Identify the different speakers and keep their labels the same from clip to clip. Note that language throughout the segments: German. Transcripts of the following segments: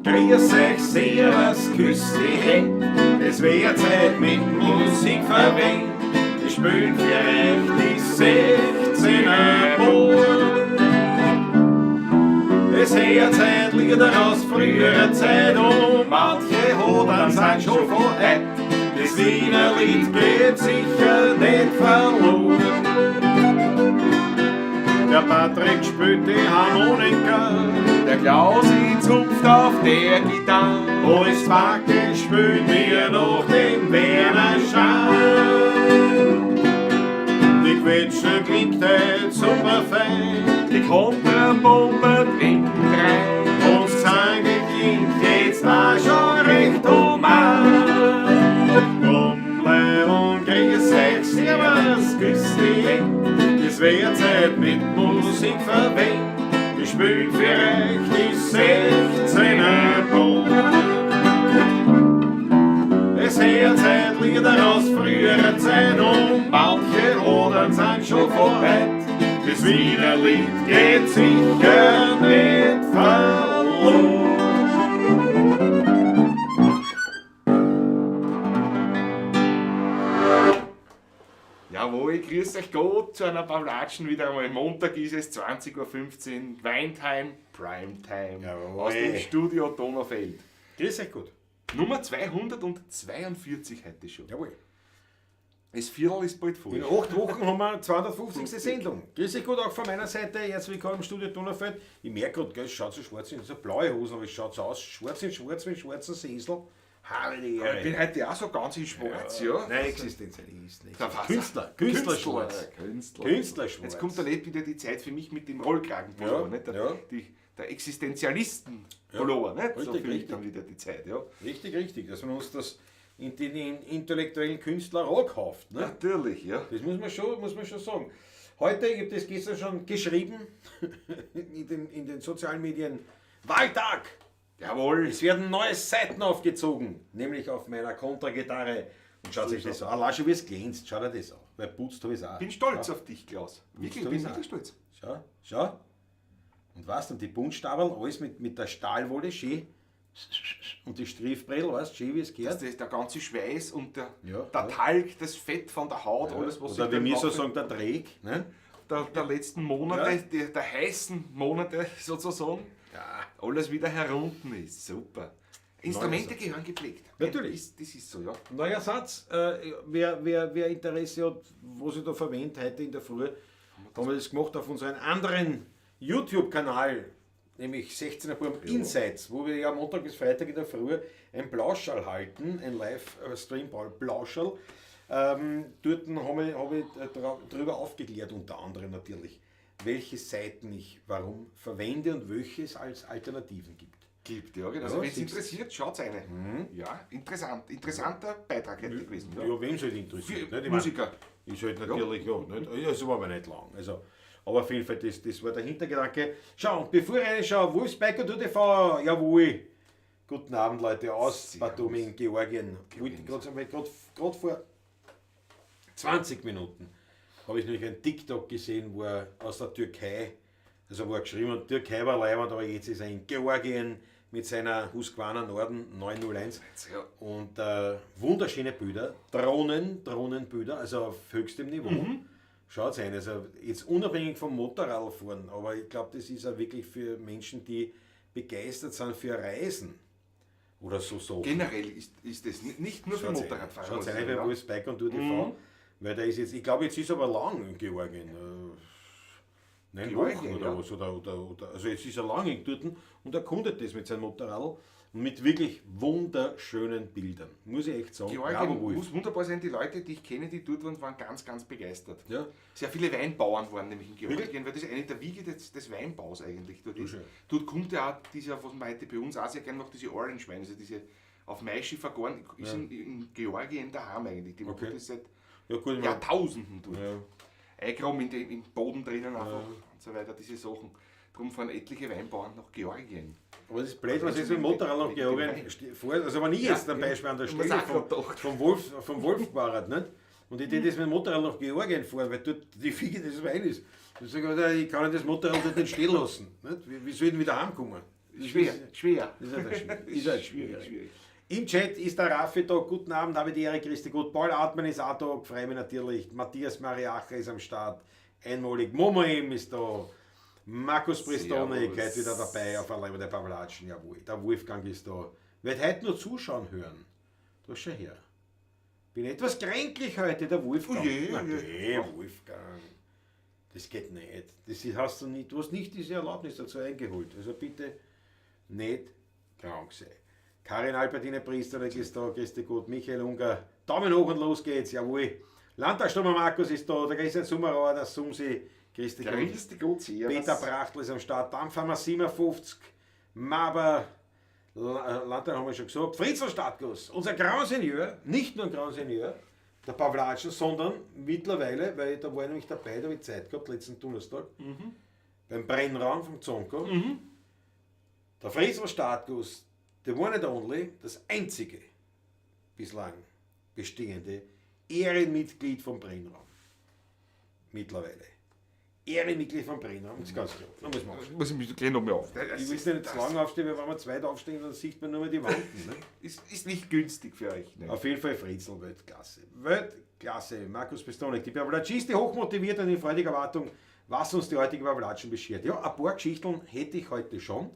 Speaker 1: Grüß euch, servus, küsst die Hände. Es wird Zeit mit Musik verwendet. Ich spiel für euch die 16er Ball. Es hört Zeit Lieder aus früherer Zeit und manche Hodern sind schon von heute. Das Wiener Lied geht sicher nicht verloren. Der Patrick spielt die Harmonika, der Klausi zupft auf der Gitarre. Alles Wackel spielt mir noch den Werner Schein. Die Quetsche klingt halt super fein, die Kontrabombe trinkt rein. Und Zange klingt jetzt auch schon recht human. Rummel und grüß euch, servus, küss die Hände. Es wird Zeit mit Musik verwendet. Ich spiel für euch die 16er Ball. Es hört Zeit Lieder aus früherer Zeit und manche Hodern sind schon vorbei. Das Wiener Lied geht sicher nicht verloren. Jawohl, grüß euch Gott zu einer Pavlatschen wieder einmal. Montag ist es 20.15 Uhr, Weintime, Primetime,
Speaker 2: Jawohl.
Speaker 1: aus dem Studio Donaufeld.
Speaker 2: Grüß euch gut.
Speaker 1: Nummer 242 heute schon.
Speaker 2: Jawohl.
Speaker 1: Das Viertel ist bald voll.
Speaker 2: In 8 Wochen haben wir 250. Sendung. Grüß euch gut auch von meiner Seite. Herzlich willkommen im Studio Donaufeld. Ich merke gerade, es schaut so schwarz aus. So blaue Hosen, aber es schaut so aus. Schwarz in schwarz mit schwarzer Sessel. Habe die Ehre.
Speaker 1: Ich bin heute auch so ganz in schwarz, ja.
Speaker 2: Nein, existenziell ist nicht.
Speaker 1: Der Wasser.
Speaker 2: Künstlerschwarz.
Speaker 1: Künstlerschwarz. Jetzt kommt dann nicht wieder die Zeit für mich mit dem Rollkragenpullover, nicht? Der Existenzialisten-Pullover, nicht? So
Speaker 2: Richtig,
Speaker 1: für mich
Speaker 2: richtig.
Speaker 1: dann wieder die Zeit, ja.
Speaker 2: Richtig, dass man uns das in den intellektuellen Künstler Rock kauft. Ne?
Speaker 1: Natürlich, ja.
Speaker 2: Das muss man schon sagen. Heute, ich habe das gestern schon geschrieben, in den sozialen Medien, Wahltag!
Speaker 1: Jawohl.
Speaker 2: Es werden neue Seiten aufgezogen, nämlich auf meiner Kontragitarre. Und schaut sich das an. Allein schon wie es glänzt, schaut euch das an. Weil putzt habe ich es auch.
Speaker 1: Ich bin stolz auf dich, Klaus. Wirklich, ich bin wirklich stolz.
Speaker 2: Schau. Und weißt du, die Buntstabeln, alles mit der Stahlwolle, schön. Und die Striefbredel, weißt du, schön wie es geht.
Speaker 1: Das ist der ganze Schweiß und der
Speaker 2: Ja.
Speaker 1: Talg, das Fett von der Haut, alles was
Speaker 2: Oder wie wir so sagen, der Dreck. Ne?
Speaker 1: der letzten Monate, der heißen Monate sozusagen, alles wieder herunten ist. Super. Instrumente gehören gepflegt.
Speaker 2: Natürlich.
Speaker 1: Das ist so, ja.
Speaker 2: Neuer Satz. Wer Interesse hat, was ich da verwende, heute in der Früh, haben wir das gemacht auf unseren anderen YouTube-Kanal, nämlich 16er Burm Insights, wo wir ja Montag bis Freitag in der Früh ein Plauschall halten, ein Live-Stream-Plauschall. Dort habe ich darüber aufgeklärt, unter anderem natürlich, welche Seiten ich warum verwende und welche es als Alternativen gibt.
Speaker 1: Ja, genau. Also, wenn es interessiert, schaut eine. Ja, interessanter Beitrag hätte gewesen.
Speaker 2: Ja, wen es halt interessiert.
Speaker 1: Nicht? Musiker.
Speaker 2: Ist halt natürlich, nicht? Es war aber nicht lang. Also, aber auf jeden Fall, das war der Hintergedanke. Schau, und bevor ich reinschaue, Wolfsberg und UTV, jawohl. Guten Abend, Leute, aus Batumi in Georgien. Gerade vor 20 Minuten habe ich nämlich ein TikTok gesehen, wo er aus der Türkei, also wo er geschrieben hat, Türkei war leibend, aber jetzt ist er in Georgien mit seiner Husqvarna Norden 901 und wunderschöne Bilder, Drohnenbilder, also auf höchstem Niveau. Schaut rein, also jetzt unabhängig vom Motorradfahren, aber ich glaube, das ist auch wirklich für Menschen, die begeistert sind für Reisen oder so.
Speaker 1: Generell ist das nicht nur für Motorradfahrer.
Speaker 2: Schaut rein bei Wolfsberg und UTV, weil da ist jetzt, ich glaube, jetzt ist aber lang in Georgien. 9 Wochen oder was, oder also jetzt ist er lang dort und erkundet das mit seinem Motorrad mit wirklich wunderschönen Bildern, muss ich echt sagen.
Speaker 1: Georgien muss wunderbar sein, die Leute, die ich kenne, die dort waren ganz, ganz begeistert.
Speaker 2: Ja.
Speaker 1: Sehr viele Weinbauern waren nämlich in Georgien, weil das eine der Wiege des Weinbaus eigentlich dort ist. Dort kommt ja auch dieser, was man heute bei uns auch sehr gerne macht, diese Orange Wein, also diese auf Maischiffer vergoren, ist in Georgien daheim eigentlich. Die machen das seit Jahrtausenden durch. Ja. Eigraum im Boden drinnen einfach und so weiter, diese Sachen. Darum fahren etliche Weinbauern nach Georgien.
Speaker 2: Aber das ist blöd, was jetzt mit dem Motorrad nach Georgien fährt. Also wenn ich jetzt ein Beispiel an der Stelle vom Wolf nicht? Und ich das mit dem Motorrad nach Georgien fahren, weil dort die Fiege des Wein ist. Ich sage, ich kann das Motorrad dort nicht stehen lassen. Nicht? Wie soll ich denn wieder heimkommen?
Speaker 3: Schwer.
Speaker 2: Ist halt schwierig. Im Chat ist der Raffi da. Guten Abend, habe die Ehre, Christi gut. Paul Artmann ist auch da, freue mich natürlich. Matthias Mariacha ist am Start. Einmalig. Momoem ist da. Markus Pristonik heute wieder dabei auf der der Pavlatschen. Jawohl. Der Wolfgang ist da. Wird heute nur zuschauen hören. Da schau her. Bin etwas kränklich heute, der Wolfgang. Wolfgang. Das geht nicht. Hast du nicht. Du hast nicht diese Erlaubnis dazu eingeholt. Also bitte nicht krank sein. Karin Albertine Priesterlein ist da, Christi gut. Michael Unger, Daumen hoch und los geht's, jawohl. Landtagsstürmer Markus ist da, der Christian Summerauer, der Sumsi, Christi gut. Peter Prachtl ist am Start, Dampfhammer 57, Maber, Landtag haben wir schon gesagt, Fritzl Stadtguss, unser Grand Seigneur, nicht nur ein Grand Seigneur, der Pavlatschen, sondern mittlerweile, weil da war ich nämlich dabei, da habe ich Zeit gehabt, letzten Donnerstag, beim Brennraum vom Zonko, der Fritzl Stadtguss, the one and only, das einzige bislang bestehende Ehrenmitglied vom Brennraum. Mittlerweile. Ehrenmitglied vom Brennraum, das ist ganz klar. Da
Speaker 3: muss ich mich gleich noch mehr auf.
Speaker 2: Ich will nicht zu lange aufstehen, weil wenn wir zweit aufstehen, dann sieht man nur mehr die Wanden. Ne?
Speaker 3: Ist nicht günstig für euch. Ne?
Speaker 2: Auf jeden Fall Fritzl, Weltklasse. Weltklasse, Markus Pistonik. Die Pavlatschiste hochmotiviert und in freudiger Erwartung, was uns die heutige Pavlatschen beschert. Ja, ein paar Geschichten hätte ich heute schon.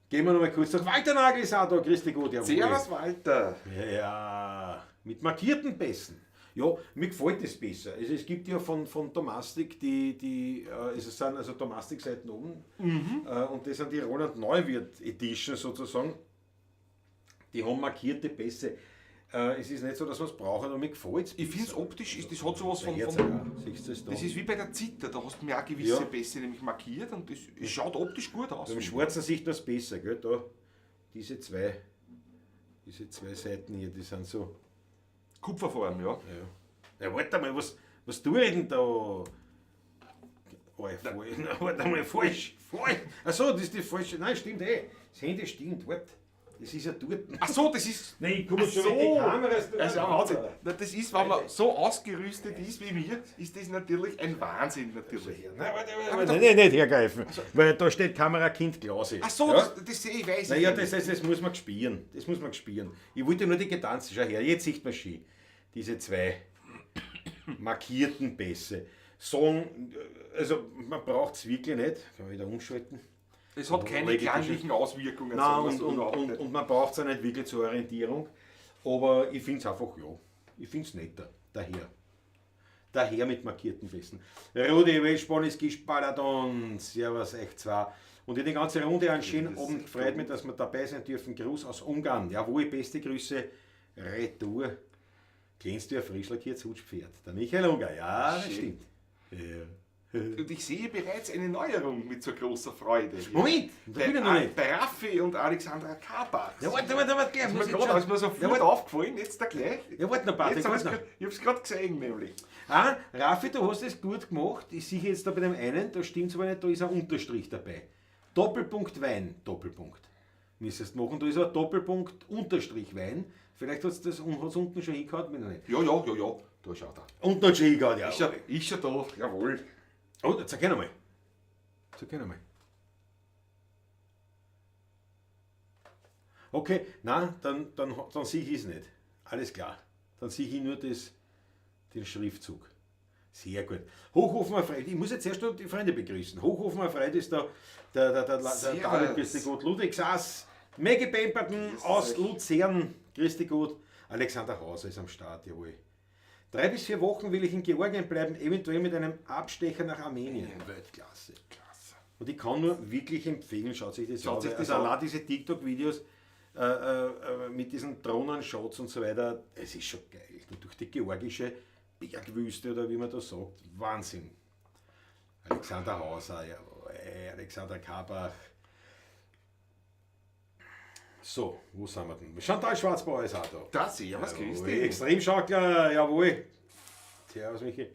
Speaker 2: Gehen wir noch mal kurz nach Walter Nagel ist auch da, Christi gut.
Speaker 3: Servus Walter.
Speaker 2: Ja, mit markierten Pässen. Ja, mir gefällt das besser. Also es gibt ja von Tomastik es sind also Tomastik-Seiten oben und das sind die Roland Neuwirth Edition sozusagen. Die haben markierte Pässe. Es ist nicht so, dass man es braucht, aber mir gefällt es.
Speaker 3: Ich finde es optisch, das hat sowas von das ist wie bei der Zither, da hast du mir auch gewisse Pässe nämlich markiert und das schaut optisch gut aus.
Speaker 2: Beim Schwarzen sieht das besser, gell? Da, diese zwei Seiten hier, die sind so
Speaker 3: Kupferform, ja.
Speaker 2: Ja, warte mal, was tue ich denn da? Warte mal, falsch. Achso, das ist die falsche. Nein, stimmt Das Handy stimmt, warte. Das ist ja dort.
Speaker 3: Achso, das ist.
Speaker 2: Nein, ich komme schon mit den Kameras.
Speaker 3: Das ist, wenn man so ausgerüstet ist wie wir, ist das natürlich ein Wahnsinn. Natürlich.
Speaker 2: Nein, warte, nicht hergreifen. Weil da steht Kamera Kind Glase.
Speaker 3: Achso, ja? das sehe ich, weiß ich.
Speaker 2: Naja, das muss man gespielen. Das muss man gespielen. Ich wollte nur die Gedanken. Schau her, jetzt sieht man schön. Diese zwei markierten Pässe. Also man braucht es wirklich nicht. Kann man wieder umschalten.
Speaker 3: Es hat keine klanglichen Auswirkungen.
Speaker 2: Nein, und man braucht es auch nicht wirklich zur Orientierung. Aber ich finde es einfach, ich finde es netter. Daher mit markierten Pässen. Rudi Welschboniski Spaladon, servus echt zwei. Und in die ganze Runde einen schönen Abend, freut mich, dass wir dabei sein dürfen. Gruß aus Ungarn. Jawohl, beste Grüße, Retour. Kennst du ein frisch lackiertes Hutschpferd? Der Michael Unger, ja, das stimmt. Ja.
Speaker 3: Und ich sehe bereits eine Neuerung mit so großer Freude.
Speaker 2: Moment, da bin ich noch nicht.
Speaker 3: Bei Raffi und Alexandra Kabach.
Speaker 2: Ja, warte, gleich.
Speaker 3: Ist mir sofort aufgefallen, jetzt da gleich.
Speaker 2: Ja, warte noch, Patrick.
Speaker 3: Ich habe es gerade gesehen, nämlich.
Speaker 2: Raffi, du hast es gut gemacht. Ich sehe jetzt da bei dem einen, da stimmt es aber nicht, da ist ein Unterstrich dabei. Doppelpunkt Wein, Doppelpunkt. Müsstest machen, da ist ein Doppelpunkt Unterstrich Wein. Vielleicht hat es unten schon hingehauen, wenn nicht.
Speaker 3: Ja. Da schaut er.
Speaker 2: Unten hat schon hingehauen, ja.
Speaker 3: Ist schon da, jawohl.
Speaker 2: Oh, zeig einmal. Okay, nein, dann sehe ich es nicht. Alles klar. Dann sehe ich nur den Schriftzug. Sehr gut. Hochhofen Freude. Ich muss jetzt erst noch die Freunde begrüßen. Hochhofen Freude ist der David, grüß dich gut. Ludwig Sass, Maggie Pemperton aus Luzern, grüß dich gut. Alexander Hauser ist am Start, jawohl. 3 bis 4 Wochen will ich in Georgien bleiben, eventuell mit einem Abstecher nach Armenien. Weltklasse. Klasse. Und ich kann nur wirklich empfehlen, schaut sich das an. Also allein diese TikTok-Videos mit diesen Drohnenshots und so weiter, es ist schon geil. Durch die georgische Bergwüste oder wie man das sagt, Wahnsinn. Alexander Hauser, Alexander Kabach. So, wo sind wir denn? Chantal Schwarzbauer ist auch da.
Speaker 3: Das ist ja was, grüß dich.
Speaker 2: Extremschackler, jawohl. Servus, Michi.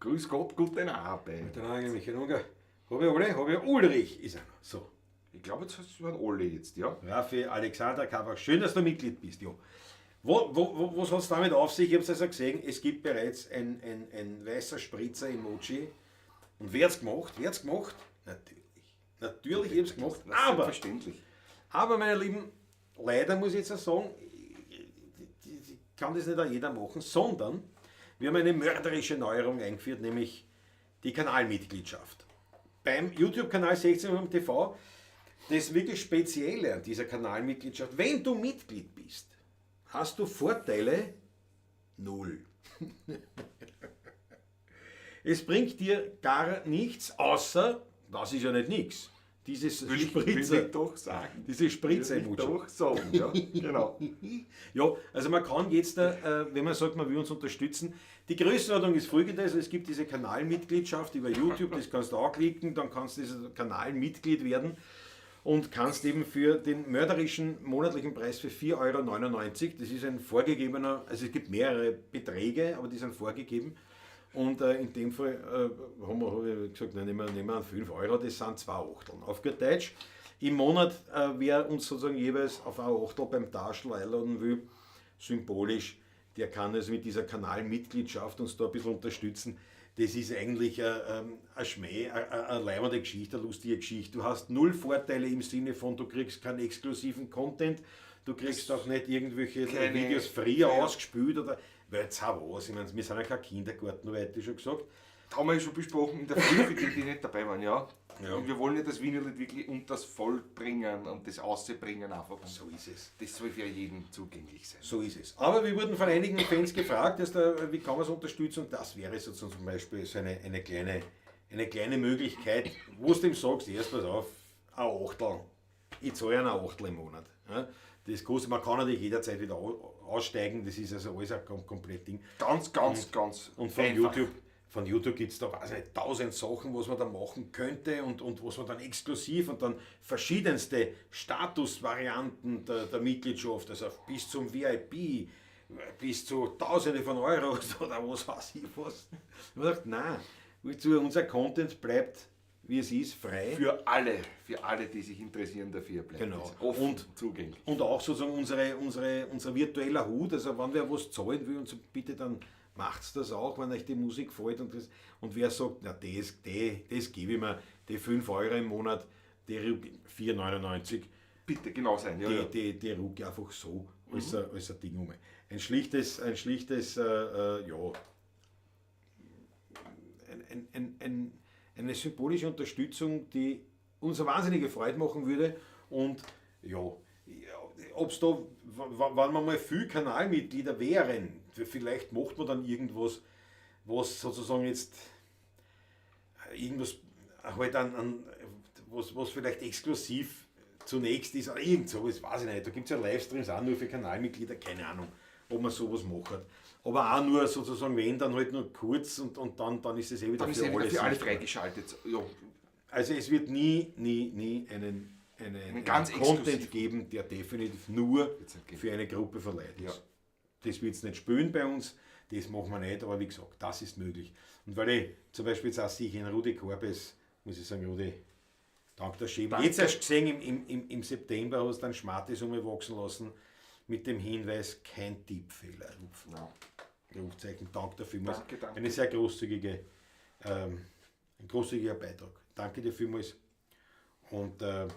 Speaker 3: Grüß Gott, guten Abend.
Speaker 2: Mit der Nagel, Michi Unger. Habe ich Ulrich, ist einer. So.
Speaker 3: Ich glaube, jetzt hast du alle jetzt, ja.
Speaker 2: Raffi, Alexander Kabach, schön, dass du Mitglied bist, ja. Was hat es damit auf sich? Ich habe es also gesehen, es gibt bereits ein weißer Spritzer-Emoji. Und wer hat's gemacht? Natürlich. Natürlich, ich habe es gemacht.
Speaker 3: Das ist selbstverständlich.
Speaker 2: Aber, meine Lieben, leider muss ich jetzt auch sagen, kann das nicht auch jeder machen, sondern wir haben eine mörderische Neuerung eingeführt, nämlich die Kanalmitgliedschaft. Beim YouTube-Kanal 16 TV, das wirklich Spezielle an dieser Kanalmitgliedschaft, wenn du Mitglied bist, hast du Vorteile 0. Es bringt dir gar nichts, außer, das ist ja nicht nichts, dieses Spritzer.
Speaker 3: Doch sagen.
Speaker 2: Diese Spritzer im
Speaker 3: Doch sagen, ja, genau.
Speaker 2: Ja, also man kann jetzt, wenn man sagt, man will uns unterstützen, die Größenordnung ist folgende, also es gibt diese Kanalmitgliedschaft über YouTube, das kannst du anklicken, dann kannst du dieser Kanalmitglied werden und kannst eben für den mörderischen monatlichen Preis für 4,99 €, das ist ein vorgegebener, also es gibt mehrere Beträge, aber die sind vorgegeben. Und in dem Fall haben wir gesagt, nein, nehmen wir an 5 €, das sind 2 Achteln. Auf gut Deutsch, im Monat, wer uns sozusagen jeweils auf ein Achtel beim Taschel einladen will, symbolisch, der kann es mit dieser Kanalmitgliedschaft uns da ein bisschen unterstützen. Das ist eigentlich ein Schmäh, eine leibende Geschichte, eine lustige Geschichte. Du hast 0 Vorteile im Sinne von, du kriegst keinen exklusiven Content, du kriegst auch nicht irgendwelche Videos früher ausgespielt oder. Weil jetzt auch was, ich meine, wir sind ja kein Kindergarten, weiter schon gesagt.
Speaker 3: Das haben wir ja schon besprochen in der Früh, für die nicht dabei waren, ja.
Speaker 2: Ja.
Speaker 3: Und wir wollen ja das Wienerlied wirklich und das Vollbringen und das Außebringen einfach.
Speaker 2: So ist es.
Speaker 3: Das soll für jeden zugänglich sein.
Speaker 2: So ist es. Aber wir wurden von einigen Fans gefragt, wie kann man es unterstützen, und das wäre sozusagen zum Beispiel so eine kleine Möglichkeit, wo du dem sagst, erst pass auf, ein Achtel, ich zahle einen Achtel im Monat. Ja? Das kostet, man kann natürlich jederzeit wieder aussteigen, das ist also alles ein komplett Ding.
Speaker 3: Ganz
Speaker 2: Und von
Speaker 3: einfach.
Speaker 2: YouTube gibt es da, weiß nicht, 1000 Sachen, was man da machen könnte und was man dann exklusiv und dann verschiedenste Statusvarianten der Mitgliedschaft, also bis zum VIP, bis zu Tausende von Euros oder was weiß ich was. Ich habe gedacht, nein, unser Content bleibt, wie es ist, frei.
Speaker 3: Für alle, die sich interessieren dafür, bleibt
Speaker 2: Genau.
Speaker 3: es offen und zugänglich.
Speaker 2: Und auch sozusagen unser virtueller Hut, also wenn wer was zahlen will und so, bitte dann macht's das auch, wenn euch die Musik gefällt und wer sagt, na das gebe ich mir, die 5 € im Monat, die 4,99 €,
Speaker 3: Bitte genau sein, ja.
Speaker 2: die rucke einfach so als ein Ding um. Ein schlichtes, eine symbolische Unterstützung, die uns eine wahnsinnige Freude machen würde. Und ja, ob es da, wenn wir mal viele Kanalmitglieder wären, vielleicht macht man dann irgendwas, was sozusagen jetzt irgendwas halt was vielleicht exklusiv zunächst ist, oder irgend sowas, weiß ich nicht. Da gibt es ja Livestreams auch nur für Kanalmitglieder, keine Ahnung, ob man sowas macht. Aber auch nur sozusagen, wenn, dann halt nur kurz und dann ist es wieder
Speaker 3: dann
Speaker 2: für alle.
Speaker 3: Für alle freigeschaltet. Ja.
Speaker 2: Also es wird nie einen
Speaker 3: ganz
Speaker 2: Content
Speaker 3: exklusiv
Speaker 2: geben, der definitiv nur für eine Gruppe von Leuten ist. Das wird es nicht spielen bei uns, das machen wir nicht, aber wie gesagt, das ist möglich. Und weil ich zum Beispiel jetzt auch sehe, in Rudi Korbes, muss ich sagen, Rudi, dank der Schäbe. Jetzt erst gesehen, im September hast du einen Schmartis wachsen lassen mit dem Hinweis, kein Tippfehler. Rufzeichen, danke dafür.
Speaker 3: Danke.
Speaker 2: Eine sehr großzügiger Beitrag. Danke dir vielmals. Und ja.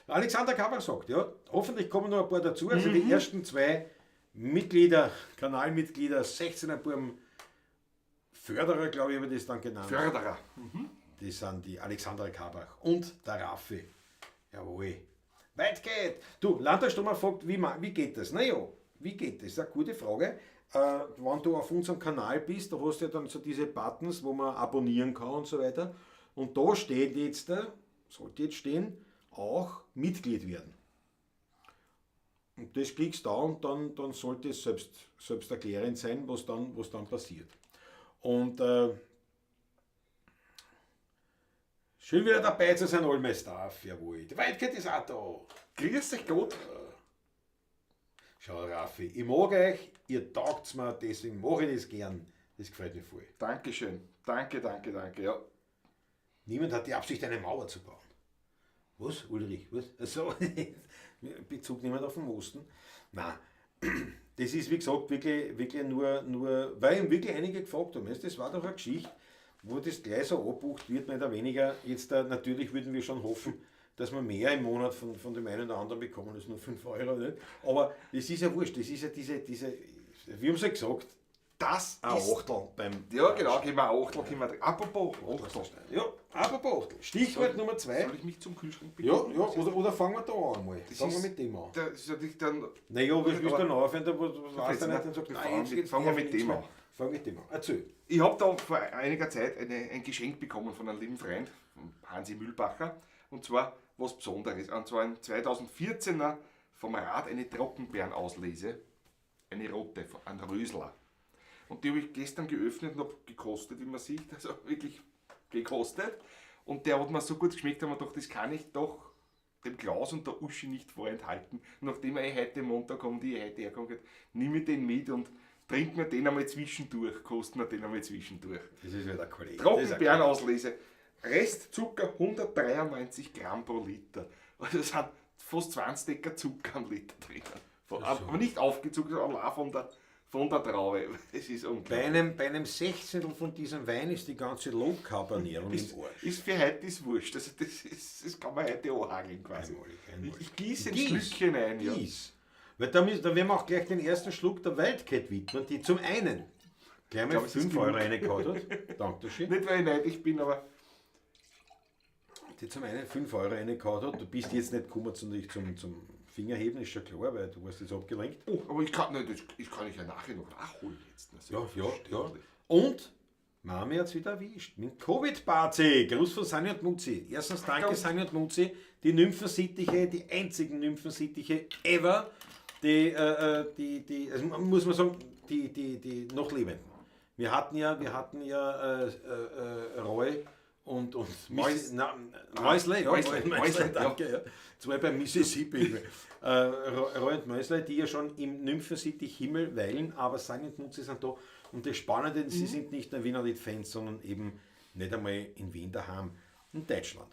Speaker 2: Alexander Kabach sagt, ja, hoffentlich kommen noch ein paar dazu. Also die ersten 2 Kanalmitglieder, 16er Buben, Förderer, glaube ich, habe ich das dann genannt.
Speaker 3: Förderer.
Speaker 2: Das sind die Alexander Kabach und der Raffi. Jawohl. Weit geht. Du, Landesstummer fragt, wie geht das? Naja, wie geht das? Das ist eine gute Frage. Wenn du auf unserem Kanal bist, da hast du ja dann so diese Buttons, wo man abonnieren kann und so weiter. Und da steht jetzt, sollte jetzt stehen, auch Mitglied werden. Und das klickst du da und dann sollte es selbst erklärend sein, was dann passiert. Und schön wieder dabei zu sein, all my stuff, jawohl. Die Weitkeit ist auch da.
Speaker 3: Grüß dich Gott.
Speaker 2: Schau, Raffi, ich mag euch, ihr taugt's mir, deswegen mache ich das gern. Das gefällt mir voll.
Speaker 3: Dankeschön. Danke, ja.
Speaker 2: Niemand hat die Absicht, eine Mauer zu bauen. Was, Ulrich? Was? Also, Bezug niemand auf den Osten? Nein, das ist wie gesagt wirklich nur weil ihm wirklich einige gefragt haben. Das war doch eine Geschichte, wo das gleich so abbucht wird, nicht weniger. Jetzt natürlich würden wir schon hoffen, dass wir mehr im Monat von dem einen oder anderen bekommen als nur 5 Euro. Nicht? Aber das ist ja wurscht, das ist ja diese wir haben es ja gesagt,
Speaker 3: Das
Speaker 2: ein
Speaker 3: ist...
Speaker 2: Achtel beim...
Speaker 3: Ja, genau, gehen wir ein Achtel. Apropos Achtel.
Speaker 2: Ja, apropos Achtel. Stichwort Nummer 2.
Speaker 3: Soll ich mich zum Kühlschrank
Speaker 2: Ja,
Speaker 3: begeben?
Speaker 2: ja, oder fangen wir da an einmal.
Speaker 3: Das
Speaker 2: Fangen wir
Speaker 3: ist-
Speaker 2: mit dem an.
Speaker 3: Da ist natürlich dann...
Speaker 2: Naja, aber ich will
Speaker 3: Aber-
Speaker 2: dann aufhören, da weißt du nicht und sagst,
Speaker 3: Wir
Speaker 2: nein,
Speaker 3: fangen
Speaker 2: jetzt
Speaker 3: mit-
Speaker 2: geht's
Speaker 3: fangen wir
Speaker 2: mehr
Speaker 3: mit
Speaker 2: für
Speaker 3: dem
Speaker 2: nichts
Speaker 3: an.
Speaker 2: mehr. Fang mit dem an. Erzähl.
Speaker 3: Ich habe da vor einiger Zeit ein Geschenk bekommen von einem lieben Freund, von Hansi Mühlbacher. Und zwar was Besonderes. Und zwar ein 2014er vom Rad eine Trockenbeerenauslese. Eine rote, ein Rösler. Und die habe ich gestern geöffnet und habe gekostet, wie man sieht. Also wirklich gekostet. Und der hat mir so gut geschmeckt, dass man gedacht, das kann ich doch dem Klaus und der Uschi nicht vorenthalten. Nachdem er heute Montag kommt, die heute herkommt, nimm ich den mit und trink mir den einmal zwischendurch, kost mir den einmal zwischendurch.
Speaker 2: Das ist wieder ein Kollege.
Speaker 3: Trockenbeerenauslese. Restzucker 193 Gramm pro Liter. Also es sind fast 20 Decker Zucker am Liter drin. Aber nicht aufgezuckert, sondern allein von der Traube. Es ist unglaublich.
Speaker 2: Bei einem Sechzehntel von diesem Wein ist die ganze Low Carb Ernährung im Arsch.
Speaker 3: Ist für heute ist wurscht. Also das kann man heute anhageln quasi.
Speaker 2: Einmalig.
Speaker 3: Ich gieße ein Schlückchen ein. Ja.
Speaker 2: Gieß. Weil da werden wir auch gleich den ersten Schluck der Wildcat widmen, die zum einen gleich mal
Speaker 3: glaub, es ist
Speaker 2: 5 Euro reingehauen hat. Dankeschön.
Speaker 3: Nicht weil ich neidisch bin, aber
Speaker 2: Die zum einen 5 Euro reingehauen hat. Du bist jetzt nicht gekommen zum Fingerheben, ist schon klar, weil du warst jetzt abgelenkt.
Speaker 3: aber ich kann, das kann ich ja nachher noch nachholen jetzt. Also,
Speaker 2: Ja. Und Mami hat es wieder erwischt. Mit Covid-Party. Gruß von Sani und Mutzi. Erstens danke Sani und Mutzi. Die Nymphensittiche, die einzigen Nymphensittiche ever, also muss man sagen, die noch lebenden. Wir hatten ja Roy und Mäusle,
Speaker 3: Mäusle,
Speaker 2: danke, ja. Zwei beim Mississippi. Roy und Mäusle, die ja schon im Nymphensittich Himmel weilen, aber Sani und Mutzi sind da. Und das Spannende, sie sind nicht nur Wiener Lied-Fans, sondern eben nicht einmal in Wien daheim, in Deutschland.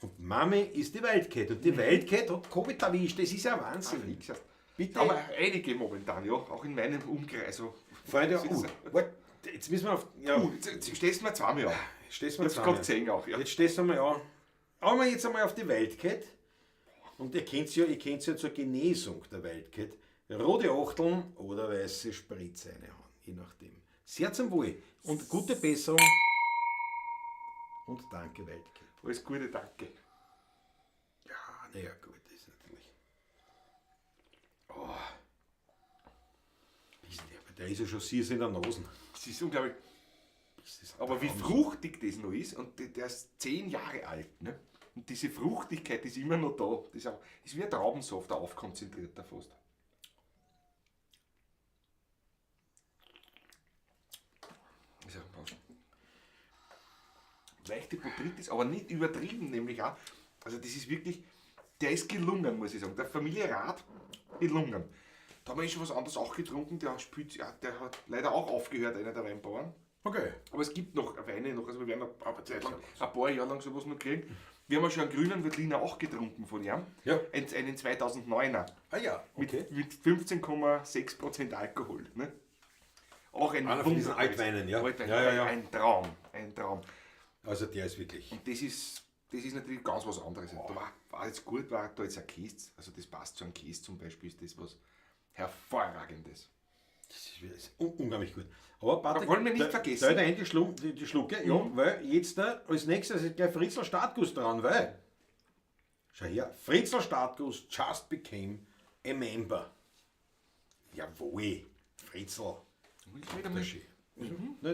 Speaker 2: Und Mami ist die Wildcat. Und die Wildcat hat Covid erwischt. Das ist ja Wahnsinn.
Speaker 3: wie gesagt,
Speaker 2: Bitte.
Speaker 3: aber einige momentan, ja, auch in meinem Umkreis. Also,
Speaker 2: Freunde,
Speaker 3: das ist-
Speaker 2: warte, jetzt müssen wir auf. Ja,
Speaker 3: jetzt stehst du mir zweimal an.
Speaker 2: stehst
Speaker 3: Ich
Speaker 2: du mal
Speaker 3: hab's
Speaker 2: zusammen.
Speaker 3: gerade gesehen auch, ja.
Speaker 2: Jetzt stehst du mal an. Schauen wir jetzt einmal auf die Wildcat. Und ihr kennt ja zur Genesung der Wildcat. Rote Achteln oder weiße Spritze reinhauen, je nachdem. Sehr zum Wohl und gute Besserung. Und danke, Wildcat.
Speaker 3: Alles Gute, danke.
Speaker 2: Ja, naja, gut, das ist natürlich. Oh. Der ist ja schon süß in der Nase.
Speaker 3: Das ist unglaublich.
Speaker 2: Das ist
Speaker 3: Aber wie
Speaker 2: Traum.
Speaker 3: fruchtig das noch ist, und der ist 10 Jahre alt, ne? Und diese Fruchtigkeit ist immer noch da. Das ist wie ein Traubensaft, ein aufkonzentrierter fast. Also, leichte Botrytis, aber nicht übertrieben, nämlich auch. Also das ist wirklich, der ist gelungen, muss ich sagen. Der Familie Rath gelungen. Da haben wir schon was anderes auch getrunken, der hat leider auch aufgehört, einer der Weinbauern.
Speaker 2: Okay.
Speaker 3: Aber es gibt noch Weine, also wir werden ein paar Jahre lang sowas noch kriegen. Wir haben ja schon einen grünen Veltliner auch getrunken von ihm.
Speaker 2: Ja.
Speaker 3: Einen 2009er.
Speaker 2: Ah ja, okay.
Speaker 3: Mit 15,6% Alkohol. Ne? Auch ein
Speaker 2: Einer von diesen
Speaker 3: wunderbares
Speaker 2: Altweinen, ja.
Speaker 3: Altwein,
Speaker 2: Ja.
Speaker 3: Ein Traum, ein Traum.
Speaker 2: Also der ist wirklich.
Speaker 3: Und das ist natürlich ganz was anderes. Da war jetzt gut, war da jetzt ein Käse, also das passt zu einem Käse zum Beispiel, ist das was Hervorragendes.
Speaker 2: Das ist unglaublich gut. Aber Patrick,
Speaker 3: wollen wir nicht vergessen.
Speaker 2: Da die Schlucke, ja, weil jetzt als nächstes ist gleich Fritzl Startguss dran, weil. Schau her, Fritzl Startguss just became a member. Jawohl, Fritzl.
Speaker 3: Ich will einmal-
Speaker 2: Nicht,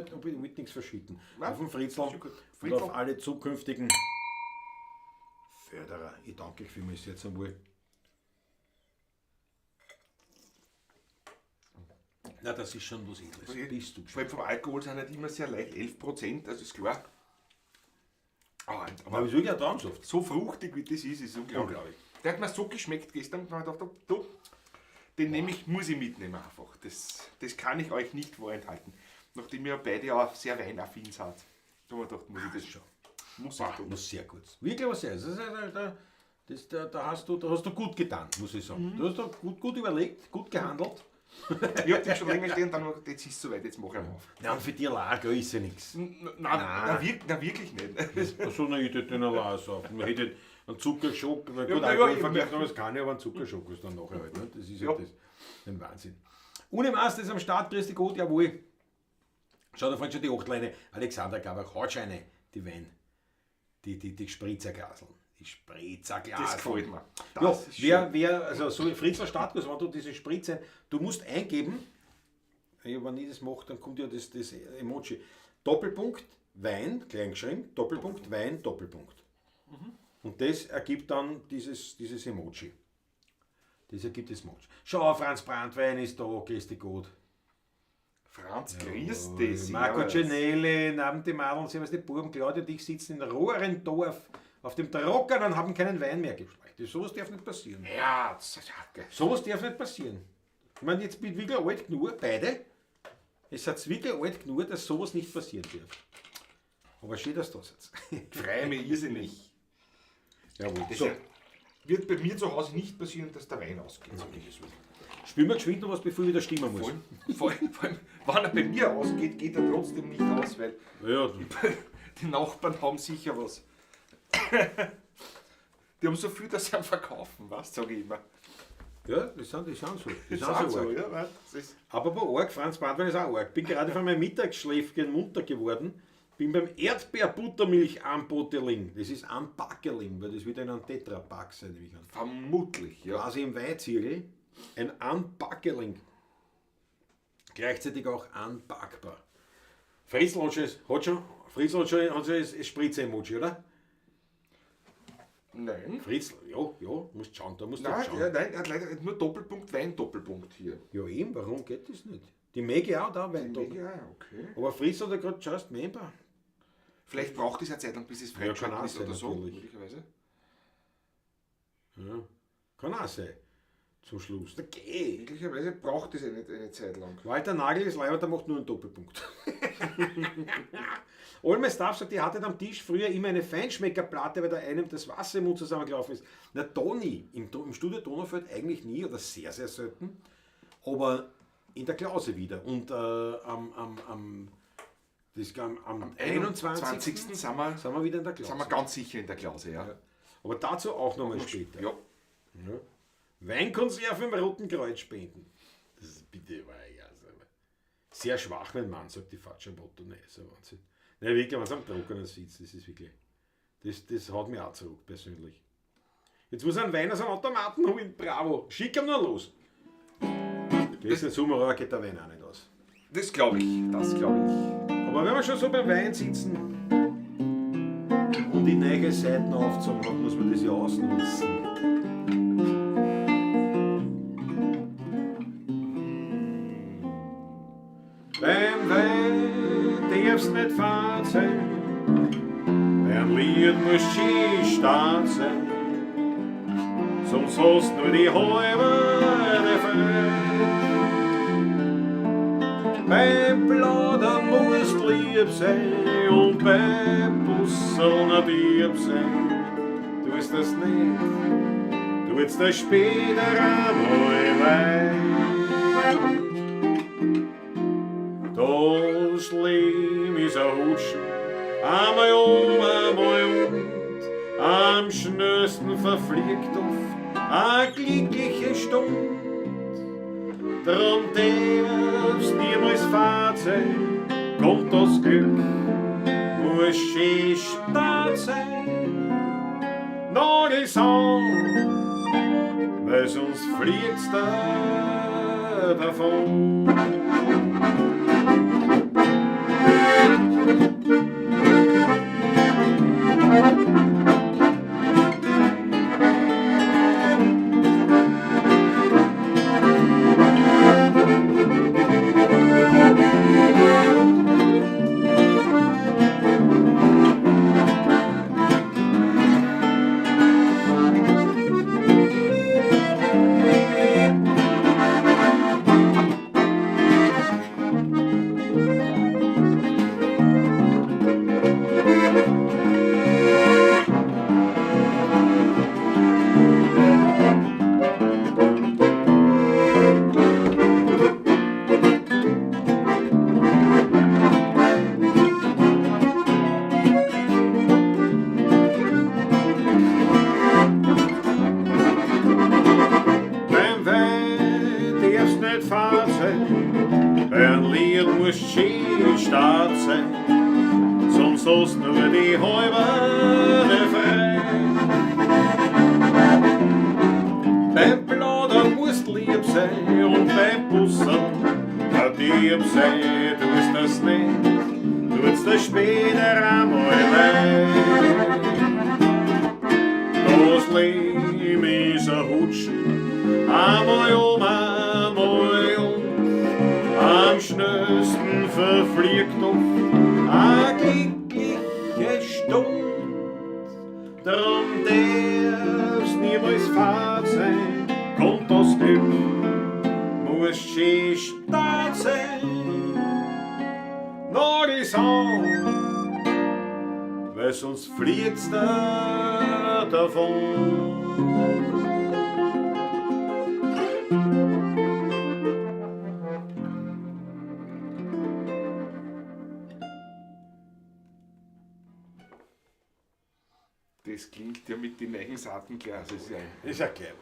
Speaker 2: ich will nichts verschütten.
Speaker 3: Nein,
Speaker 2: Auf den Fritzl
Speaker 3: ist schon gut.
Speaker 2: und
Speaker 3: Fritzl.
Speaker 2: auf alle zukünftigen Förderer. Ich danke euch vielmals jetzt einmal. Na, das ist schon was Edles. Bist du
Speaker 3: Vor allem vom Alkohol sind nicht immer sehr leicht, 11%, also ist klar.
Speaker 2: Aber
Speaker 3: Aber
Speaker 2: wieso ja Traumsaft?
Speaker 3: so fruchtig wie das ist unglaublich.
Speaker 2: Unglaublich.
Speaker 3: Der hat mir so geschmeckt gestern, da habe ich gedacht, du, den muss ich mitnehmen einfach. Das kann ich euch nicht vorenthalten. Nachdem ihr beide ja sehr weinaffin seid. Da habe ich gedacht, muss ich das schon. Muss ich tun.
Speaker 2: Was sehr gut. Wirklich was sehr. Da hast du gut getan, muss ich sagen. Du hast da gut überlegt, gut gehandelt.
Speaker 3: Ich hab den schon länger stehen, dann noch, jetzt ist es soweit, jetzt mach ich ihn auf.
Speaker 2: Ja, und für die Lager ist ja nichts.
Speaker 3: Nein, wirklich nicht.
Speaker 2: So eine Idee, den Lager auf. Man hätte einen Zuckerschock, gut,
Speaker 3: Ja,
Speaker 2: Alkohol
Speaker 3: ja,
Speaker 2: verkehrt noch das kann, aber einen Zuckerschock ist dann nachher halt. Ne? Das ist ja
Speaker 3: Ja.
Speaker 2: das, ein Wahnsinn. Unemast ist am Start, grüß dich gut, jawohl. Schau, da vorhin schon die Achtleine. Alexander Gabach, Hautscheine, die Wein. Die Spritzerglaseln. Die Spritzerglaseln.
Speaker 3: Das gefällt mir.
Speaker 2: Ja,
Speaker 3: Das ist schön.
Speaker 2: also so Fritzler Startkurs, wenn du diese Spritze, du musst eingeben, wenn ich das mache, dann kommt ja das Emoji. Doppelpunkt, Wein, klein geschrieben, Doppelpunkt, Wein, Doppelpunkt. Und das ergibt dann dieses Emoji. Das ergibt das Emoji. Schau, Franz Brandwein ist da, grüß dich gut.
Speaker 3: Franz, grüß dich.
Speaker 2: Marco
Speaker 3: servus.
Speaker 2: Cenelli, neben dem Adel, servus die Buben, Claudia und ich sitzen in Rohrendorf auf dem Trockenen und haben keinen Wein mehr geschmeckt. Sowas darf nicht passieren.
Speaker 3: Ja, das ist ja geil.
Speaker 2: Sowas darf nicht passieren. Ich meine, jetzt bin ich wirklich alt genug, beide. Es hat wirklich alt genug, dass sowas nicht passieren darf. Aber schön, dass du da sitzt.
Speaker 3: Ich freue mich irrsinnig.
Speaker 2: Jawohl.
Speaker 3: Das
Speaker 2: So,
Speaker 3: wird bei mir zu Hause nicht passieren, dass der Wein ausgeht.
Speaker 2: spielen wir geschwind noch was, bevor ich wieder stimmen muss.
Speaker 3: Vor allem, wenn er bei mir ausgeht, geht er trotzdem nicht aus, weil
Speaker 2: Ja,
Speaker 3: die Nachbarn haben sicher was. Die haben so viel, dass sie am verkaufen, was sage ich immer.
Speaker 2: ja, die sind so. Die
Speaker 3: Das
Speaker 2: sind
Speaker 3: ist
Speaker 2: so
Speaker 3: auch so,
Speaker 2: arg.
Speaker 3: ja, weil das ist
Speaker 2: Aber bei arg, Franz Brandwein ist auch arg. Bin gerade von meinem Mittagsschläfchen munter geworden. Bin beim Erdbeerbuttermilch-Anboteling. Das ist Anpackeling, weil das wieder in einem Tetrapack sein, nehme ich an.
Speaker 3: vermutlich, ja.
Speaker 2: Quasi im Weizirkel. Ein Anpackeling. Gleichzeitig auch anpackbar. Fritzl hat schon ein Spritze-Emoji, oder?
Speaker 3: Nein.
Speaker 2: Fritzl, ja, musst schauen, da musst du
Speaker 3: Nein,
Speaker 2: schauen.
Speaker 3: nein, er hat leider nur Doppelpunkt, Wein, Doppelpunkt hier.
Speaker 2: Ja, eben, warum geht das nicht? Die Megi auch da, weil
Speaker 3: Ja, okay.
Speaker 2: aber Fritzl hat ja gerade Just Member.
Speaker 3: Vielleicht braucht es eine Zeit lang, bis es
Speaker 2: Ja, kann auch
Speaker 3: freigeschaltet ist
Speaker 2: sein,
Speaker 3: oder so,
Speaker 2: natürlich.
Speaker 3: möglicherweise.
Speaker 2: Ja, kann auch sein. Zum Schluss. Na geh!
Speaker 3: Möglicherweise braucht es eine Zeit lang.
Speaker 2: Walter Nagel ist leider, der macht nur einen Doppelpunkt. Olme Staff sagt, die hatte am Tisch früher immer eine Feinschmeckerplatte, weil da einem das Wasser im Mund zusammengelaufen ist. Na, Toni, im Studio Donaufeld eigentlich nie oder sehr, sehr selten, aber in der Klause wieder. Und am 21.
Speaker 3: sind
Speaker 2: sind wir wieder in der Klause.
Speaker 3: wir ganz sicher in der Klause, ja.
Speaker 2: Aber dazu auch nochmal später.
Speaker 3: Ja.
Speaker 2: Ja. Weinkonserve im Roten Kreuz spenden. Das ist bitte sehr schwach, wenn man sagt, die Fatsche am Motto, nein, ist ein Wahnsinn. Nein, wirklich, wenn es am Trockenen sitzt, das ist wirklich, das haut mir auch zurück, persönlich. Jetzt muss ein Wein aus einem Automaten holen, bravo, schick ihn nur los. Gestern Sommer geht der Wein auch nicht aus.
Speaker 3: Das glaube ich,
Speaker 2: Aber wenn wir schon so beim Wein sitzen und die neue Seiten aufzogen haben, muss man das ja ausnutzen. Beim Wein darfst nicht fad sein, beim Lied musst schön stark sein, sonst hast du nur die halbe Welt. Beim Plaudern musst lieb sein und beim Busseln ein Dieb sein. Du ist das nicht, du willst das später einmal wein. Das Leben ist ein Hutschen, einmal einmal und am schnellsten verfliegt oft eine glückliche Stunde. Drum darfst niemals fad sein, kommt das Glück, muss schön stark sein. Nagels an, weil sonst fliegt's da davon.
Speaker 1: sein, sonst hast nur die halbe frei. Beim Plaudern musst lieb sein und beim Bussen lieb sein, tust das nicht, tut's das später einmal leid. Das Leben ist ein Hutschen, einmal um, einmal um, am schnellsten verfliegt oft eine glückliche Stunde. Drum darf's niemals fad sein, kommt das Glück, muss schön stark sein. Noch die Sonne, weil sonst fliegt's da davon.
Speaker 3: Das klingt ja mit den neuen Saatenglas. Das ist ja
Speaker 2: Ist ja geil.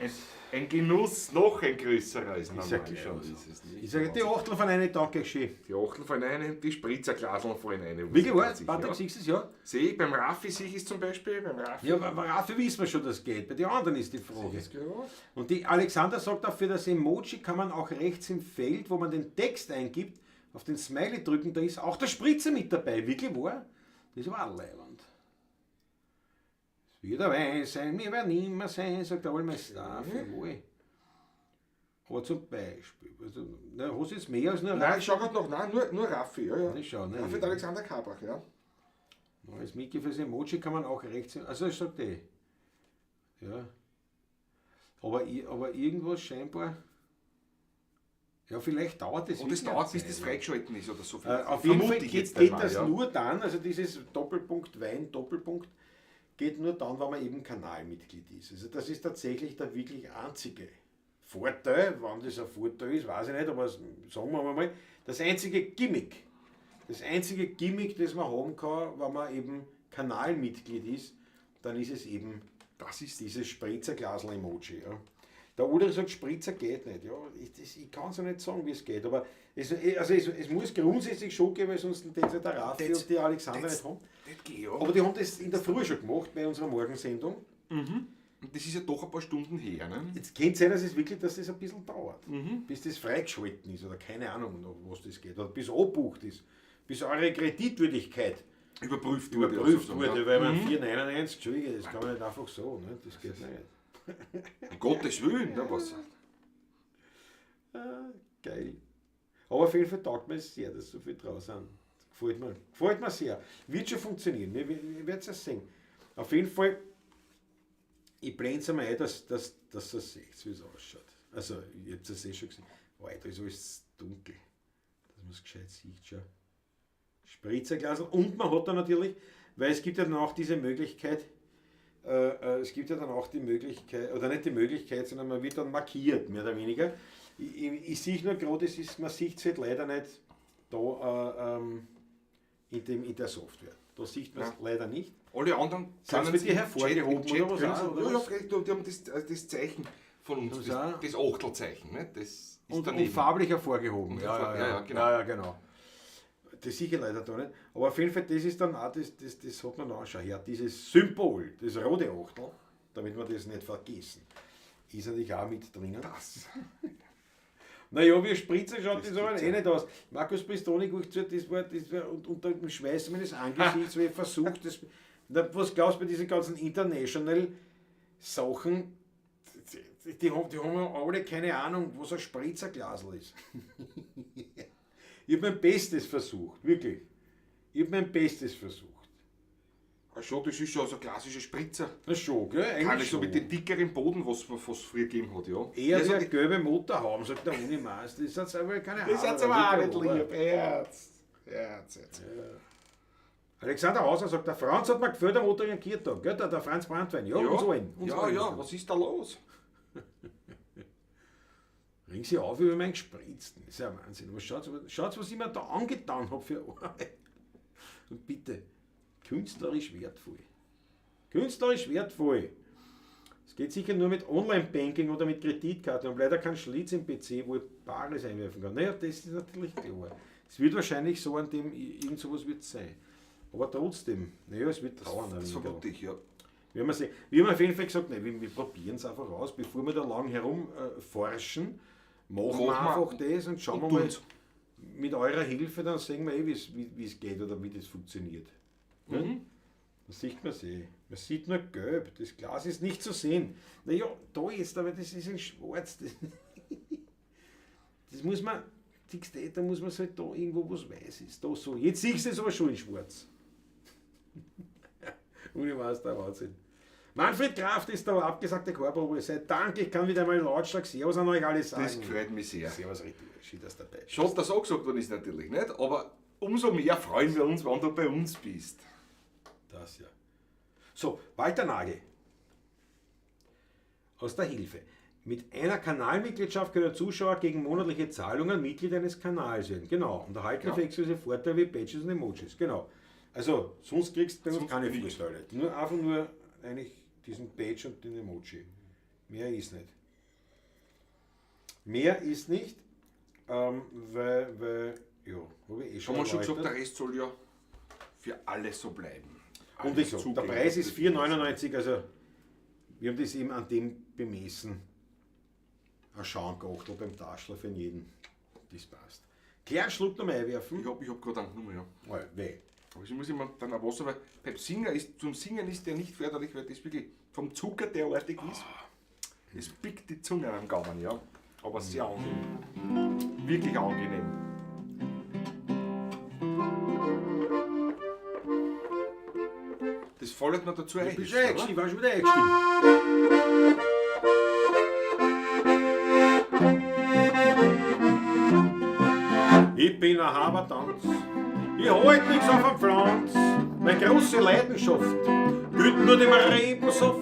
Speaker 3: ein Genuss, noch ein größerer als
Speaker 2: Ist ja
Speaker 3: normal.
Speaker 2: geil.
Speaker 3: Schon, ist es nicht.
Speaker 2: Ich sage, die Achtel von einer Tag schön.
Speaker 3: Die Achtel fallen rein, die Spritzerglaseln fallen rein.
Speaker 2: Wirklich wahr?
Speaker 3: Ja.
Speaker 2: Patrick, siehst du es ja?
Speaker 3: Sehe ich, beim Raffi sehe ich es zum Beispiel. Beim Raffi.
Speaker 2: Ja, aber dafür wissen wir schon, dass es geht. Bei den anderen ist die Frage.
Speaker 3: Ja.
Speaker 2: Und die Alexander sagt auch, für das Emoji kann man auch rechts im Feld, wo man den Text eingibt, auf den Smiley drücken, da ist auch der Spritzer mit dabei. Wirklich wahr? Das war auch leibend. Es wird dabei sein, mir wird nimmer sein, sagt der Allmeister. Jawohl. Aber zum Beispiel, also, na, hast du jetzt mehr als nur
Speaker 3: Nein, ich schau gerade noch, nein, nur Raffi. Ja, ja.
Speaker 2: Ich schau, ne?
Speaker 3: Raffi und Alexander Kabach, ja.
Speaker 2: Als Mickey fürs Emoji kann man auch rechts. Also ich sag die. Ja. Aber irgendwas scheinbar. Ja, vielleicht dauert das.
Speaker 3: Und es
Speaker 2: wirklich
Speaker 3: dauert,
Speaker 2: eine
Speaker 3: bis
Speaker 2: Zeit,
Speaker 3: das
Speaker 2: ja.
Speaker 3: freigeschalten ist oder so.
Speaker 2: Auf jeden Fall
Speaker 3: Vermute ich jetzt
Speaker 2: geht
Speaker 3: einmal,
Speaker 2: das
Speaker 3: ja.
Speaker 2: nur dann, also dieses Doppelpunkt Wein, Doppelpunkt, geht nur dann, wenn man eben Kanalmitglied ist. Also das ist tatsächlich der wirklich einzige Vorteil, wann das ein Vorteil ist, weiß ich nicht, aber sagen wir mal, das einzige Gimmick, das man haben kann, wenn man eben Kanalmitglied ist, dann ist es eben
Speaker 3: Das ist
Speaker 2: dieses Spritzerglasel-Emoji. Ja. Der Ulrich sagt, Spritzer geht nicht. Ja, ich kann es ja nicht sagen, wie es geht, aber es muss grundsätzlich schon gehen, weil sonst den der Raffi und die Alexander nicht haben.
Speaker 3: das geht, ja.
Speaker 2: Aber die haben das in der Früh schon gemacht, bei unserer Morgensendung.
Speaker 3: Und das ist ja doch ein paar Stunden her, ne?
Speaker 2: Jetzt könnte es sein, dass das ein bisschen dauert, bis das freigeschalten ist oder keine Ahnung, noch, was das geht, oder bis abbucht ist, bis eure Kreditwürdigkeit
Speaker 3: Überprüft
Speaker 2: wurde,
Speaker 3: sozusagen,
Speaker 2: weil man 4,99, Entschuldige, das kann man nicht einfach so, ne? Das geht nicht.
Speaker 3: Um Gottes Willen, ne, was?
Speaker 2: Geil. Aber auf jeden Fall taugt mir es sehr, dass so viel draußen sind. Gefällt mir sehr. Wird schon funktionieren, wir werden es ja sehen. Auf jeden Fall, ich blende es einmal ein, dass ihr seht, wie es ausschaut. Also, ihr habt es schon gesehen. Oh, da ist alles dunkel. Dass man es gescheit sieht schon. Spritzerglasel. Und man hat da natürlich, weil es gibt ja dann auch diese Möglichkeit, oder nicht die Möglichkeit, sondern man wird dann markiert, mehr oder weniger. Ich sehe nur gerade, man sieht es halt leider nicht da in der Software. Da sieht man es leider nicht.
Speaker 3: Alle anderen
Speaker 2: Sind sie dir hervorgehoben oder was?
Speaker 3: Ja,
Speaker 2: Oder
Speaker 3: ja,
Speaker 2: was?
Speaker 3: die haben das Zeichen von uns,
Speaker 2: Das
Speaker 3: das
Speaker 2: auch?
Speaker 3: Achtelzeichen, ne? Das ist
Speaker 2: Und
Speaker 3: daneben.
Speaker 2: farblich hervorgehoben.
Speaker 3: Ja, genau.
Speaker 2: Ja, genau. Das sehe ich leider da nicht. Aber auf jeden Fall, das ist dann auch, das hat man auch schon her. Dieses Symbol, das rote Achtel, damit wir das nicht vergessen, ist natürlich auch mit drinnen.
Speaker 3: Das.
Speaker 2: Naja, wie Spritzer schaut das aber eh nicht aus. Markus Bristoni, das war unter dem Schweiß meines Angesichts, weil ich versucht, was glaubst du bei diesen ganzen international Sachen, die haben ja alle keine Ahnung, was ein Spritzerglasel ist. Ich habe mein Bestes versucht, wirklich. Ich habe mein Bestes versucht.
Speaker 3: Ach schon, das ist schon so ein klassischer Spritzer.
Speaker 2: Na schon, gell?
Speaker 3: Kann
Speaker 2: Eigentlich
Speaker 3: ich so
Speaker 2: schon.
Speaker 3: mit dem dickeren Boden, was es früher gegeben hat, ja.
Speaker 2: Eher
Speaker 3: Ja,
Speaker 2: so
Speaker 3: so
Speaker 2: eine gelbe Motorhaube, sagt der Unimaß. Das hat aber keine Ahnung.
Speaker 3: das hat's aber auch nicht lieb. Herz. Jetzt.
Speaker 2: Alexander Hauser sagt, der Franz hat mir gefällt, der Motor reagiert da, gell? Der Franz Brandwein, ja, und so ein.
Speaker 3: Ja, was ist da los?
Speaker 2: Ring sie auf über meinen Gespritzten. Das ist ja Wahnsinn. Aber schaut, was ich mir da angetan habe für Arbeit. Und bitte, künstlerisch wertvoll. Künstlerisch wertvoll. Es geht sicher nur mit Online-Banking oder mit Kreditkarte und leider kein Schlitz im PC, wo ich Bares einwerfen kann. Naja, das ist natürlich klar. Es wird wahrscheinlich so an dem, irgend sowas wird es sein. Aber trotzdem, naja, es wird dauern.
Speaker 3: Das vermute ich, ja.
Speaker 2: Wir haben auf jeden Fall gesagt, wir probieren es einfach aus, bevor wir da lang herum forschen, machen wir einfach das und schauen wir mal mit eurer Hilfe, dann sehen wir wie es geht oder wie das funktioniert. Mhm. Das sieht man Man sieht nur gelb, das Glas ist nicht zu sehen. Naja, da ist, aber das ist in schwarz. Das muss man, da muss man halt da irgendwo was weiß ist. Da so. Jetzt siehst du es aber schon in schwarz. Und ich weiß, der Wahnsinn. Manfred Kraft ist der abgesagte Chorprobe. Sei Dank, ich kann wieder einmal lautstark Servus an euch alle sagen.
Speaker 3: Das gefällt mich sehr.
Speaker 2: Servus, richtig. Schön, dass du dabei bist.
Speaker 3: Schade, dass auch gesagt worden ist natürlich nicht, aber umso mehr freuen wir uns, wenn du bei uns bist.
Speaker 2: Das ja. So, Walter Nagel. Aus der Hilfe. Mit einer Kanalmitgliedschaft können Zuschauer gegen monatliche Zahlungen Mitglied eines Kanals werden. Genau. Und erhalten auf exklusive Vorteile wie Badges und Emojis. Genau. Also, sonst kriegst du bei uns keine Vorteile. Einfach nur eigentlich diesen Badge und den Emoji. Mehr ist nicht. Mehr ist nicht, weil ja, habe ich
Speaker 3: Haben wir schon gesagt, der Rest soll ja für alle so bleiben.
Speaker 2: Und ich sage, der Preis ist 4,99, also wir haben das eben an dem bemessen. Ein Schaumgachtel beim Taschler für jeden. Das passt. Kleinen Schluck noch mal einwerfen.
Speaker 3: Ich hab gerade einen genommen, ja.
Speaker 2: Weh.
Speaker 3: Aber ich muss immer dann ein Wasser, weil zum Singen ist der nicht förderlich, weil das wirklich vom Zucker derartig ist. Es pickt die Zunge am Gaumen, ja. Aber sehr angenehm. Wirklich angenehm. Das fällt mir dazu ein.
Speaker 2: Ich war schon wieder eingestimmt. Ich bin ein Habertanz, ich halt nichts auf den Pflanz. Meine große Leidenschaft gilt nur dem Rebensaft.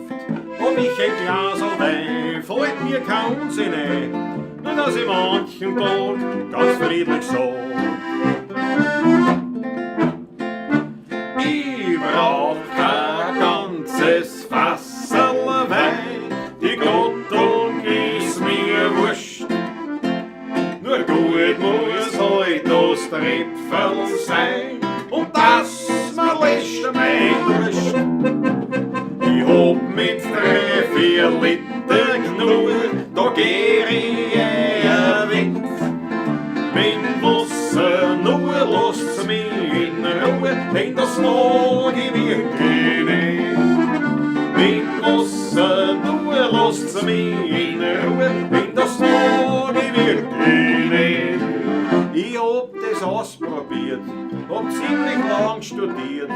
Speaker 2: Hab ich ein Glas Wein, fällt mir kein Unsinn ein. Nur dass ich manchen Tag ganz friedlich sag. Ich brauch kein ganzes Fasserl Wein, die Glottung ist mir wurscht. Nur gut muss halt das Tripferl sein und das mir lässt mein Durst. Ich hab mit 3-4 Liter genug, da geh ich weg. Wenn Wasser nur lasst mich in Ruhe, denn das mag ich wirklich nicht. Wenn Wasser nur lasst mich in Ruhe, denn das mag ich wirklich nicht. Ich hab das ausprobiert, hab ziemlich lang studiert.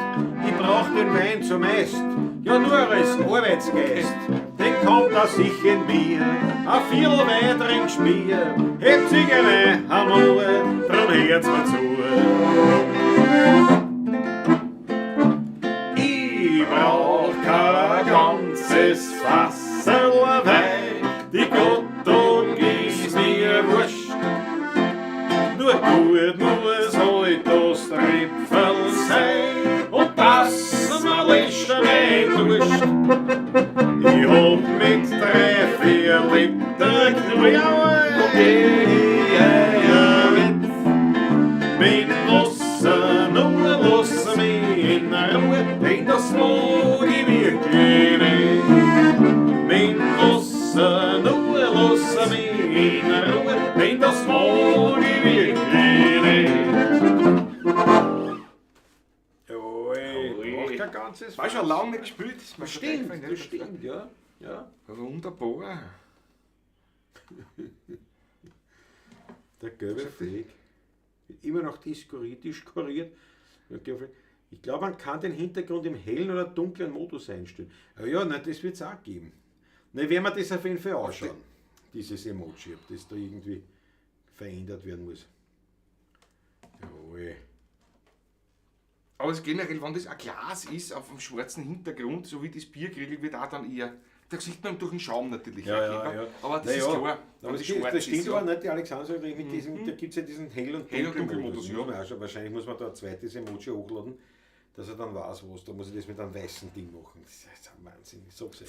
Speaker 2: Ich brauch den Wein zumeist, ja nur als Arbeitsgeist. Den kommt er sich in mir, ein Viertel Wein trinkst mir. Hebt sich eine Hammer, drum hört's mir zu. Ich brauch kein ganzes Fasserl Wein, die Glottung ist mir wurscht. Nur gut muss halt das Tripferl sein und das mir lässt mein Durst. Ich hab mit 3-4 Liter Knall, mit Wasser nur lass mich in Ruhe, denn das mag ich wirklich nicht. Mit Wasser nur lass mich in Ruhe, denn das mag ich wirklich nicht. Braucht kein ganzes.
Speaker 3: War schon lange nicht gespielt.
Speaker 2: Das stimmt, ja.
Speaker 3: Wunderbar.
Speaker 2: Der gelbe Fleck wird immer noch diskuriert. Ich glaube, man kann den Hintergrund im hellen oder dunklen Modus einstellen. Aber ja, nein, das wird es auch geben. Dann werden wir das auf jeden Fall ausschauen, dieses Emoji, ob das da irgendwie verändert werden muss. Jawohl.
Speaker 3: Aber es generell, wenn das ein Glas ist auf einem schwarzen Hintergrund, so wie das Biergrill, wird auch dann eher. Da sieht man durch den Schaum natürlich.
Speaker 2: Ja.
Speaker 3: Aber das ist klar.
Speaker 2: Aber das stimmt aber nicht, die Alexander sagt, mit diesem, da gibt es ja diesen Hell- und Dunkelmodus. Wahrscheinlich muss man da ein zweites Emoji hochladen, dass er dann weiß, was. Da muss ich das mit einem weißen Ding machen. Das ist ein Wahnsinn. Ich sag's euch.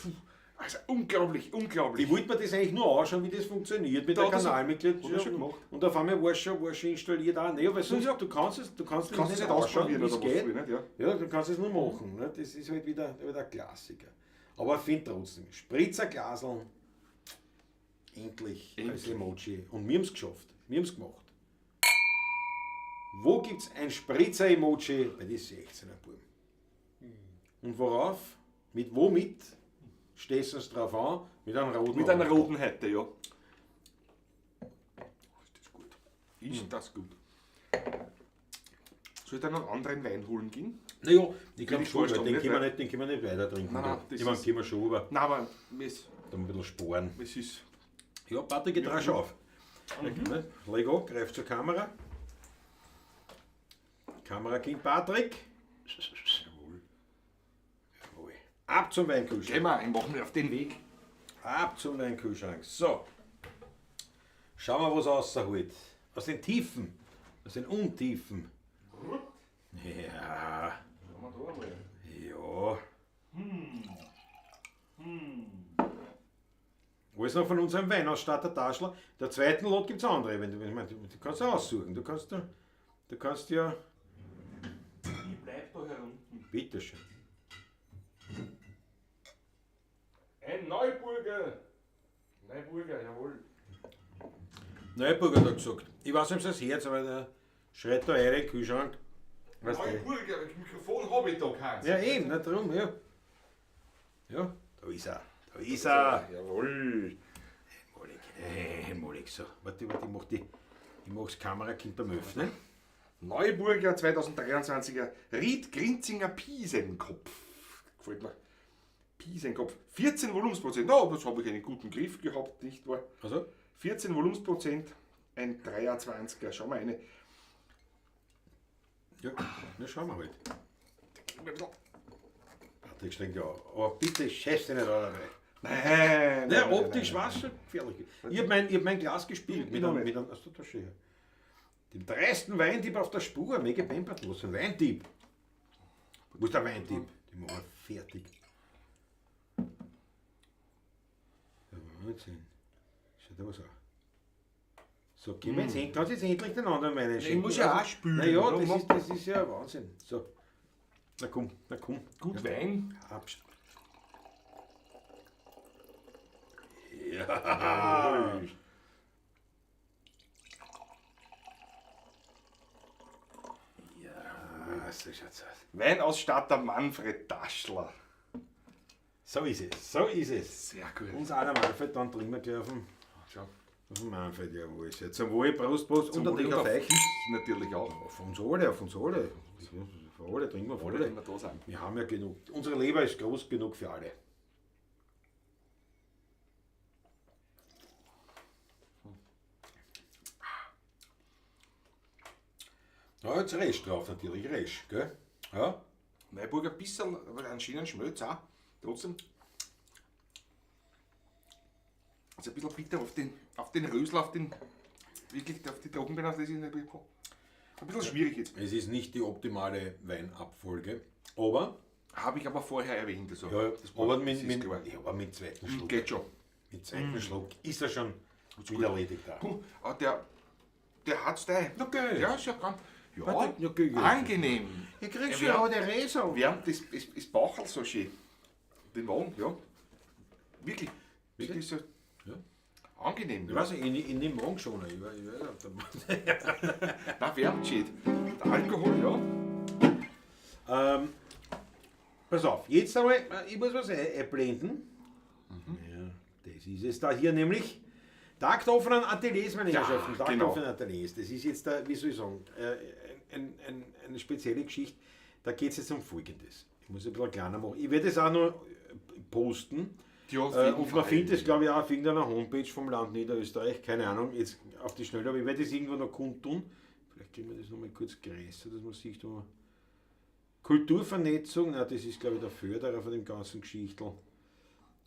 Speaker 3: Also unglaublich, unglaublich.
Speaker 2: Ich wollte mir das eigentlich nur anschauen, wie das funktioniert mit der Kanalmitglied.
Speaker 3: hat er schon gemacht.
Speaker 2: Und auf einmal war es schon installiert auch. Naja, weil sonst, du kannst es
Speaker 3: Kannst du
Speaker 2: nicht
Speaker 3: nicht
Speaker 2: anschauen,
Speaker 3: ausprobieren
Speaker 2: wie
Speaker 3: oder
Speaker 2: es
Speaker 3: was?
Speaker 2: geht.
Speaker 3: Nicht, ja.
Speaker 2: Ja, du kannst es nur machen. Ne? Das ist halt wieder ein Klassiker. Aber ich finde trotzdem, Spritzerglaseln, endlich als Emoji. Und wir haben es geschafft. Wir haben es gemacht. Wo gibt es ein Spritzer-Emoji bei den 16er Buben? Und worauf? Womit stehst du es drauf an? Mit einem roten
Speaker 3: Mit einer
Speaker 2: Auge.
Speaker 3: roten Hätte, ja. Ist das gut? Ist das gut? Soll ich dann einen anderen Wein holen gehen?
Speaker 2: Naja, ich glaube
Speaker 3: ich
Speaker 2: schon, weil
Speaker 3: vorstellen,
Speaker 2: den
Speaker 3: nicht,
Speaker 2: können wir
Speaker 3: weil-
Speaker 2: nicht, den können wir nicht weiter trinken.
Speaker 3: Nein, nein,
Speaker 2: da.
Speaker 3: das
Speaker 2: Ich meine,
Speaker 3: ist-
Speaker 2: können wir schon über.
Speaker 3: Nein, aber es
Speaker 2: Da ein bisschen sparen.
Speaker 3: ist.
Speaker 2: Ja, Patrick, geht rasch auf. Ne? Leg an, greif zur Kamera. Kamera King Patrick. Jawohl. Jawohl. Ab zum Weinkühlschrank.
Speaker 3: Gehen wir, machen wir auf den Weg.
Speaker 2: Ab zum Weinkühlschrank. So. Schauen wir, was rausholt. Aus den Tiefen. Aus den Untiefen. Ja. Ja. Alles noch von unserem Weinausstatter Taschler. Der zweiten Lot gibt es andere. Wenn du kannst aussuchen. Du kannst ja.
Speaker 3: Ich bleib da herunten.
Speaker 2: Bitteschön.
Speaker 3: Ein Neuburger. Neuburger, jawohl.
Speaker 2: Neuburger hat er gesagt. Ich weiß nicht, ob es das Herz, aber der schreit da rein in den Kühlschrank. Weißt du?
Speaker 3: Neuburger, das Mikrofon habe ich da, Hans.
Speaker 2: Ja, eben, nicht drum, ja. Ja, da ist er. Da ist er.
Speaker 3: Jawohl.
Speaker 2: Molik, so. Warte, ich mach das Kamerakind beim Öffnen.
Speaker 3: Neuburger 2023er Ried Grinzinger Piesenkopf. Gefällt mir. Piesenkopf. 14 Volumensprozent. Oh, das habe ich einen guten Griff gehabt, nicht wahr?
Speaker 2: Also,
Speaker 3: 14 Volumensprozent, ein 23er. Schau mal eine.
Speaker 2: ja, na schauen wir halt. Patrick strengt ja an. Aber bitte scheiß dich nicht an dabei.
Speaker 3: Nein.
Speaker 2: Ja, optisch war es schon gefährlich. Ich hab mein Glas gespielt mit
Speaker 3: noch
Speaker 2: einem,
Speaker 3: nicht.
Speaker 2: aus der Tasche her. Dem dreisten Weindieb auf der Spur, mega pampert, was für ein Weindieb. Wo ist der Weindieb? Die machen wir fertig. Ja, Wahnsinn. Schaut da was an. So, gehen wir jetzt hin. Kannst du jetzt endlich den anderen Wein einschenken?
Speaker 3: Ich muss ja auch spülen.
Speaker 2: Naja,
Speaker 3: oder?
Speaker 2: das ist ja Wahnsinn. So. Na komm.
Speaker 3: Gut Wein.
Speaker 2: Abst. Ja. Ja, so schaut's aus.
Speaker 3: Weinausstatter Manfred Taschler.
Speaker 2: So ist es, so ist es.
Speaker 3: Sehr gut.
Speaker 2: Uns auch der Manfred, dann trinken wir gleich
Speaker 3: Schau.
Speaker 2: auf den Manfred, jawohl. Zum Wohl, Prost, und
Speaker 3: Zum
Speaker 2: natürlich
Speaker 3: Wohl
Speaker 2: auf
Speaker 3: und
Speaker 2: euch.
Speaker 3: Natürlich auch.
Speaker 2: Auf uns alle, auf uns alle. Für alle trinken wir, für
Speaker 3: Alle,
Speaker 2: alle.
Speaker 3: wenn wir da sind.
Speaker 2: Wir haben ja genug. Unsere Leber ist groß genug für alle. Ja, jetzt Resch drauf natürlich, Resch, gell? Ja.
Speaker 3: Neuburger bisschen, aber einen schönen Schmelz auch. Trotzdem. Also ein bisschen bitter auf den Rösel, wirklich auf die Trockenbeeren, das ist ein bisschen schwierig jetzt.
Speaker 2: Es ist nicht die optimale Weinabfolge, aber,
Speaker 3: Habe ich aber vorher erwähnt. Also
Speaker 2: ja,
Speaker 3: das
Speaker 2: aber,
Speaker 3: das ist klar.
Speaker 2: aber mit zweiten Schluck.
Speaker 3: Geht schon.
Speaker 2: Mit zweiten Schluck ist er schon wieder erledigt da.
Speaker 3: Puh, aber der hat's da.
Speaker 2: Okay.
Speaker 3: Ja, ist ja ganz. Ja,
Speaker 2: Warte, ja, okay, ja.
Speaker 3: angenehm.
Speaker 2: Ich krieg
Speaker 3: Ja,
Speaker 2: schon
Speaker 3: wir-
Speaker 2: auch die Reso.
Speaker 3: Wärmt das Bauchel so schön. Den Magen, ja. Wirklich. Wirklich so
Speaker 2: Ja.
Speaker 3: angenehm.
Speaker 2: Ich
Speaker 3: Ja.
Speaker 2: weiß nicht, in den Magen schon. Ich weiß,
Speaker 3: Nein, wärmt schön. Der Alkohol, ja.
Speaker 2: pass auf, jetzt einmal, ich muss was einblenden. Ja, das ist es da hier nämlich. Tag der offenen Ateliers, meine
Speaker 3: Ja,
Speaker 2: Herrschaften. Tag der
Speaker 3: genau.
Speaker 2: offenen Ateliers. Das ist jetzt, wie soll ich sagen, eine spezielle Geschichte. Da geht es jetzt um Folgendes. Ich muss ein bisschen kleiner machen. Ich werde es auch noch posten.
Speaker 3: Ja, auf jeden
Speaker 2: Und man
Speaker 3: Fall.
Speaker 2: findet es, glaube ich, auch auf irgendeiner Homepage vom Land Niederösterreich. Keine Ahnung, jetzt auf die Schnelle, aber ich werde es irgendwo noch kundtun. Vielleicht kriegen wir das nochmal kurz größer, dass man sieht, wo man Kulturvernetzung, na, das ist, glaube ich, der Förderer von dem ganzen Geschichtel.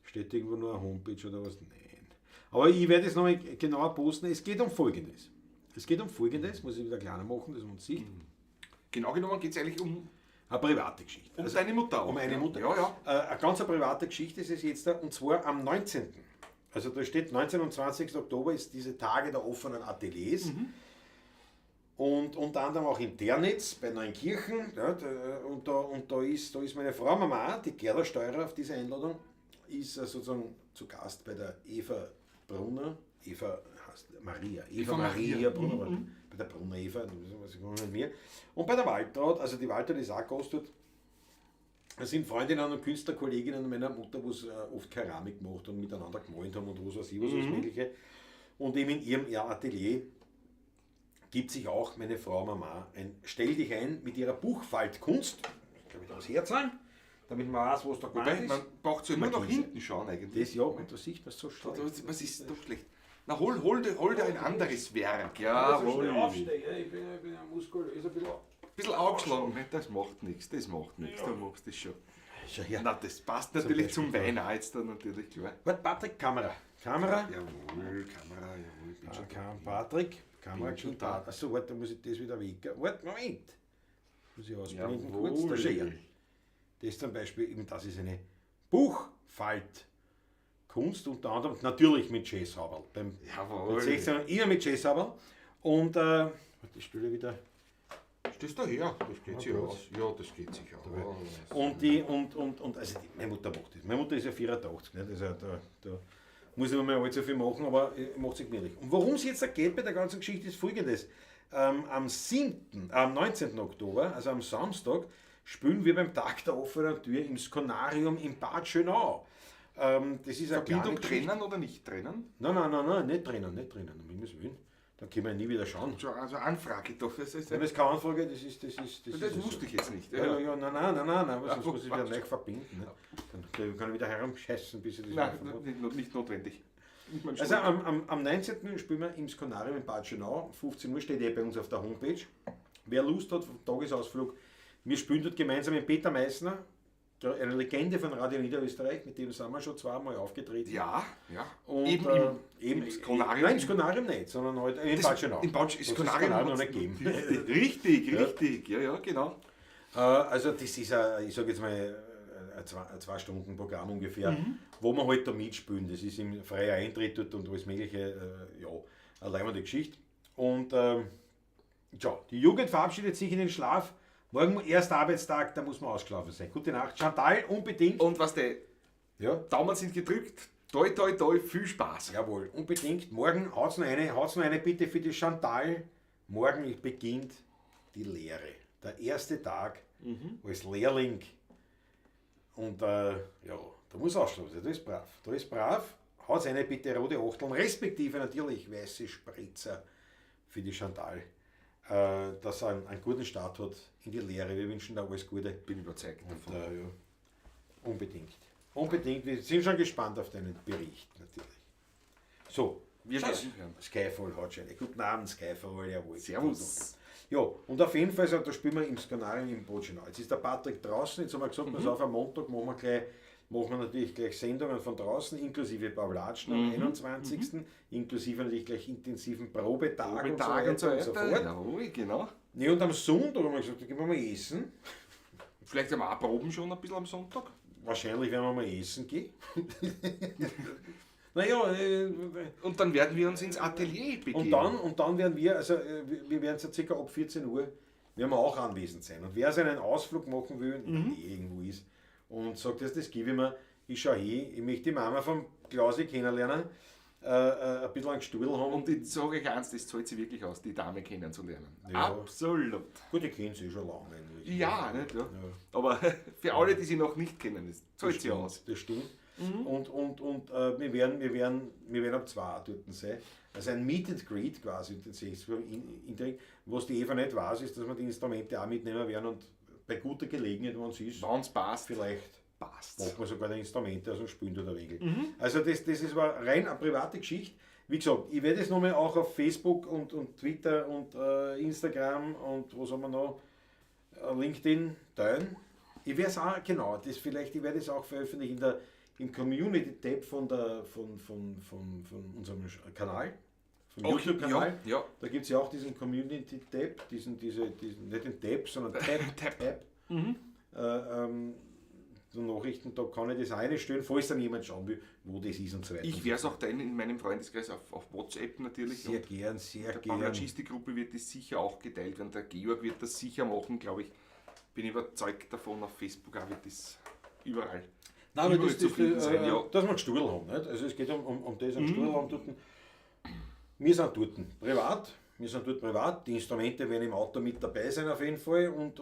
Speaker 2: Steht irgendwo nur eine Homepage oder was? Nein. Aber ich werde es nochmal genauer posten. Es geht um Folgendes. Muss ich wieder kleiner machen, dass man es sieht.
Speaker 3: Genau genommen geht es eigentlich um
Speaker 2: Eine private Geschichte.
Speaker 3: Um deine Mutter auch.
Speaker 2: Um eine Mutter.
Speaker 3: Ja.
Speaker 2: Eine ganz private Geschichte ist es jetzt da, und zwar am 19. Also da steht 19. und 20. Oktober ist diese Tage der offenen Ateliers. Und unter anderem auch in Dernitz bei Neunkirchen. Ja, da ist meine Frau Mama, die Gerda Steurer auf dieser Einladung, ist sozusagen zu Gast bei der Eva Brunner. Eva Maria Brunner, bei der Brunner Eva, mit mir. Und bei der Waltraud, also die Waltraud ist auch Gast dort. Das sind Freundinnen und Künstlerkolleginnen meiner Mutter, die oft Keramik gemacht und miteinander gemalt haben und was weiß ich, was alles Mögliche. Und eben in ihrem Atelier gibt sich auch meine Frau Mama ein Stell dich ein mit ihrer Buchfaltkunst. Kann ich da was herzeigen, damit man weiß, was da gemeint ist.
Speaker 3: Man braucht ja nur nach hinten schauen eigentlich.
Speaker 2: Das ja, und da sieht man so schlecht.
Speaker 3: Was ist doch schlecht? Na, hol dir ein anderes Werk. Jawohl.
Speaker 2: Ich bin ein muskulöser
Speaker 3: Ein bisschen aufgeschlagen, das macht nichts, du machst das schon.
Speaker 2: Schau her.
Speaker 3: Na, das passt natürlich zum Wein auch jetzt dann natürlich, klar.
Speaker 2: Warte, Patrick, Kamera.
Speaker 3: Jawohl, Kamera, jawohl, bin schon
Speaker 2: Patrick, Kamera,
Speaker 3: bin schon da.
Speaker 2: Achso, warte, da muss ich das wieder weg. Warte, Moment. Muss ich ausblenden
Speaker 3: Jawohl.
Speaker 2: kurz. Da schau her. Das zum Beispiel, eben das ist eine Buchfaltkunst, unter anderem natürlich mit Cheshauberl. Beim
Speaker 3: Jawohl.
Speaker 2: 16 immer mit Cheshauberl. Und, warte, ich spiele wieder.
Speaker 3: Stehst du her? Das geht sich aus. Ja, das geht sich aus.
Speaker 2: Und also meine Mutter macht das. Meine Mutter ist ja 84, nicht? Also da muss ich nicht mehr allzu viel machen, aber macht sich gemütlich. Und worum es jetzt geht bei der ganzen Geschichte ist folgendes. Am 19. Oktober, also am Samstag, spielen wir beim Tag der offenen Tür im Skonarium in Bad Schönau. Das ist eine
Speaker 3: Verbindung
Speaker 2: kleine Geschichte.
Speaker 3: trennen oder nicht trennen?
Speaker 2: Nein, nicht trennen, um Himmels Willen. Dann können wir nie wieder schauen.
Speaker 3: Also Anfrage doch. Das ist
Speaker 2: Wenn es keine Anfrage, das
Speaker 3: wusste ich jetzt nicht.
Speaker 2: Nein, aber sonst muss ich wieder leicht verbinden. Ne? Dann kann ich wieder herumscheißen, bis ich das
Speaker 3: Nein, nicht notwendig.
Speaker 2: Also am 19. spielen wir im Skonarium in Bad Schönau, 15 Uhr steht bei uns auf der Homepage. Wer Lust hat vom Tagesausflug, wir spielen dort gemeinsam mit Peter Meissner, eine Legende von Radio Niederösterreich, mit dem sind wir schon zweimal aufgetreten.
Speaker 3: Ja.
Speaker 2: Und
Speaker 3: eben im Skonarium?
Speaker 2: Nein, im Skonarium nicht, sondern halt in Bad Schönau.
Speaker 3: Im Skonarium
Speaker 2: noch nicht gegeben.
Speaker 3: Richtig, ja, genau.
Speaker 2: Also das ist, ich sage jetzt mal, ein 2-Stunden-Programm ungefähr, wo wir halt da mitspielen. Das ist im freier Eintritt dort und alles mögliche, eine leibende Geschichte. Und die Jugend verabschiedet sich in den Schlaf. Morgen erster Arbeitstag, da muss man ausgeschlafen sein. Gute Nacht, Chantal, unbedingt.
Speaker 3: Und was Daumen sind gedrückt. Toi, viel Spaß.
Speaker 2: Jawohl, unbedingt. Morgen haut's noch eine bitte für die Chantal. Morgen beginnt die Lehre. Der erste Tag als Lehrling. Und da muss ausschlafen sein. Da ist brav. Haut's eine bitte rote Achteln, respektive natürlich weiße Spritzer für die Chantal. Dass er einen guten Start hat in die Lehre. Wir wünschen da alles Gute.
Speaker 3: Bin überzeugt davon.
Speaker 2: Unbedingt. Wir sind schon gespannt auf deinen Bericht, natürlich. So,
Speaker 3: wir werden hören.
Speaker 2: Skyfall hat schon. Guten Abend, Skyfall, jawohl.
Speaker 3: Servus.
Speaker 2: Ja, und auf jeden Fall, da spielen wir im Skonarium in Bad Schönau. Jetzt ist der Patrick draußen, jetzt haben wir gesagt, pass auf, am Montag machen wir natürlich gleich Sendungen von draußen, inklusive Paulatschen am 21. Inklusive natürlich gleich intensiven Probetagen
Speaker 3: und so weiter.
Speaker 2: Ja,
Speaker 3: genau.
Speaker 2: Ne, und am Sonntag haben wir gesagt, da gehen wir mal essen.
Speaker 3: Vielleicht haben wir auch Proben schon ein bisschen am Sonntag.
Speaker 2: Wahrscheinlich werden wir mal essen gehen.
Speaker 3: Und dann werden wir uns ins Atelier begeben.
Speaker 2: Und dann werden wir, wir werden so circa ab 14 Uhr, werden wir auch anwesend sein. Und wer seinen Ausflug machen will, irgendwo ist, und sagt, das gebe ich mir, ich schaue hin, ich möchte die Mama vom Klausi kennenlernen, ein bisschen einen Stuhl haben.
Speaker 3: Und ich sage euch eins, das zahlt sich wirklich aus, die Dame kennenzulernen.
Speaker 2: Ja.
Speaker 3: Absolut.
Speaker 2: Gut, ich kenne sie schon lange eigentlich.
Speaker 3: Ja, nicht? Ja. Aber für alle, die sie noch nicht kennen, das zahlt sich aus.
Speaker 2: Das stimmt. Und wir werden ab 2 dort sein. Also ein Meet and Greet quasi, was die Eva nicht weiß, ist, dass wir die Instrumente auch mitnehmen werden und bei guter Gelegenheit, wenn es ist,
Speaker 3: wenn es passt,
Speaker 2: vielleicht macht man sogar die Instrumente aus dem Spielen oder Regel. Also das ist aber rein eine private Geschichte. Wie gesagt, ich werde es nochmal auch auf Facebook und Twitter und Instagram und was haben wir noch, LinkedIn teilen. Ich werde es auch, ich werde es auch veröffentlichen im Community-Tab von unserem Kanal, vom YouTube-Kanal.
Speaker 3: Ja.
Speaker 2: Da gibt es ja auch diesen Community-Tab, nicht den Tab, sondern Tab. So Nachrichten, da kann ich das eine stellen, falls dann jemand schauen will, wo das ist und so weiter.
Speaker 3: Ich werde es auch teilen in meinem Freundeskreis auf WhatsApp natürlich.
Speaker 2: Sehr
Speaker 3: Und
Speaker 2: gern, sehr
Speaker 3: der
Speaker 2: gern.
Speaker 3: Paulagistik-Gruppe wird das sicher auch geteilt werden. Der Georg wird das sicher machen, glaube ich. Bin überzeugt davon, auf Facebook auch wird das überall.
Speaker 2: Nein, aber
Speaker 3: überall zu finden sein, ja.
Speaker 2: dass wir einen Stuhl haben. Nicht? Also es geht um das, einen Stuhl haben dort. Wir sind dort privat. Die Instrumente werden im Auto mit dabei sein auf jeden Fall. Und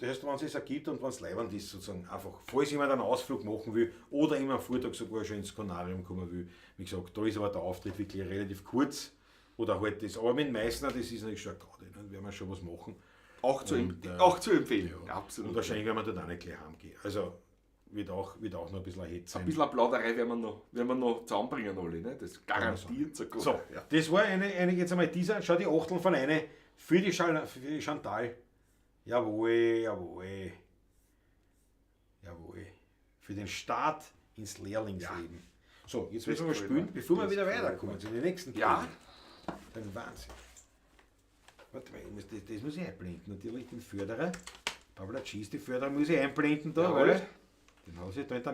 Speaker 2: erst wenn es es ergibt und wenn es leibend ist, sozusagen einfach, falls jemand einen Ausflug machen will oder immer am Vortag sogar schon ins Kanarium kommen will. Wie gesagt, da ist aber der Auftritt wirklich relativ kurz. Oder halt das. Aber mit Meißner, das ist natürlich schon eine Gaudi. Dann werden wir schon was machen.
Speaker 3: Auch zu empfehlen.
Speaker 2: Ja.
Speaker 3: Absolut.
Speaker 2: Und wahrscheinlich werden wir dort auch nicht gleich heimgehen. Also wird auch noch ein bisschen ein Hit sein.
Speaker 3: Ein bisschen eine Plauderei werden wir noch zusammenbringen alle, ne? Das garantiert sogar.
Speaker 2: So,
Speaker 3: Ja.
Speaker 2: das war eine jetzt einmal dieser, schau die Achtel von eine für die Chantal. Jawohl. Für den Start ins Lehrlingsleben. So, jetzt müssen wir spielen, bevor wir wieder weiterkommen zu den nächsten
Speaker 3: Ja.
Speaker 2: Themen. Ein Wahnsinn. Warte mal, das muss ich einblenden. Natürlich den Förderer. Paula Cheese, die Förderer muss ich einblenden da,
Speaker 3: Jawohl.
Speaker 2: weil den lasse ich da in der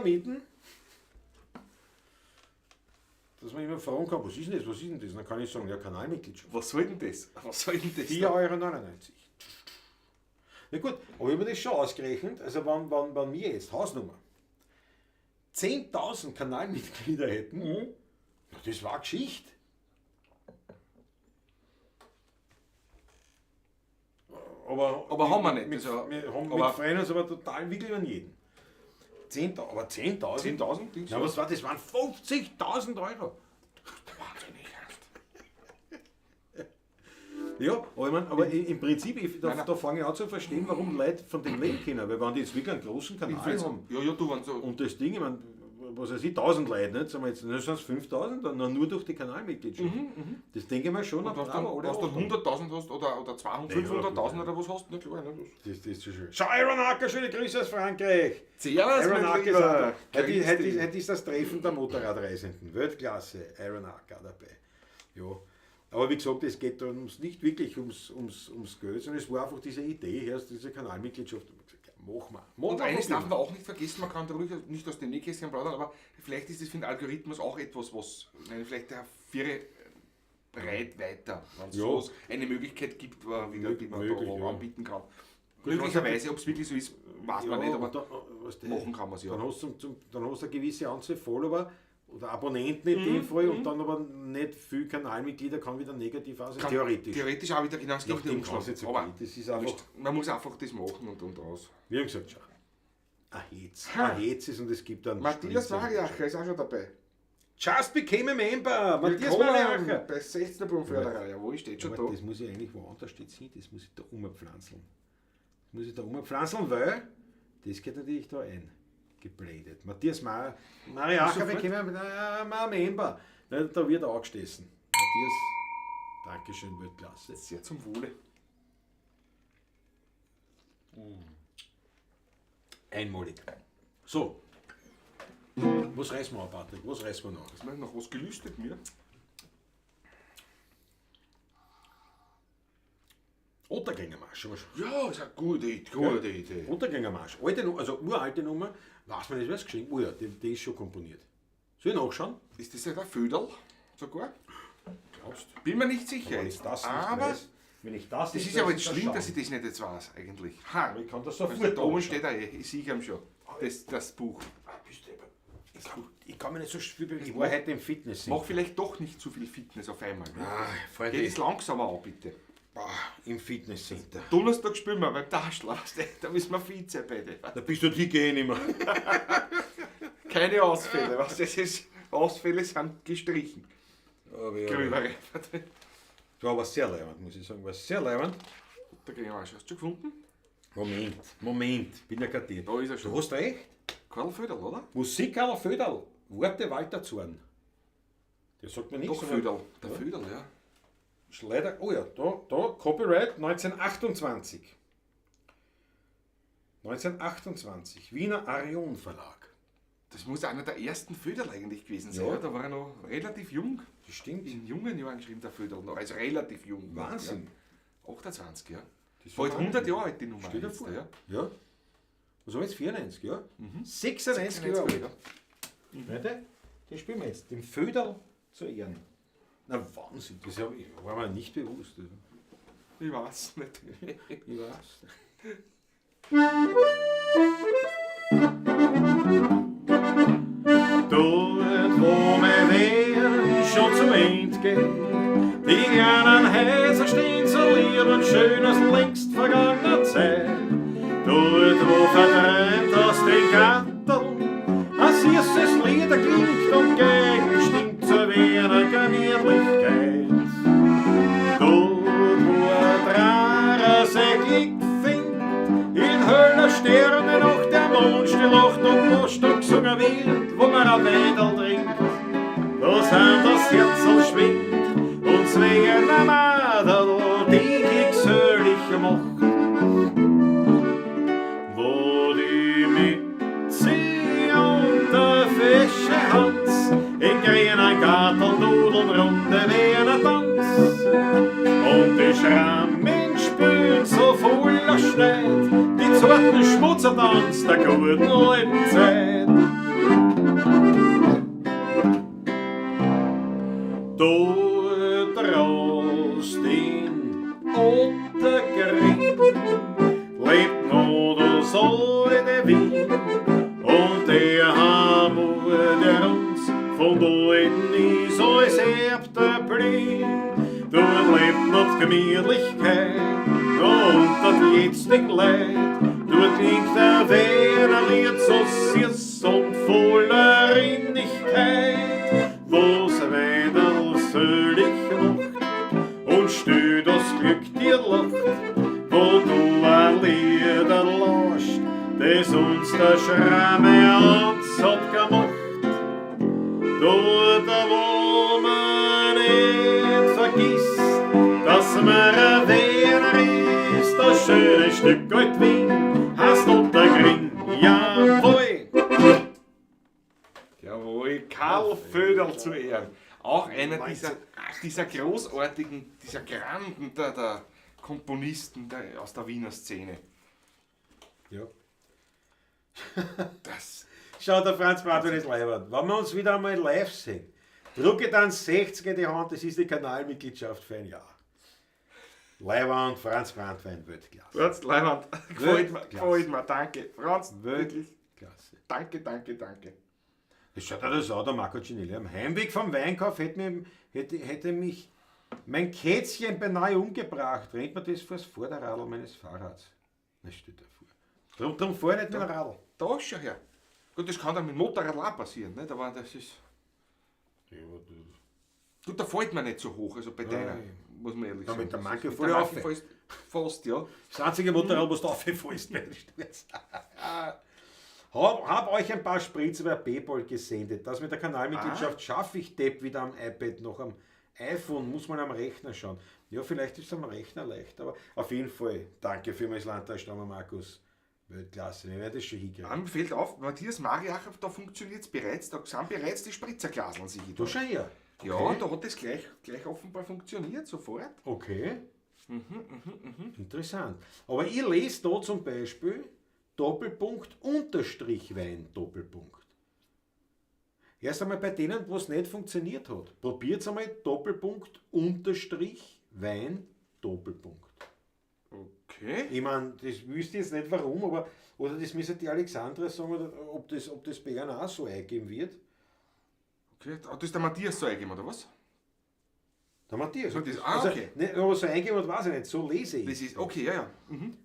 Speaker 2: Mitte. Dass man immer fragen kann, was ist denn das? Dann kann ich sagen, ja, Kanalmitgliedschaft.
Speaker 3: Was soll denn das?
Speaker 2: 4,99 €. Na gut, aber ich habe mir das schon ausgerechnet. Also wenn wir jetzt Hausnummer 10.000 Kanalmitglieder hätten, na, das war Geschichte.
Speaker 3: Aber haben wir nicht.
Speaker 2: Mit,
Speaker 3: Also,
Speaker 2: wir haben
Speaker 3: aber-
Speaker 2: mit freuen uns aber total wirklich an jeden. 10.000, aber 10.000?
Speaker 3: 10.000 Dings?
Speaker 2: Ja, was war das? Waren 50.000 €.
Speaker 3: Wahnsinnig.
Speaker 2: Ja, aber, ich mein, aber im Prinzip, da fange ich an zu verstehen, warum Leute von dem leben können. Weil wenn die jetzt wirklich einen großen Kanal haben
Speaker 3: Ja, du, wenn so.
Speaker 2: und das Ding, ich mein, was weiß ich, 1000 Leute, nicht? Sagen wir jetzt, sind es 5000, dann nur durch die Kanalmitgliedschaft. Das denke ich mir schon.
Speaker 3: Und wenn
Speaker 2: bravo,
Speaker 3: du 100.000 hast oder 200,
Speaker 2: Ja,
Speaker 3: 500.000
Speaker 2: ja.
Speaker 3: oder was hast, nicht klar. Ne?
Speaker 2: Das ist schon schön. Schau, Aaron Acker, schöne Grüße aus Frankreich.
Speaker 3: Servus,
Speaker 2: Aaron
Speaker 3: mein
Speaker 2: Acker
Speaker 3: Lieber.
Speaker 2: heute ist das Treffen der Motorradreisenden. Weltklasse, Aaron Acker dabei. Ja. Aber wie gesagt, es geht uns nicht wirklich ums Geld, sondern es war einfach diese Idee, erst diese Kanalmitgliedschaft. Und ich gesagt, ja, mach mal.
Speaker 3: Und eines darf man auch nicht vergessen, man kann ruhig nicht aus dem Nähkästchen plaudern, aber vielleicht ist es für den Algorithmus auch etwas, was vielleicht der Viere breit weiter, wenn es
Speaker 2: Ja.
Speaker 3: so eine Möglichkeit gibt, die man
Speaker 2: Möglich,
Speaker 3: da
Speaker 2: ja.
Speaker 3: anbieten kann. Möglicherweise, ob es wirklich so ist, weiß man nicht, aber
Speaker 2: und weißt du,
Speaker 3: machen kann man es ja.
Speaker 2: Dann hast du eine gewisse Anzahl Follower oder Abonnenten in dem Fall und dann aber nicht viele Kanalmitglieder kann wieder negativ aussehen,
Speaker 3: Kann
Speaker 2: theoretisch.
Speaker 3: Theoretisch auch wieder genau das Gegenteil
Speaker 2: Nachdem es jetzt so
Speaker 3: aber
Speaker 2: geht. Das ist einfach,
Speaker 3: man muss einfach das machen und raus.
Speaker 2: wie gesagt, schau. Ein Hetz ist und es gibt dann.
Speaker 3: Matthias
Speaker 2: Spritze.
Speaker 3: Mariacher ist auch schon dabei.
Speaker 2: Just became a member! Matthias
Speaker 3: Willkommen
Speaker 2: Mariacher!
Speaker 3: bei 16. Blumenförderer. Jawohl, steht schon
Speaker 2: Aber
Speaker 3: da.
Speaker 2: das muss ich eigentlich woanders steht hin, das muss ich da umpflanzeln. Weil das geht natürlich da eingeblendet. Matthias Mariacher, wir kommen ein Member. Da wird er angestessen. Matthias, Dankeschön, Weltklasse.
Speaker 3: Sehr zum Wohle.
Speaker 2: Einmalig. So. Was reißen wir an, Patrick? Was reißen wir noch?
Speaker 3: Ist mir noch was gelüstet mir?
Speaker 2: Untergängermarsch.
Speaker 3: Ja, ist eine gute Idee.
Speaker 2: Untergängermarsch. Also uralte Nummer. Weiß man nicht, wer es geschrieben hat? Oh ja, die ist schon komponiert. Soll ich nachschauen?
Speaker 3: Ist das ja der Föderl sogar?
Speaker 2: Glaubst du?
Speaker 3: Bin mir nicht sicher.
Speaker 2: Wenn ich das nicht
Speaker 3: aber
Speaker 2: weiß, wenn ich das
Speaker 3: das
Speaker 2: nicht
Speaker 3: ist ja aber
Speaker 2: weiß,
Speaker 3: jetzt
Speaker 2: dann
Speaker 3: schlimm,
Speaker 2: schauen.
Speaker 3: dass ich das nicht jetzt weiß, eigentlich. Ha,
Speaker 2: Aber ich kann das
Speaker 3: also
Speaker 2: sofort
Speaker 3: da oben
Speaker 2: nachschauen.
Speaker 3: steht er ich sehe ihn schon. Das Buch.
Speaker 2: Ich kann mir nicht so viel bewegen. Ich war heute im Fitness.
Speaker 3: Mach vielleicht doch nicht zu viel Fitness auf einmal. Ne?
Speaker 2: Freunde,
Speaker 3: Geht es langsamer an, bitte.
Speaker 2: im Fitnesscenter.
Speaker 3: Donnerstag spielen wir beim Taschler. Da müssen wir Vize beide.
Speaker 2: Da bist du die gehen immer.
Speaker 3: Keine Ausfälle. Was das ist, Ausfälle sind gestrichen. Gröbere.
Speaker 2: Ja, aber sehr leibend, muss ich sagen. War sehr leibend.
Speaker 3: Da kriegen wir auch schon. Hast du schon gefunden?
Speaker 2: Moment. Bin ja kartiert.
Speaker 3: Da ist er schon.
Speaker 2: Du hast recht.
Speaker 3: Karl Föderl, oder?
Speaker 2: Musik Karl Föderl. Worte Walter Zorn. Der sagt mir nichts.
Speaker 3: Doch,
Speaker 2: aber-
Speaker 3: Föderl. Der Föderl, ja.
Speaker 2: Leider, oh ja, da, Copyright 1928. 1928, Wiener Arion Verlag.
Speaker 3: Das muss einer der ersten Föderl eigentlich gewesen sein.
Speaker 2: Ja.
Speaker 3: Ja. Da war er noch relativ jung.
Speaker 2: Das stimmt.
Speaker 3: In jungen Jahren geschrieben, der Föderl noch. Also relativ jung.
Speaker 2: Wahnsinn.
Speaker 3: 28, ja.
Speaker 2: Das
Speaker 3: Bald
Speaker 2: war
Speaker 3: 100 Jahre alt die Nummer.
Speaker 2: Steht
Speaker 3: jetzt,
Speaker 2: davor.
Speaker 3: ja.
Speaker 2: Ja. Was haben wir jetzt? 94, ja? 96 Jahre
Speaker 3: 96
Speaker 2: alt. Warte, den spielen wir jetzt. Dem Föderl zu Ehren. Na Wahnsinn, das war mir nicht bewusst.
Speaker 3: Ich weiß nicht.
Speaker 2: Ich weiß.
Speaker 1: Dort, wo mein Wehr schon zum Ende geht, die kleinen Häuser stehen so lieb und schön aus längst vergangener Zeit. Dort, wo vertreibt aus den Garten ein süßes Lied klingt und gegenstimmt zu einer Gemütlichkeit. Dort, wo ein Dracher sein Glück findet, in Höller Sterne noch der Mond still lacht und Moststock gesungen wird, wo man ein Weidel trinkt. Da sind das Herzl schwingt und zwingen am Adel, die glückselig macht. Wo die Mitzi und der Fische Hans in grünen Garten nudeln runde wie ein Tanz. Und die Schrammen spülen so voller Schneid, die zarten Schmutzertanz der guten alten Zeit. Dort draußen in Ottergring lebt noch das alte Wien und der Hamur, der uns von alten ist als Erbter blieb. Dort lebt noch die Gemütlichkeit und das jetzigen Leid. Dort liegt der Wienerlied so süß und voller Innigkeit, wo's Weidel selig macht und steh das Glück dir lacht, wo du ein Lieder lauscht, das uns der Schramme ans hat gemacht. Dort, wo man nicht vergisst, dass man ein Wiener ist, das schöne Stück Alt Wien heißt Ottergring, jawohl!
Speaker 3: Jawohl, Karl Föderl zu Ehren. Auch einer dieser großartigen, dieser Granden der Komponisten aus der Wiener Szene.
Speaker 2: Ja.
Speaker 3: Das.
Speaker 2: Schau, der Franz Barton ist leibend. Wenn wir uns wieder einmal live sehen, drücke dann 60 in die Hand, das ist die Kanalmitgliedschaft für ein Jahr. Leiband, Franz Brandwein, Weltklasse.
Speaker 3: Franz Leiband, gefällt mir, danke. Franz, wirklich,
Speaker 2: Weltklasse.
Speaker 3: danke, danke, danke.
Speaker 2: Das schaut ja das an, der Marco Ginelli. Am Heimweg vom Weinkauf hätte mich mein Kätzchen beinahe umgebracht. Rennt mir das vors Vorderradl meines Fahrrads. Das steht davor. Drum fahre ich nicht mit dem Radl.
Speaker 3: Da schau her. Gut, das kann dann mit dem Motorrad auch passieren, nicht? Aber das ist. Gut, da fällt man nicht so hoch, also bei deiner, muss man ehrlich
Speaker 2: Ja,
Speaker 3: sagen.
Speaker 2: mit der Manke
Speaker 3: Das ist-
Speaker 2: voll
Speaker 3: mit der
Speaker 2: auf.
Speaker 3: Manke fast, ja.
Speaker 2: Das einzige Motorrad, wo du auffällst, wenn du stürzt. Hab euch ein paar Spritzer bei PayPal gesendet. Das mit der Kanalmitgliedschaft schaffe ich Depp wieder am iPad, noch am iPhone, muss man am Rechner schauen. Ja, vielleicht ist es am Rechner leicht, aber auf jeden Fall danke vielmals Landtagsstrammer Markus. Weltklasse, wir werden das schon hinkriegen.
Speaker 3: Mir fällt auf, Matthias Mariacher, da funktioniert es bereits, da sind bereits die Spritzerglaseln sich
Speaker 2: Du schau her.
Speaker 3: Ja,
Speaker 2: Okay.
Speaker 3: da hat das gleich offenbar funktioniert, sofort.
Speaker 2: Okay. Interessant. Aber ich lese da zum Beispiel Doppelpunkt Unterstrich Wein Doppelpunkt. Erst einmal bei denen, wo es nicht funktioniert hat. Probiert einmal Doppelpunkt Unterstrich Wein Doppelpunkt.
Speaker 3: Okay.
Speaker 2: Ich meine, das wüsste ich jetzt nicht warum, aber oder das müsste die Alexandra sagen, oder ob das bei ihnen auch so eingeben wird.
Speaker 3: Okay, das ist der Matthias so eingegeben, oder was?
Speaker 2: Der Matthias.
Speaker 3: So, das- okay.
Speaker 2: Nicht, aber so eingeben hat, weiß ich nicht, so lese ich.
Speaker 3: Das ist, okay, ja, ja. Mhm.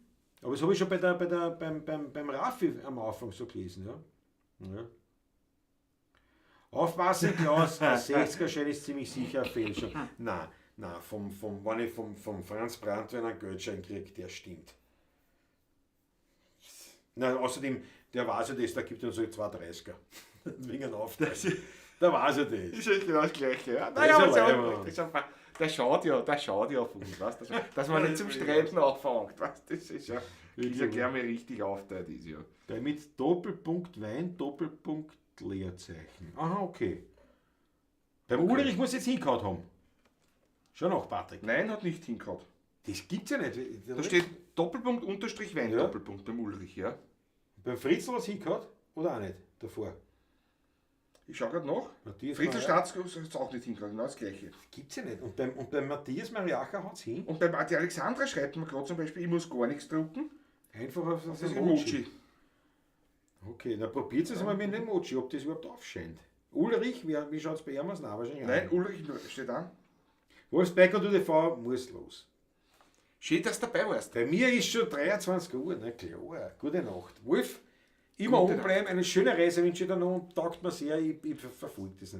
Speaker 2: Aber das habe ich schon beim Raffi am Anfang so gelesen. Ja. Aufpassen, Klaus, ein 60er-Schein ist ziemlich sicher eine Fälschung. Nein, wenn ich vom Franz Brandwein einen Geldschein kriege, der stimmt. Na, außerdem, der weiß ja das, da gibt es so 2,30er. Wegen einem Auftrag. Da weiß er das.
Speaker 3: Ist ja genau das Gleiche, ja.
Speaker 2: Das
Speaker 3: Naja,
Speaker 2: ist
Speaker 3: aber
Speaker 2: ja
Speaker 3: so,
Speaker 2: Leibwand.
Speaker 3: das ist einfach, der schaut ja auf uns, weißt du? Dass man nicht zum Streiten anfängt, weißt du? Das ist ja gleich mal richtig aufteilt, ist ja.
Speaker 2: Der mit Doppelpunkt Wein, Doppelpunkt Leerzeichen. Aha, okay. Beim
Speaker 3: Okay.
Speaker 2: Ulrich muss jetzt hingehauen haben. Schon noch, Patrick.
Speaker 3: Nein, hat nicht hingehauen.
Speaker 2: Das gibt's ja nicht.
Speaker 3: Da steht Doppelpunkt unterstrich Wein,
Speaker 2: Ja.
Speaker 3: Doppelpunkt beim Ulrich, ja.
Speaker 2: Beim Fritzl was hingehauen? Oder auch nicht? Davor.
Speaker 3: Ich schau gerade nach.
Speaker 2: Matthias
Speaker 3: Friedel
Speaker 2: Mariacher.
Speaker 3: Staatsgruß hat es auch nicht hingekriegt, genau das gleiche.
Speaker 2: Das gibt's ja nicht. Und beim Matthias Mariacher hat es hin.
Speaker 3: Und bei die Alexandra schreibt man gerade zum Beispiel, ich muss gar nichts drucken.
Speaker 2: Einfach auf
Speaker 3: Das
Speaker 2: das
Speaker 3: ist
Speaker 2: Emoji.
Speaker 3: Emoji.
Speaker 2: Okay, dann probiert es mal mit dem Emoji, ob das überhaupt aufscheint. Ulrich, wie schaut es bei ihm aus? Nein, wahrscheinlich
Speaker 3: Nein,
Speaker 2: auch.
Speaker 3: Ulrich steht an.
Speaker 2: Wolfsberger und UDV muss los.
Speaker 3: Schön, dass du dabei warst.
Speaker 2: Bei mir ist schon 23 Uhr, na klar. Gute Nacht. Wolf, immer
Speaker 3: Gute
Speaker 2: umbleiben, eine schöne Reise wünsche ich dir noch und taugt mir sehr. Ich verfolge das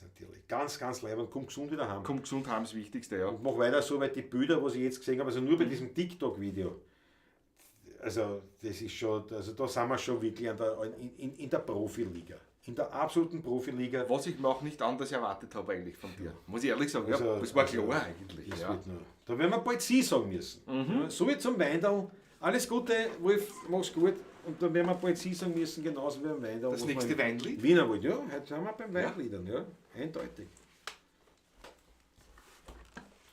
Speaker 2: natürlich. Ganz, ganz leid und komm gesund wieder heim.
Speaker 3: Kommt gesund heim, das Wichtigste, ja.
Speaker 2: Und mach weiter so, weil die Bilder, was ich jetzt gesehen habe, also nur bei diesem TikTok-Video, also das ist schon, also da sind wir schon wirklich in der Profiliga. In der absoluten Profiliga.
Speaker 3: Was ich mir auch nicht anders erwartet habe eigentlich von dir. Muss ich ehrlich sagen,
Speaker 2: Also-
Speaker 3: ja, das war
Speaker 2: also-
Speaker 3: klar eigentlich.
Speaker 2: Das
Speaker 3: Ja.
Speaker 2: wird noch, da werden wir bald Sie sagen müssen. Ja, so wie zum Weindal. Alles Gute, Wolf, mach's gut. Und dann werden wir bald Sie sagen müssen, genauso wie beim Weindal.
Speaker 3: Das
Speaker 2: was
Speaker 3: nächste
Speaker 2: wir-
Speaker 3: Weinlied?
Speaker 2: Wienerwald, ja. Heute sind wir beim Weinliedern, ja. Eindeutig.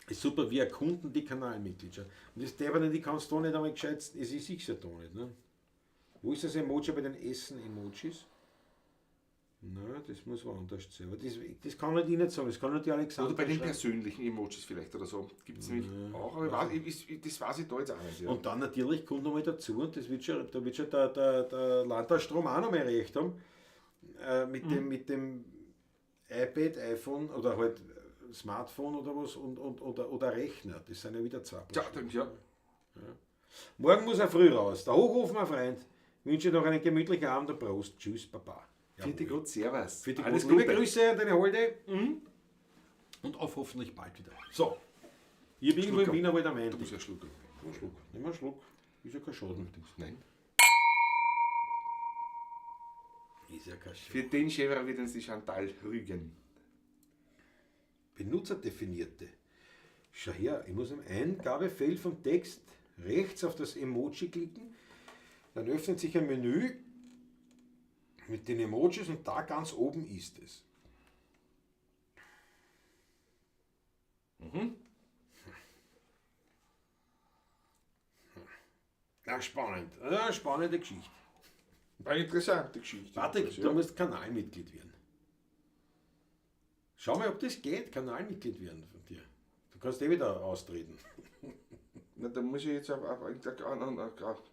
Speaker 2: Ist super, wir erkunden die Kanalmitgliedschaft. Und das darf die kannst du nicht einmal gescheit, es ist ich ja da nicht. Ne? Wo ist das Emoji bei den Essen-Emojis? Nein, das muss woanders sein. Aber das kann nicht ich nicht sagen, das kann nur die Alexander
Speaker 3: Oder bei den
Speaker 2: schreiben.
Speaker 3: persönlichen Emojis vielleicht oder so. Gibt es nämlich
Speaker 2: Ja.
Speaker 3: auch, aber das weiß ich da jetzt auch nicht. Ja.
Speaker 2: Und dann natürlich kommt noch mal dazu, und das wird schon, da wird schon der Landtagsstrom auch noch mal recht haben, mit dem iPad, iPhone oder halt Smartphone oder was oder Rechner. Das sind ja wieder zwei
Speaker 3: Ja,
Speaker 2: Buchstaben.
Speaker 3: ja.
Speaker 2: Morgen muss er früh raus. Der Hochhof, mein Freund. Ich wünsche dir noch einen gemütlichen Abend und Prost. Tschüss, Papa.
Speaker 3: Vierte Gott, Servus.
Speaker 2: Vierte
Speaker 3: Alles
Speaker 2: Gott. Liebe
Speaker 3: Gute.
Speaker 2: Grüße an deine Holde. Und auf hoffentlich bald wieder. So. Ich bin irgendwo im
Speaker 3: Schluck.
Speaker 2: Wiener Wald am
Speaker 3: Du
Speaker 2: Ende.
Speaker 3: musst ja schlucken.
Speaker 2: Schluck. Nimm mal einen Schluck. Ist ja kein Schaden.
Speaker 3: Nein.
Speaker 2: Ist ja kein Schaden.
Speaker 3: Für den Chevra wird uns die Chantal rügen.
Speaker 2: Benutzerdefinierte. Schau her, ich muss am Eingabefeld vom Text rechts auf das Emoji klicken. Dann öffnet sich ein Menü mit den Emojis und da ganz oben ist es. Na, spannend. Ja, spannende Geschichte.
Speaker 3: Eine interessante Geschichte.
Speaker 2: Warte,
Speaker 3: Das,
Speaker 2: du musst Kanalmitglied werden. Schau mal, ob das geht, Kanalmitglied werden von dir. Du kannst eh wieder austreten.
Speaker 3: Na, da muss ich jetzt eine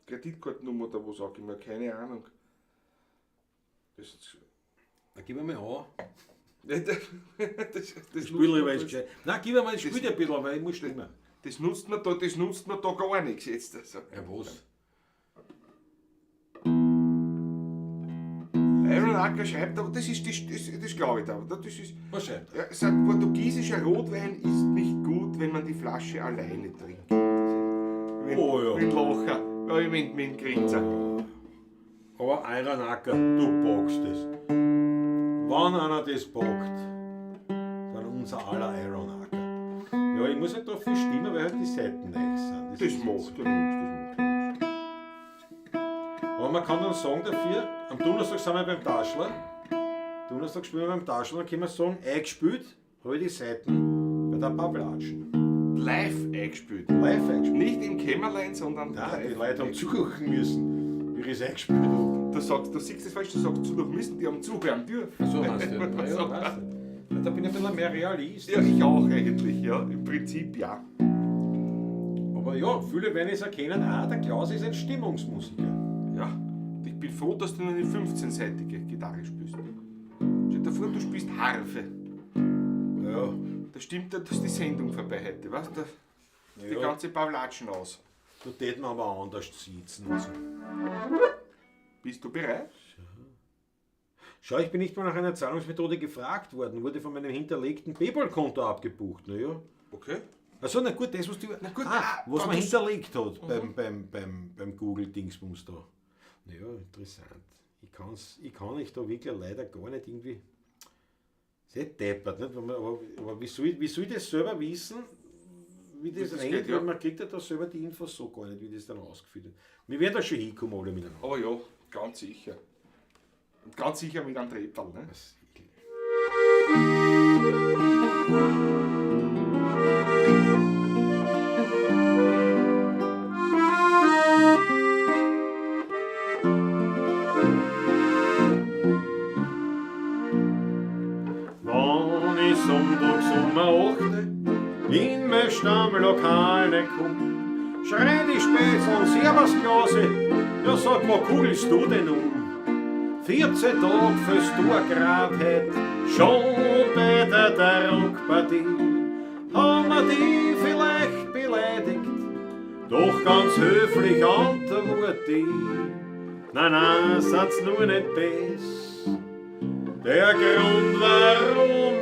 Speaker 3: Kreditkartennummer oder was auch immer, keine Ahnung. Das,
Speaker 2: Na, gib mir mal an.
Speaker 3: das
Speaker 2: Spiel lieber
Speaker 3: nutzt
Speaker 2: ist
Speaker 3: man-
Speaker 2: gescheit. Nein, gib mir mal, spiel dir ein bisschen, weil ich muss stimmen.
Speaker 3: das nutzt man da gar nichts jetzt. Also.
Speaker 2: Ja, was?
Speaker 3: Aaron Acker schreibt, aber das glaube ich da. Das ist,
Speaker 2: Was schreibt er?
Speaker 3: er sagt, portugiesischer Rotwein ist nicht gut, wenn man die Flasche alleine trinkt. Mit,
Speaker 2: Oh ja.
Speaker 3: Mit Lacher, ja, mit dem Grinser.
Speaker 2: Aber Eiranacker, du bockst es. Wenn einer das bockt, dann unser aller Eiranacker. Ja, ich muss halt da viel stimmen, weil halt die Seiten neu sind.
Speaker 3: Das
Speaker 2: ist
Speaker 3: macht
Speaker 2: jetzt
Speaker 3: ja
Speaker 2: so.
Speaker 3: nichts.
Speaker 2: Aber man kann dann sagen dafür, am Donnerstag sind wir beim Taschler. Donnerstag spielen wir beim Taschler, dann können wir sagen, eingespielt, habe ich die Seiten bei der Pavlatschen.
Speaker 3: Live eingespielt.
Speaker 2: Live eingespielt.
Speaker 3: Nicht im Kämmerlein, sondern
Speaker 2: Nein, die
Speaker 3: live
Speaker 2: Leute haben
Speaker 3: eingespielt.
Speaker 2: zugucken müssen, wie ich es eingespielt habe.
Speaker 3: Du siehst es falsch, du sagst zu müssen, die haben zuhören dürfen.
Speaker 2: So hast du. Ja, ja, weißt du. Da bin ich ein bisschen mehr Realist.
Speaker 3: Ja, ich auch eigentlich, ja. Im Prinzip ja.
Speaker 2: Aber ja, viele werden es erkennen, der Klaus ist ein Stimmungsmusiker.
Speaker 3: Ja. Und ich bin froh, dass du nur eine 15-seitige Gitarre spielst. Stell dir vor, du spielst Harfe.
Speaker 2: Ja.
Speaker 3: Da stimmt ja, dass die Sendung vorbei hätte, weißt du? Die
Speaker 2: Ja.
Speaker 3: ganze Pavlatschen aus.
Speaker 2: Da täten wir aber anders sitzen und so.
Speaker 3: Bist du bereit?
Speaker 2: Schau, ich bin nicht mal nach einer Zahlungsmethode gefragt worden, wurde von meinem hinterlegten PayPal-Konto abgebucht. Naja.
Speaker 3: Okay.
Speaker 2: Achso, na gut, das, was du.
Speaker 3: Na gut,
Speaker 2: was man
Speaker 3: das-
Speaker 2: hinterlegt hat beim Google-Dingsbums da. Naja, interessant. Ich kann ich da wirklich leider gar nicht irgendwie. Sehr deppert, nicht? Aber wie soll ich das selber wissen, wie das
Speaker 3: das
Speaker 2: rennt?
Speaker 3: geht, ja.
Speaker 2: Weil man kriegt ja da selber die Infos so gar nicht, wie das dann ausgeführt wird. Wir werden da schon hinkommen, alle miteinander.
Speaker 3: Aber ja, ganz sicher. Und ganz sicher mit einem Treppel, ne?
Speaker 2: Was? bist am Lokal nicht gekommen. Schrei die Spätzl, servus Klase, ja sag, wo kugelst du denn um? 14 Tage fürs Tourgrad hätt, schon bei der Druckpartie. Haben wir die vielleicht beleidigt, doch ganz höflich antwortet ich. Nein, sat's nur nicht bess. Der Grund, warum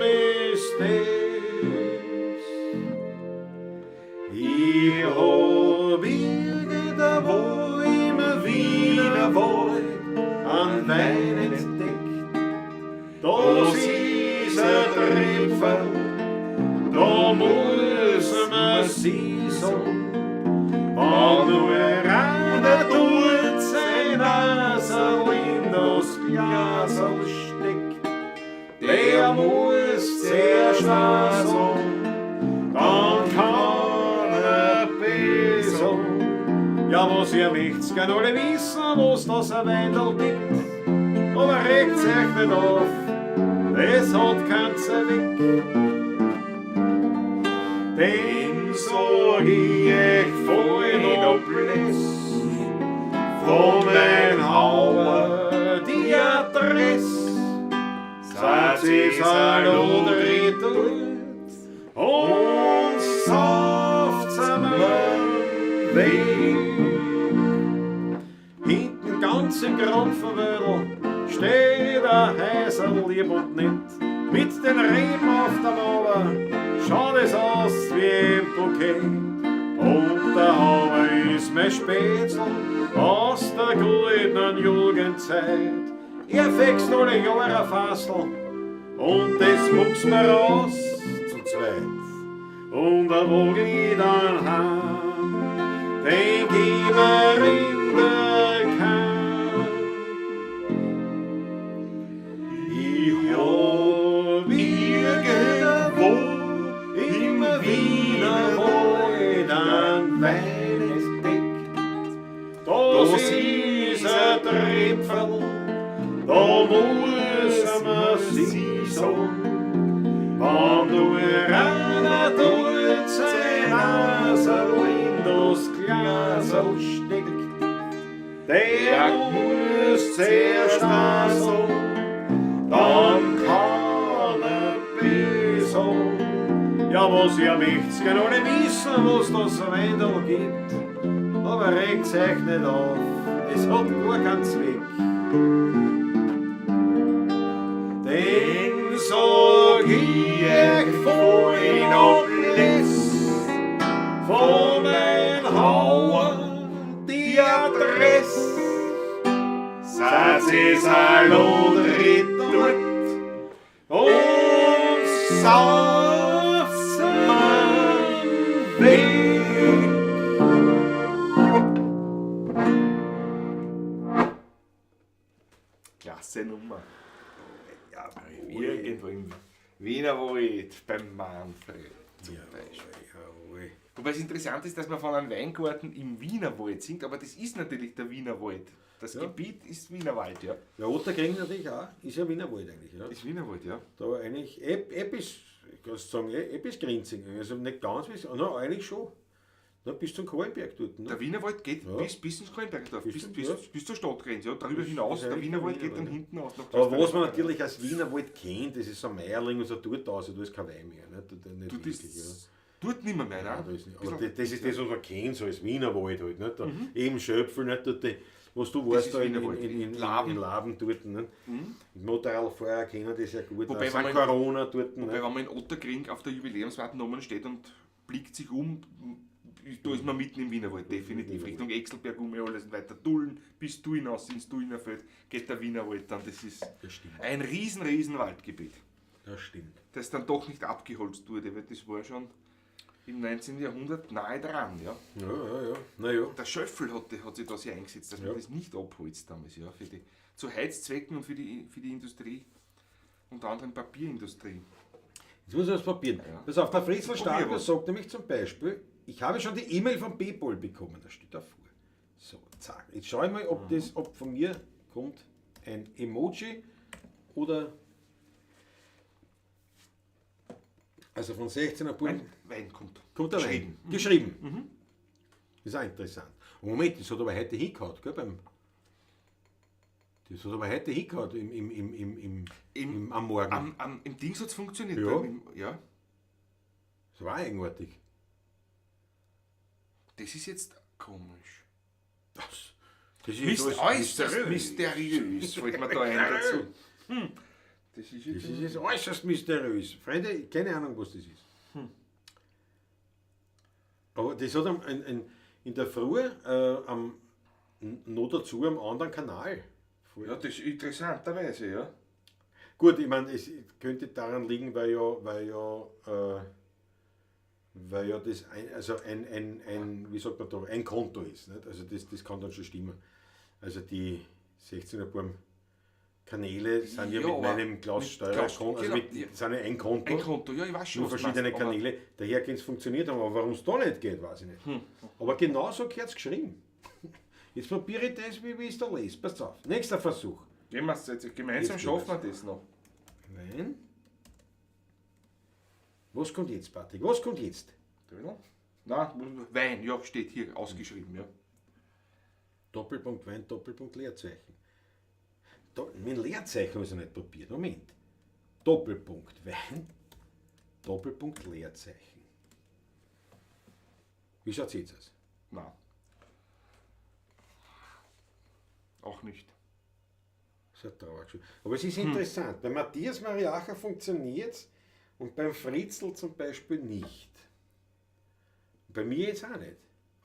Speaker 2: ist das? Ich hab irgendwo im Wiener Wald an Wein entdeckt. Das ist ein Tripfel, da muss man sie sagen. Wenn nur einer tut sein Nasel in das Glasel steckt, der muss zuerst sagen, dann kann er besser. Ja, was ihr möcht's gern alle wissen, was das ein Weindel gibt, aber regt sich nicht auf, das hat keinen Zweck. Dem sag ich vorhin ob Bless, von mein Hauer die Adresse, sagt sie Hallo dort und sauft's am Weg. Hinten ganz im Grabverwödel steht ein Häsel lieb und nett, mit den Reben auf der Mauer schaut es aus wie ein Bouquet. Und der Hauer ist mein Spätzl aus der goldenen Jugendzeit. Er wächst alle Jahre Fassel und das wuchs mir raus zu zweit. Und da wog ich dann heim, denk ich mir in der Kahn. Ich hab irgendwo im Wiener Wald an Wein entdeckt. Das ist ein Tripfel, da muss man sie sagen. Wenn nur einer tut sein Nasel in das Glasel steckt, der muss zuerst sagen, dann kann er besser. Ja, was ihr möcht's gern alle wissen, was das ein Weindel gibt, aber regt's euch nicht auf, es hat gar keinen Zweck. Den sag ich vorhin ob Bless, von mein Hauer die Adresse, sagt es Hallo dort und sauft's man weg.
Speaker 3: Klasse Nummer. Ja, irgendwo im Wiener Wald, beim Manfred zum Beispiel. Wobei es interessant ist, dass man von einem Weingarten im Wiener Wald singt, aber das ist natürlich der Wiener Wald. Das Gebiet ist Wiener Wald, ja.
Speaker 2: Ja, Otterkring natürlich auch, ist ja Wiener Wald eigentlich. Ja.
Speaker 3: Ist Wiener Wald, ja.
Speaker 2: Da eigentlich, bis, kannst du sagen, bis Grenzing, also nicht ganz bis, no, eigentlich schon. Na, bis zum Kahlenberg dort. Ne?
Speaker 3: Der Wiener Wald geht bis ins Kahlenbergdorf, bis zur Stadtgrenze. Ja. Darüber
Speaker 2: Das
Speaker 3: hinaus,
Speaker 2: ist
Speaker 3: der Wiener Wald
Speaker 2: Wiener
Speaker 3: geht dann
Speaker 2: Wald.
Speaker 3: hinten aus. Nach
Speaker 2: Aber was man
Speaker 3: Österreich.
Speaker 2: natürlich als Wiener Wald kennt, das ist so Meierling und so dort aus, da ist kein Wein mehr. Nicht? Nicht
Speaker 3: Du, das
Speaker 2: wirklich, ja.
Speaker 3: tut nicht mehr,
Speaker 2: Ja,
Speaker 3: ne?
Speaker 2: da ist nicht. Aber das ist das, was man kennt, so als Wiener Wald halt. Nicht? Da eben Schöpfel, nicht? Dort, was du warst
Speaker 3: ist
Speaker 2: da
Speaker 3: Wiener Wald.
Speaker 2: in
Speaker 3: Laben.
Speaker 2: Laben dort. Nicht? Mit Motorradfahrer kennen das ja gut.
Speaker 3: Wobei,
Speaker 2: Auch
Speaker 3: wenn man-
Speaker 2: Corona dort.
Speaker 3: Wobei,
Speaker 2: Nicht?
Speaker 3: wenn man in Otterkring auf der Jubiläumswarte nochmal steht und blickt sich um, da ist man mitten im Wiener Wald, definitiv. Richtung Exelberg alles weiter Dullen, bis du hinaus ins Dullenerfeld geht der Wiener Wald dann. Das ist
Speaker 2: Das stimmt.
Speaker 3: ein riesen Waldgebiet,
Speaker 2: Das stimmt.
Speaker 3: das dann doch nicht abgeholzt wurde, weil das war schon im 19. Jahrhundert nahe dran. Ja.
Speaker 2: Ja. Naja.
Speaker 3: Der Schöffel hat sich da sehr eingesetzt, dass man das nicht abholzt damals, ja, zu Heizzwecken und für die Industrie, unter anderem Papierindustrie.
Speaker 2: Jetzt muss ich was probieren.
Speaker 3: Ja.
Speaker 2: Pass auf, der Fritzl
Speaker 3: Probier
Speaker 2: Starker
Speaker 3: was.
Speaker 2: sagt nämlich zum Beispiel, ich habe schon die E-Mail von Paypal bekommen, da steht davor. So, zack. Jetzt schaue ich mal, ob von mir kommt ein Emoji oder Also von 16er Buben
Speaker 3: Wein kommt.
Speaker 2: kommt der
Speaker 3: Geschrieben.
Speaker 2: Wein. Geschrieben. Das ist auch interessant. Moment, das hat aber heute hingehauen, gell? Das hat aber heute hingehauen am Morgen.
Speaker 3: Im Dings hat es funktioniert.
Speaker 2: Ja.
Speaker 3: Ja.
Speaker 2: Das war eigenartig.
Speaker 3: Das ist jetzt komisch.
Speaker 2: Das ist
Speaker 3: Äußerst mysteriös, fällt mir da ein dazu. Das ist
Speaker 2: Das
Speaker 3: jetzt
Speaker 2: ist äußerst mysteriös. Freunde, keine Ahnung, was das ist. Aber das hat in der Früh noch dazu am anderen Kanal.
Speaker 3: ja, das ist interessanterweise, ja.
Speaker 2: Gut, ich meine, es könnte daran liegen, weil ja das ein wie sagt man da, ein Konto ist. Nicht? Also das kann dann schon stimmen. Also die 16er Buben Kanäle sind ja
Speaker 3: Ja,
Speaker 2: mit
Speaker 3: aber
Speaker 2: meinem Klaus
Speaker 3: mit
Speaker 2: Steuer,
Speaker 3: Klaus-
Speaker 2: also
Speaker 3: genau,
Speaker 2: sind ja ein Konto.
Speaker 3: Ein Konto, ja, ich weiß schon,
Speaker 2: Nur
Speaker 3: was du
Speaker 2: verschiedene
Speaker 3: meinst, aber-
Speaker 2: Kanäle, daher kann es funktioniert haben, aber warum es da nicht geht, weiß ich nicht. Aber genau so gehört es geschrieben. Jetzt probiere ich das, wie ich es da lese. Passt auf. Nächster Versuch.
Speaker 3: Gehen wir es jetzt gemeinsam,
Speaker 2: Jetzt
Speaker 3: schaffen wir
Speaker 2: gehen
Speaker 3: das noch.
Speaker 2: Wein. Was kommt jetzt, Patrick? Was kommt jetzt?
Speaker 3: Nein, Wein, ja, steht hier ausgeschrieben, ja.
Speaker 2: Doppelpunkt Wein, Doppelpunkt Leerzeichen. Mein Leerzeichen habe ich nicht probiert. Moment. Doppelpunkt Wein, Doppelpunkt Leerzeichen. Wie schaut es jetzt aus?
Speaker 3: Nein. Auch nicht.
Speaker 2: Das ist ja traurig. Aber es ist interessant. Bei Matthias Mariacher funktioniert es und beim Fritzl zum Beispiel nicht. Bei mir jetzt auch nicht.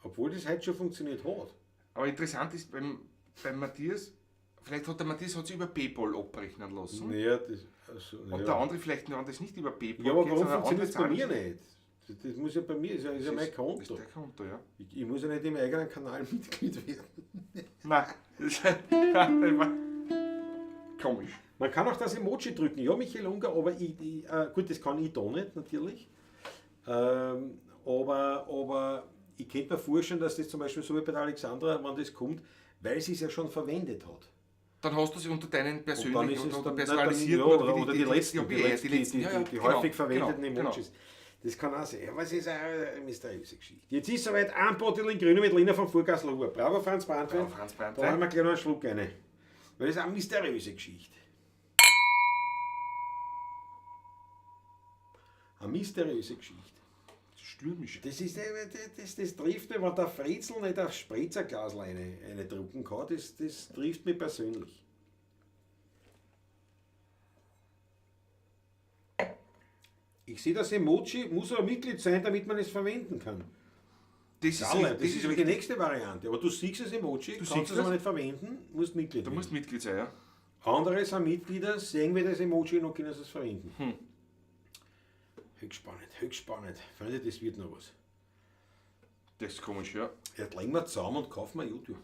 Speaker 2: Obwohl das heute schon funktioniert hat.
Speaker 3: Aber interessant ist, beim Matthias, vielleicht hat der Matthias sich über PayPal abrechnen lassen.
Speaker 2: Ja, also,
Speaker 3: Und der andere vielleicht noch das nicht über PayPal.
Speaker 2: Ja, aber
Speaker 3: geht,
Speaker 2: warum
Speaker 3: sondern
Speaker 2: funktioniert es bei
Speaker 3: andere
Speaker 2: mir
Speaker 3: Zahlen-
Speaker 2: nicht? Das muss ja bei mir, ist ja mein
Speaker 3: Das
Speaker 2: Konto.
Speaker 3: ist dein Konto, ja.
Speaker 2: Ich muss ja nicht im eigenen Kanal Mitglied werden.
Speaker 3: Nein, das komisch.
Speaker 2: Man kann auch das Emoji drücken. Ja, Michael Unger, aber gut, das kann ich da nicht, natürlich. Aber ich könnte mir vorstellen, dass das zum Beispiel so wie bei der Alexandra, wenn das kommt, weil sie es ja schon verwendet hat.
Speaker 3: Dann hast du sie unter deinen
Speaker 2: Und dann
Speaker 3: persönlichen
Speaker 2: ist es
Speaker 3: oder
Speaker 2: dann,
Speaker 3: personalisierten
Speaker 2: ja, oder die letzten,
Speaker 3: ja, ja,
Speaker 2: die
Speaker 3: genau,
Speaker 2: häufig verwendeten
Speaker 3: genau,
Speaker 2: Emojis. Das kann auch sein. Aber es ist eine mysteriöse Geschichte. Jetzt ist soweit ein Bottle in Grüne mit Lina vom Vorgassler Ruhr. Bravo, Franz Brandwein.
Speaker 3: Bravo, Franz Brandwein.
Speaker 2: Da haben wir gleich noch einen Schluck rein. Weil das ist eine mysteriöse Geschichte. Eine mysteriöse Geschichte.
Speaker 3: Stürmisch.
Speaker 2: Das trifft mich, wenn der Fritzl nicht aufs Spritzerglas eine drucken kann, das trifft mich persönlich. Ich sehe, das Emoji muss aber Mitglied sein, damit man es verwenden kann.
Speaker 3: Das
Speaker 2: Das ist aber die nächste Variante. Aber du siehst das Emoji, kannst
Speaker 3: siehst
Speaker 2: es aber nicht verwenden, musst Mitglied
Speaker 3: Du
Speaker 2: werden.
Speaker 3: musst Mitglied sein, ja.
Speaker 2: Andere sind Mitglieder, sehen wir das Emoji noch, können sie es verwenden. Höchst spannend. Freunde, das wird noch was.
Speaker 3: Das ist komisch, ja.
Speaker 2: Jetzt legen wir zusammen und kaufen wir YouTube.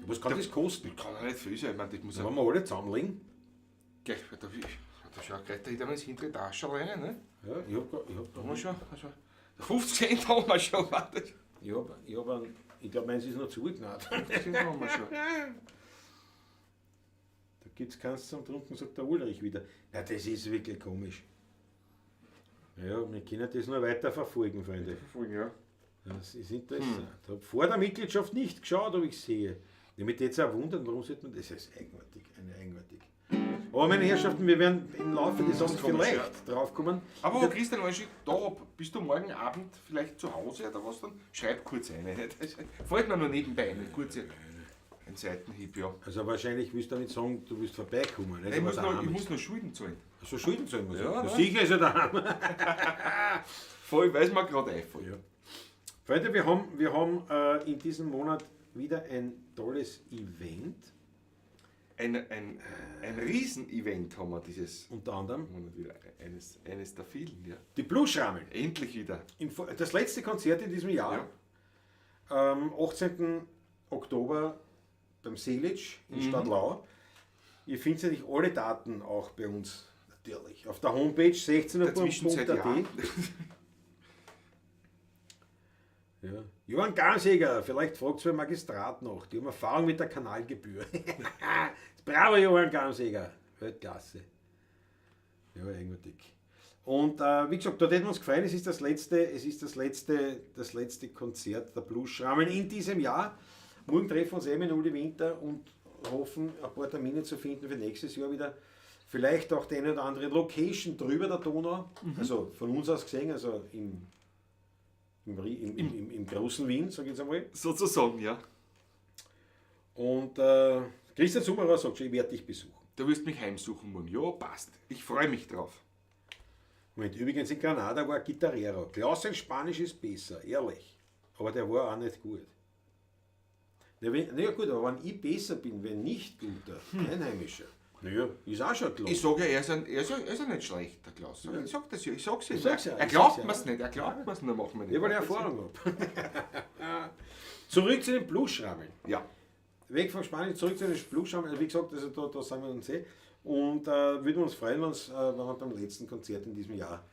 Speaker 2: Was kann das kosten?
Speaker 3: Kann ja nicht viel sein, ich meine, das muss ja
Speaker 2: Wenn wir alle zusammenlegen?
Speaker 3: gleich, da schau gleich da hinter ins hintere Tasche rein, ne?
Speaker 2: Ja, ich
Speaker 3: Da haben wir schon, also 50 Cent haben wir schon, warte.
Speaker 2: ich glaube, meins ist noch zugenäht.
Speaker 3: 50 Cent haben wir schon.
Speaker 2: Da gibt es keins zum Trunken, sagt der Ulrich wieder. Ja, das ist wirklich komisch. Ja, wir können das noch weiter verfolgen, Freunde.
Speaker 3: Verfolgen, ja.
Speaker 2: Das ist interessant. Ich habe vor der Mitgliedschaft nicht geschaut, ob ich sehe. Ich mich jetzt auch wundern, warum sollte man das? Das ist eigenartig, eigenartig. Aber meine Herrschaften, wir werden im Laufe des Abends
Speaker 3: komisch,
Speaker 2: vielleicht draufkommen.
Speaker 3: Aber wo Christian Walschi, da bist du morgen Abend vielleicht zu Hause oder was dann? Schreib kurz eine. Das fällt mir nur nebenbei eine kurze ein Seitenhieb, ja.
Speaker 2: Also wahrscheinlich willst du damit sagen, du willst vorbeikommen. Nicht?
Speaker 3: Ich
Speaker 2: Aber
Speaker 3: muss,
Speaker 2: daheim
Speaker 3: noch, ich
Speaker 2: ist.
Speaker 3: muss noch Schulden zahlen.
Speaker 2: So Schulden zahlen muss
Speaker 3: Ja,
Speaker 2: ich.
Speaker 3: ne?
Speaker 2: Sicher ist er daheim.
Speaker 3: Voll, weil es mir gerade einfällt.
Speaker 2: Ja. Freunde, wir haben in diesem Monat wieder ein tolles Event.
Speaker 3: Ein Riesenevent haben wir dieses
Speaker 2: Unter anderem
Speaker 3: Monat wieder. Eines der vielen, ja.
Speaker 2: die Bluesschrammeln.
Speaker 3: Endlich wieder.
Speaker 2: Das letzte Konzert in diesem Jahr. 18. Oktober beim Seelitsch in Stadtlau. Ihr findet natürlich alle Daten auch bei uns natürlich. Auf der Homepage
Speaker 3: Der Zwischenzeit ja.
Speaker 2: 16.at. Ja. Johann Garnsäger, vielleicht fragt es beim Magistrat noch. Die haben Erfahrung mit der Kanalgebühr. Bravo, Johann Garnsäger. Weltklasse. Ja, eigenartig. Und wie gesagt, dort hätten wir uns gefreut, es ist das letzte Konzert der Blues-Schrammeln in diesem Jahr. Morgen treffen wir uns eben in Uli Winter und hoffen, ein paar Termine zu finden für nächstes Jahr wieder. Vielleicht auch die eine oder andere Location drüber der Donau, also von uns aus gesehen, also im großen Wien, sage ich jetzt einmal.
Speaker 3: Sozusagen, ja.
Speaker 2: Und Christian Summerer sagt schon, ich werde dich besuchen.
Speaker 3: Du wirst mich heimsuchen morgen. Ja, passt. Ich freue mich drauf.
Speaker 2: Moment, übrigens in Granada war Gitarrero. Klaus sein Spanisch ist besser, ehrlich. Aber der war auch nicht gut. Naja gut, aber wenn ich besser bin, wenn nicht guter, Einheimischer, naja, ist auch schon klar.
Speaker 3: Ich sage ja, er ist ja nicht schlecht, der Klaus. Ich sag das ja, ich sag's ihm.
Speaker 2: Ja,
Speaker 3: Er glaubt mir's nicht, er glaubt mir's nicht, machen wir nicht.
Speaker 2: Ja, weil ich Erfahrung habe. Zurück zu den Blues-Schrammeln.
Speaker 3: Ja.
Speaker 2: Weg von Spanien, zurück zu den Blues-Schrammeln. Wie gesagt, also da sind wir uns und würden uns freuen, wenn wir beim letzten Konzert in diesem Jahr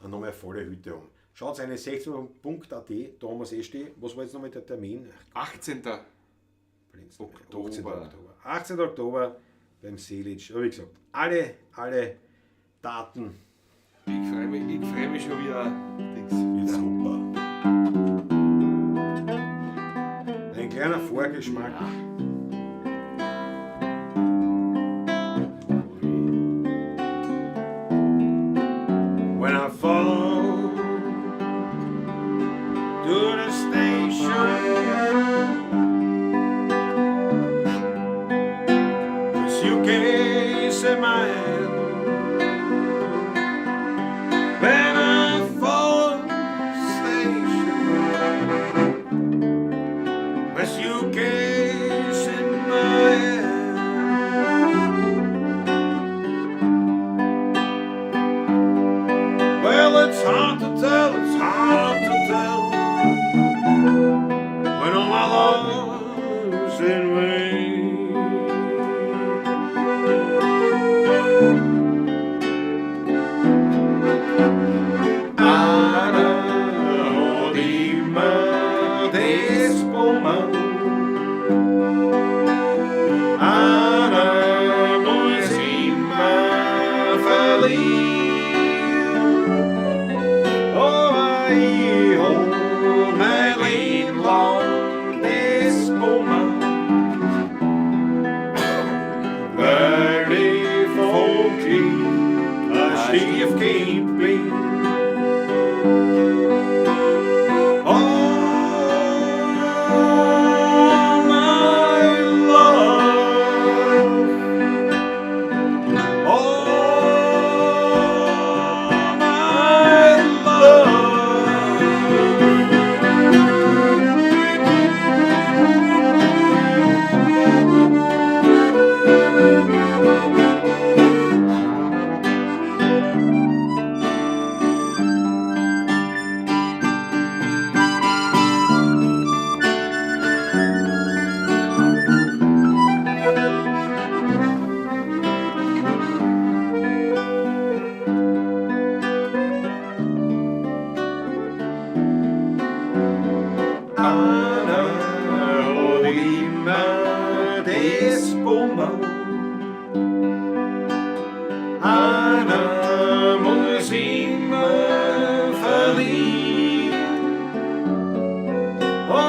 Speaker 2: nochmal eine volle Hütte haben. Schaut eine 16.at, da haben wir es stehen. Was war jetzt nochmal der Termin?
Speaker 3: 18. Oktober.
Speaker 2: 18. Oktober beim Selic. Aber wie gesagt, alle Daten.
Speaker 3: Ich freue mich schon wieder.
Speaker 2: Wird super. Ein kleiner Vorgeschmack.
Speaker 3: Ja.
Speaker 2: When I follow to the station, a suitcase in my hand. When I follow the station, a suitcase in my hand. Well, it's hard to tell when all my love's in vain. Ana odima despoma, Ana muisima feliz. Stief can't be. All my love, all my Ana odima despoma, Ana muisima feliz. Oh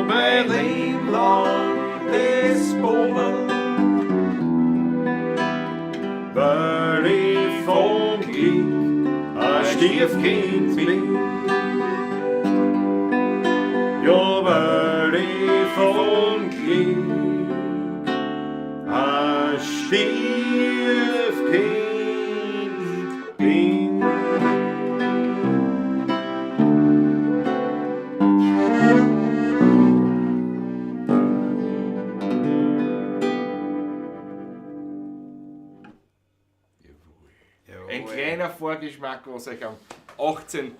Speaker 2: my lane long despoma, very funky, a stief can't be. You're very funky, a stief can't be.
Speaker 3: Ein kleiner Vorgeschmack, was euch am 18.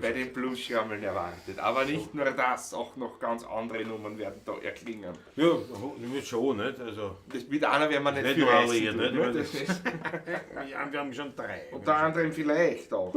Speaker 3: bei den Blues-Schrammeln erwartet. Aber nicht nur das, auch noch ganz andere Nummern werden da erklingen.
Speaker 2: Ja, wird schon, nicht? Also,
Speaker 3: Das mit einer werden wir nicht
Speaker 2: nicht
Speaker 3: viel
Speaker 2: nur alle,
Speaker 3: reißen
Speaker 2: nicht?
Speaker 3: tun, ne? Das ist
Speaker 2: ja, wir haben schon 3.
Speaker 3: unter anderem vielleicht auch.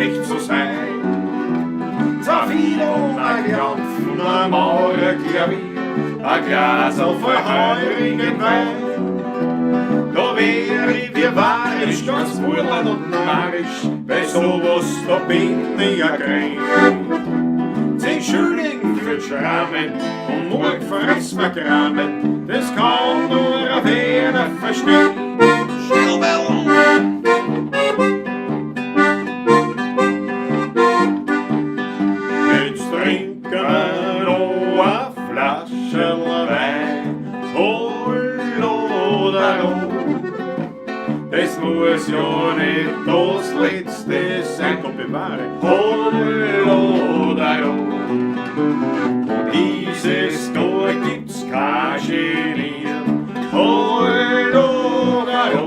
Speaker 1: glücklich zu sein. Zwar viel und ein Krampfen am Morgenklavier, ein Glas voll heurigen Wein. Da wär ich wie warisch, ganz urland und narrisch, bei sowas da bin ich ja grein. 10 Schilling für Schrammen und morgen friss mir Krammen, das kann nur auf einer verstehen. Jetzt trinken wir noch eine Flasche Wein, hol oder no. Das muss ja nicht das Letzte sein, Gott bewahre, hol oder no. Dieses Tor gibt's kein Genieren, hol oder no.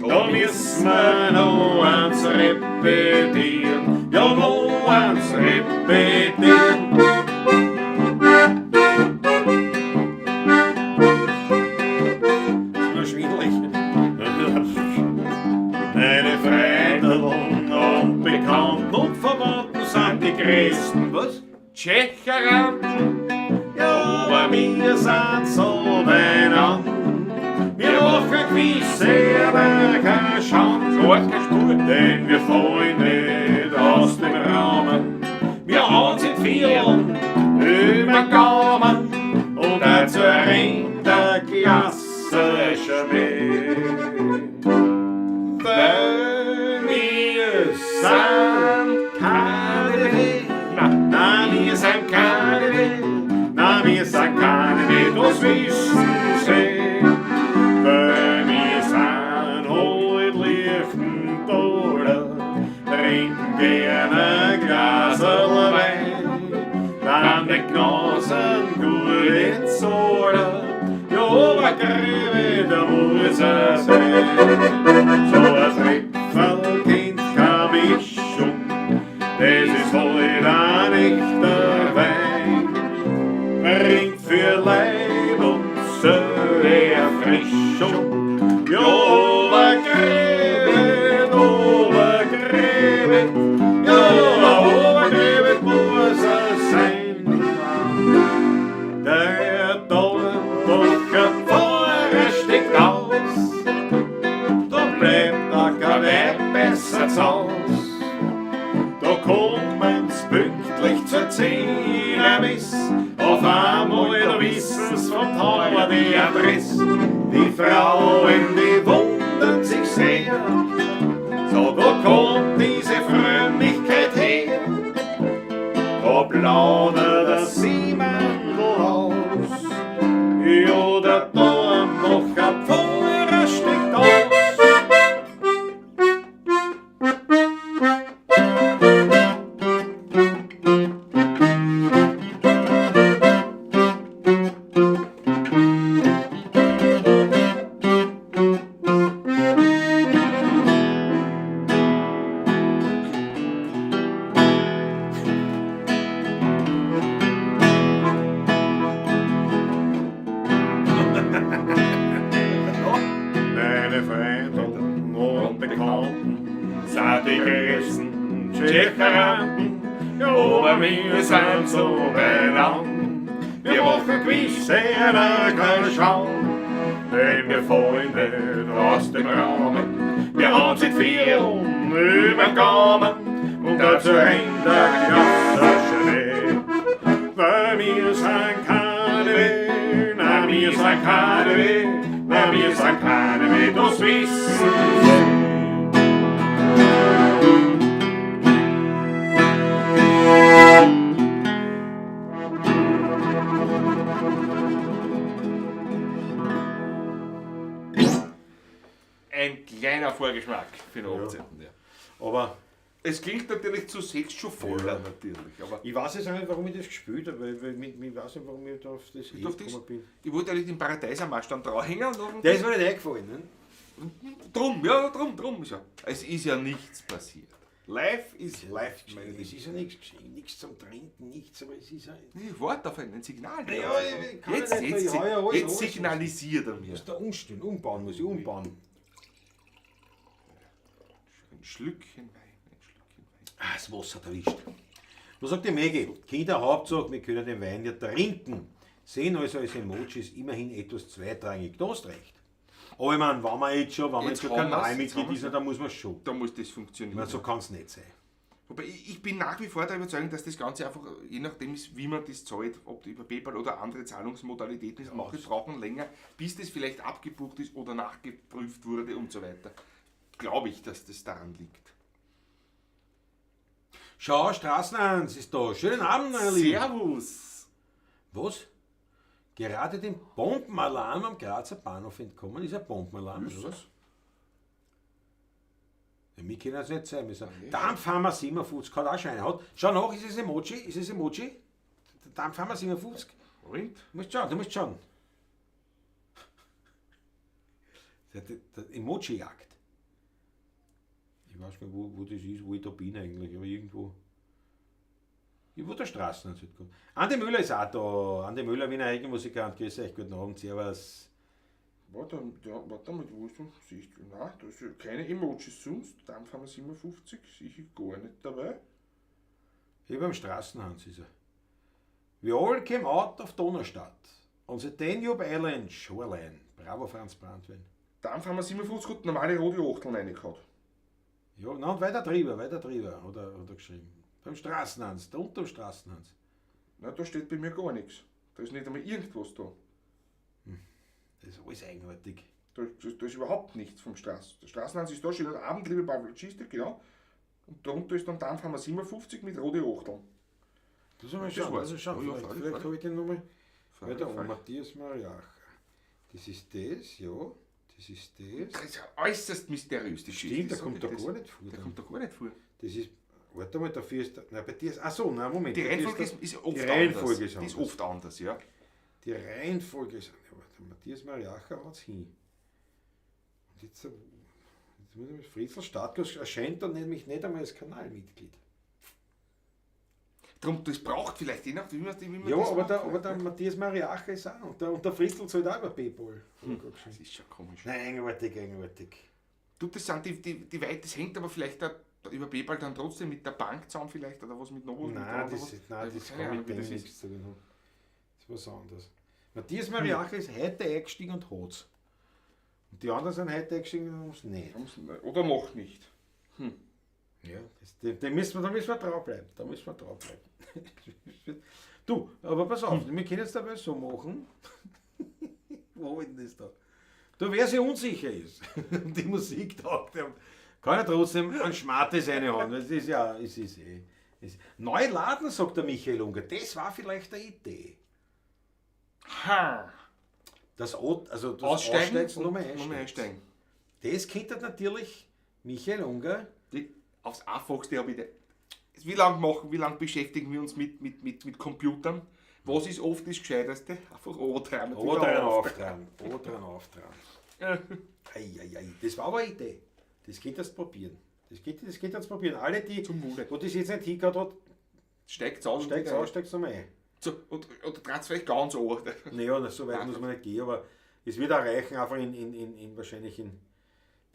Speaker 1: Da müssen wir noch eins repetieren, ja noch eins repetieren. Das ist nur schwindelig. Meine Freunde und Bekannten und Verwandten sind die größten, was? Tschecheran. Ja, aber wir sind so beieinander. Wir machen gewisse, aber keine Chance, gar keine Spur, denn wir fallen nicht aus dem Rahmen. Wir haben in Vierteln über den Gaumen und dazu rennt der Klasse Schmäh. Weil wir sind keine Weh, na, wir sind keine Weh, na, wir sind keine Weh, das wissen sie. Weil wir sind heute Lichtentoder, trinken gerne ein Glaserl Wein, dann die Gnasen gut in Soda, ja, aber Gräbe, da muss er sein. So ein Ripfelkind kam ich schon, das ist heute ein echter Wein, bringt für Leib und Seele Erfrischung. Ja, Obergräbe, ja, Obergräbe muss es sein. Der Dornbucker vorher steckt aus, da bleibt da kein Wert besser zu Haus. Da kommen's pünktlich zur 10 bis, auf einmal da wissen's vom Teuer die Adresse. Die Frauen, die wundern sich sehr, so wo kommt diese Frömmigkeit her? Da plaudert der Seemandl aus, ja, der Dornbucher vorher steckt aus. Meine Freunde und Bekannten sind die größten Tschecheranten, ja, aber wir sind so beieinander. Wir machen gewiss keine Schau, denn wir fallen nicht aus dem Rahmen. Wir haben seit 4 über den Gaumen und dazu rennt der Klasse Schnee. Weil wir sind keine Weh, na, wir sind keine Weh, na, wir sind keine Weh, das wissen sie.
Speaker 3: Ein kleiner Vorgeschmack für den 18. Ja.
Speaker 2: Aber
Speaker 3: Es klingt natürlich zu 6 schon voller, natürlich. Aber
Speaker 2: ich weiß jetzt auch nicht, warum ich das gespielt habe, weil ich weiß nicht, warum ich da auf das
Speaker 3: gekommen bin. Ich wollte eigentlich den Paradeisermarsch dann draufhängen.
Speaker 2: Der ist mir nicht eingefallen, ne?
Speaker 3: Drum. Ist ja. Es ist ja nichts passiert. Live ist live.
Speaker 2: Ich meine, das ist ja nichts geschehen, nichts zum Trinken, nichts, aber es ist ja...
Speaker 3: Ich warte auf ein Signal.
Speaker 2: Ja, ich kann nicht mehr, ja, alles,
Speaker 3: jetzt signalisiert er mir.
Speaker 2: Muss da umstellen, umbauen, muss ich umbauen.
Speaker 3: Ein Schlückchen Wein.
Speaker 2: Das Wasser erwischt. Was sagt die Maggie? Kinder, Hauptsache, wir können den Wein ja trinken. Sehen also als Emojis immerhin etwas zweitrangig. Du hast recht. Aber ich meine, wenn man jetzt schon Kanalmitglied ist, dann muss man schon.
Speaker 3: Da muss das funktionieren.
Speaker 2: Ich meine, so kann es nicht sein.
Speaker 3: Wobei ich bin nach wie vor der Überzeugung, dass das Ganze einfach, je nachdem ist, wie man das zahlt, ob über PayPal oder andere Zahlungsmodalitäten ist, manche brauchen länger, bis das vielleicht abgebucht ist oder nachgeprüft wurde und so weiter. Glaube ich, dass das daran liegt.
Speaker 2: Schau, Straßenhans ist da. Schönen Abend, meine Lieben.
Speaker 3: Servus!
Speaker 2: Was? Gerade dem Bombenalarm am Grazer Bahnhof entkommen? Ist ein Bombenalarm?
Speaker 3: Ist
Speaker 2: oder
Speaker 3: das?
Speaker 2: Ja, mir kann das nicht sein. Wir sagen, Dampfhammer 57 hat auch Scheine. Schau nach, ist es Emoji? Ist es Emoji? Der Dampfhammer 57?
Speaker 3: Und?
Speaker 2: Du musst schauen. Der Emoji-Jagd. Ich weiß gar nicht, wo das ist, wo ich da bin eigentlich, aber irgendwo. Wo der Straßenanzug kommt. Andi Müller ist auch da. Andi Müller, Wiener Eigenmusikant. Grüß euch, guten Abend, servus.
Speaker 3: Warte mal, wo ist du? Siehst du? Nein, da ist ja keine Emojis sonst. Dampfhammer 57, sehe ich gar nicht dabei.
Speaker 2: Hier beim Straßenhans ist er. We all came out of Donaustadt. On the Danube Island Shoreline. Bravo, Franz Brandwein.
Speaker 3: Dampfhammer 57 hat normale rote Achteln reingehauen.
Speaker 2: Ja, na und weiter drüber, hat er geschrieben. Beim Straßenhans, da unter dem Straßenhans.
Speaker 3: Na, da steht bei mir gar nichts. Da ist nicht einmal irgendwas da.
Speaker 2: Das ist alles eigenartig.
Speaker 3: Da ist überhaupt nichts vom Straßen. Der Straßenhans ist da, steht Abend, liebe Pavlogistik, genau. Und darunter ist dann Dampfhammer 57 mit rote Achteln.
Speaker 2: Das mal
Speaker 3: Das
Speaker 2: schauen,
Speaker 3: war's.
Speaker 2: vielleicht
Speaker 3: Freilich.
Speaker 2: habe ich den nochmal.
Speaker 3: Freilich,
Speaker 2: Weiter,
Speaker 3: freilich.
Speaker 2: Matthias Mariacher. Das ist das, ja. Das ist das.
Speaker 3: Das ist ja äußerst mysteriös, die Geschichte.
Speaker 2: Stimmt, der
Speaker 3: Sag
Speaker 2: kommt
Speaker 3: ich
Speaker 2: da
Speaker 3: das.
Speaker 2: gar nicht vor.
Speaker 3: Der
Speaker 2: dann.
Speaker 3: kommt da gar nicht vor.
Speaker 2: Das ist. Warte mal, dafür ist. Nein, bei dir ist. Achso, nein, Moment.
Speaker 3: Die
Speaker 2: bei dir
Speaker 3: Reihenfolge
Speaker 2: ist
Speaker 3: ist oft
Speaker 2: die Reihenfolge
Speaker 3: anders.
Speaker 2: ist
Speaker 3: Die ist
Speaker 2: anders.
Speaker 3: oft anders, ja.
Speaker 2: Die Reihenfolge ist. Ja, warte, Matthias Mariacher hat es hin. Und jetzt muss ich mit Fritzl Status erscheint dann nämlich nicht einmal als Kanalmitglied.
Speaker 3: Darum, das braucht vielleicht je nachdem, wie man
Speaker 2: Ja,
Speaker 3: das
Speaker 2: aber
Speaker 3: macht.
Speaker 2: der Matthias Mariacher ist auch. Und der Fritzl zahlt auch über PayPal.
Speaker 3: Das ist schon komisch.
Speaker 2: Nein, eigenartig.
Speaker 3: Du, das sind die Weit, das hängt aber vielleicht da über PayPal dann trotzdem mit der Bank zusammen vielleicht oder was mit noch was.
Speaker 2: Nein,
Speaker 3: mit
Speaker 2: das
Speaker 3: keine
Speaker 2: kann
Speaker 3: Ahnung,
Speaker 2: mit
Speaker 3: wie
Speaker 2: dem
Speaker 3: das ist.
Speaker 2: nichts zu tun haben. Das ist was anderes. Matthias Mariacher ist heute eingestiegen und hat's. Und die anderen sind heute eingestiegen und haben es nicht.
Speaker 3: Oder noch nicht.
Speaker 2: Ja, da müssen wir draufbleiben. Du, aber pass auf, wir können es dabei so machen. Wo ist denn das da? Du, wer sich unsicher ist und die Musik taugt, der kann ja trotzdem ein Schmattes reinhauen. Das ist ja, es ist eh. Neu laden, sagt der Michael Unger. Das war vielleicht eine Idee.
Speaker 3: Ha!
Speaker 2: Das Aussteigen
Speaker 3: Aussteigen
Speaker 2: und nochmal
Speaker 3: nochmal
Speaker 2: einsteigen. Das könnte natürlich Michael Unger.
Speaker 3: Aufs Einfachste habe ich wie lange beschäftigen wir uns mit Computern? Was ist oft das Gescheiterste? Einfach O-Tragen.
Speaker 2: Oder auftragen. Eieiei, das war aber eine Idee. Das geht jetzt probieren. Das geht jetzt probieren. Alle, die,
Speaker 3: Zum Wohle.
Speaker 2: wo das jetzt nicht hingehört hat,
Speaker 3: Steigt aus.
Speaker 2: steigt's aus, steigt's nochmal ein.
Speaker 3: So, oder dreht es vielleicht ganz an.
Speaker 2: Naja, so weit muss man nicht gehen, aber es wird auch reichen, einfach wahrscheinlich in